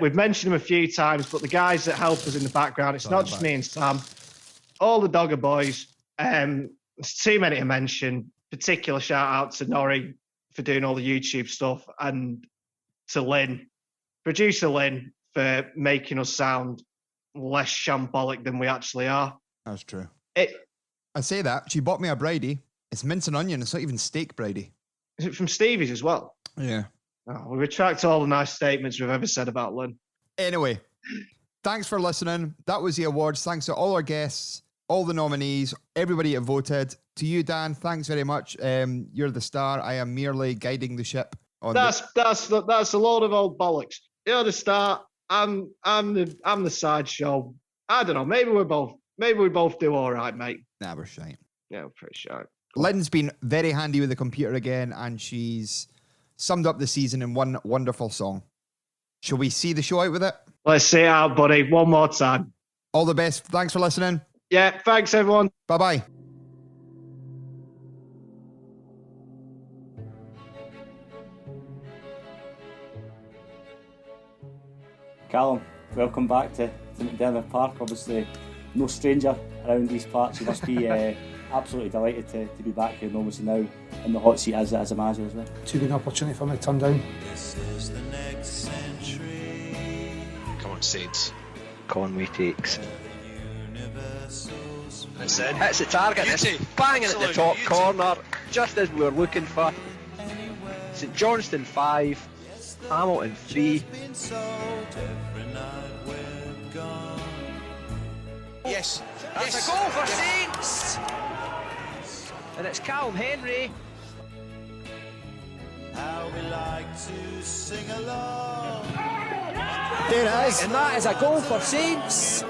Speaker 3: we've mentioned them a few times, but the guys that help us in the background, it's not just me and Sam, all the Dogger boys, there's too many to mention. Particular shout out to Norrie for doing all the YouTube stuff, and to Lynn, producer Lynn, for making us sound less shambolic than we actually are.
Speaker 2: That's true. I say that. She bought me a Brady. It's mince and onion. It's not even steak Brady.
Speaker 3: Is it from Stevie's as well?
Speaker 2: Yeah.
Speaker 3: Oh, we retract all the nice statements we've ever said about Lynn.
Speaker 2: Anyway, thanks for listening. That was the awards. Thanks to all our guests, all the nominees, everybody that voted. To you, Dan, thanks very much. You're the star. I am merely guiding the ship.
Speaker 3: That's a load of old bollocks. You're the star. I'm the sideshow. I don't know. Maybe we both do all right, mate.
Speaker 2: Nah, we're shite.
Speaker 3: Yeah, we're pretty shite.
Speaker 2: Lynn's been very handy with the computer again, and she's summed up the season in one wonderful song. Shall we see the show out with it?
Speaker 3: Let's see it out, buddy. One more time.
Speaker 2: All the best. Thanks for listening.
Speaker 3: Yeah, thanks, everyone.
Speaker 2: Bye-bye.
Speaker 5: Callum, welcome back to McDermott Park. Obviously, no stranger around these parts. You must be absolutely delighted to be back here and obviously now in the hot seat as a manager as well.
Speaker 18: Too good an opportunity for me to turn down.
Speaker 9: This is the next century.
Speaker 23: Come on, Saints.
Speaker 21: Conway takes.
Speaker 23: It's in.
Speaker 19: Hits the target. It's banging at the top corner, just as we were looking for. St Johnstone 5, Hamilton 3.
Speaker 23: Yes.
Speaker 19: That's a goal for Saints. And it's Callum Henry.
Speaker 9: How we like to sing along.
Speaker 19: There it is. And that is a goal for Saints.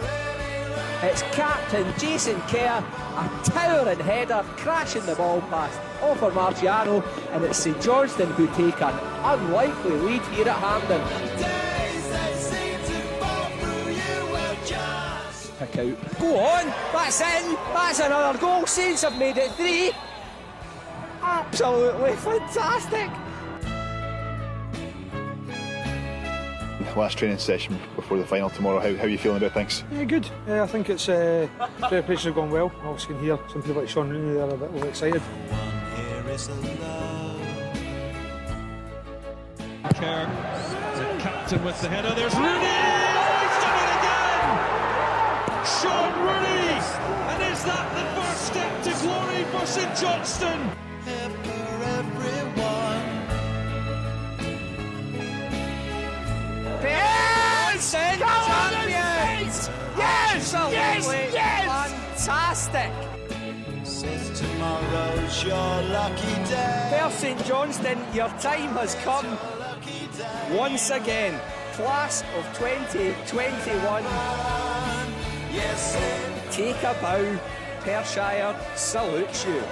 Speaker 19: It's Captain Jason Kerr, a towering header, crashing the ball past over Marciano, and it's St Johnstone who take an unlikely lead here at Hampden. Pick out. Go on, that's in, that's another goal. Saints have made it 3. Absolutely fantastic.
Speaker 24: Last training session before the final tomorrow. How are you feeling about things?
Speaker 18: Yeah, good. I think it's preparations have gone well. Obviously, can hear some people like Sean Rooney there are a bit overexcited.
Speaker 25: Kerr, the captain with the header. There's Rooney. He's done it again. Sean Rooney, and is that the first step to glory for St Johnstone?
Speaker 19: Yes! Champions! Yes! Absolutely fantastic!
Speaker 9: Says tomorrow's your lucky day.
Speaker 19: Perth St Johnstone, your time has come. Once again, class of 2021.
Speaker 9: Yes,
Speaker 19: take a bow. Perthshire salutes you.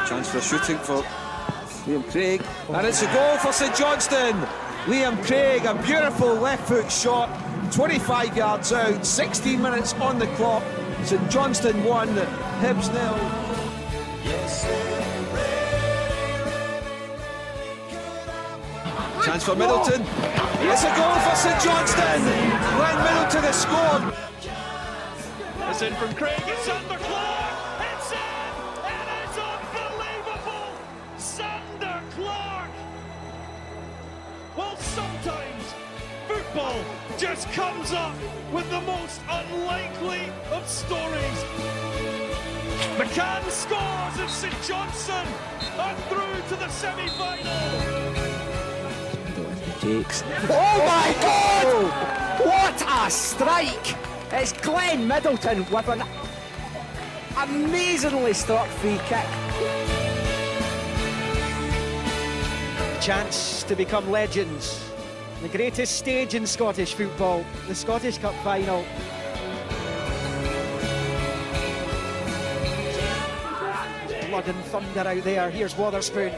Speaker 26: Chance for shooting for Liam Craig, and it's a goal for St Johnstone. Liam Craig, a beautiful left foot shot, 25 yards out, 16 minutes on the clock. St Johnstone 1, Hibs 0. Chance for Middleton. It's a goal for St Johnstone. Glenn Middleton has scored.
Speaker 25: It's in from Craig. It's under Clark. It's in. It is unbelievable. Sander Clark. Well, sometimes football just comes up with the most unlikely of stories. McCann scores and St Johnstone are through to the semi-final.
Speaker 19: Takes. Oh my God! What a strike! It's Glenn Middleton with an amazingly struck free kick.
Speaker 27: Chance to become legends. The greatest stage in Scottish football, the Scottish Cup final. Blood and thunder out there. Here's Wotherspoon.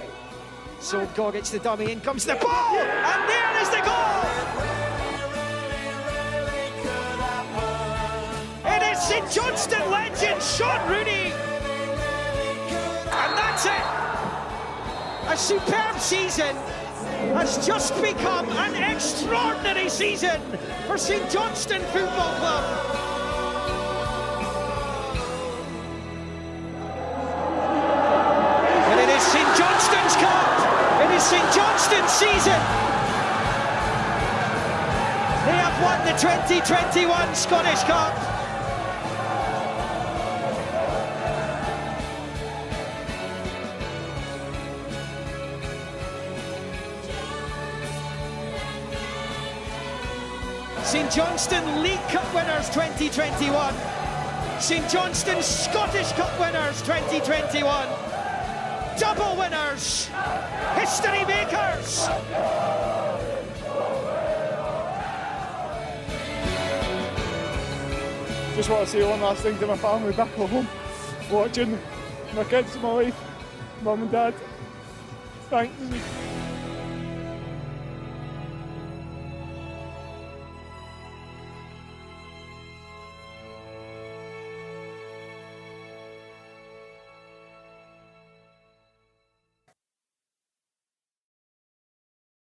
Speaker 27: So Goggich's the dummy, in comes the ball, and there is the goal! It is St Johnstone legend Sean Rooney, and that's it. A superb season has just become an extraordinary season for St Johnstone Football Club. And it is St Johnstone's Cup. It is St Johnstone's season. They have won the 2021 Scottish Cup. St Johnstone League Cup winners 2021. St Johnstone Scottish Cup winners 2021. Double winners, history makers.
Speaker 17: Just want to say one last thing to my family back home, watching. my kids, my wife, mum and dad. Thanks.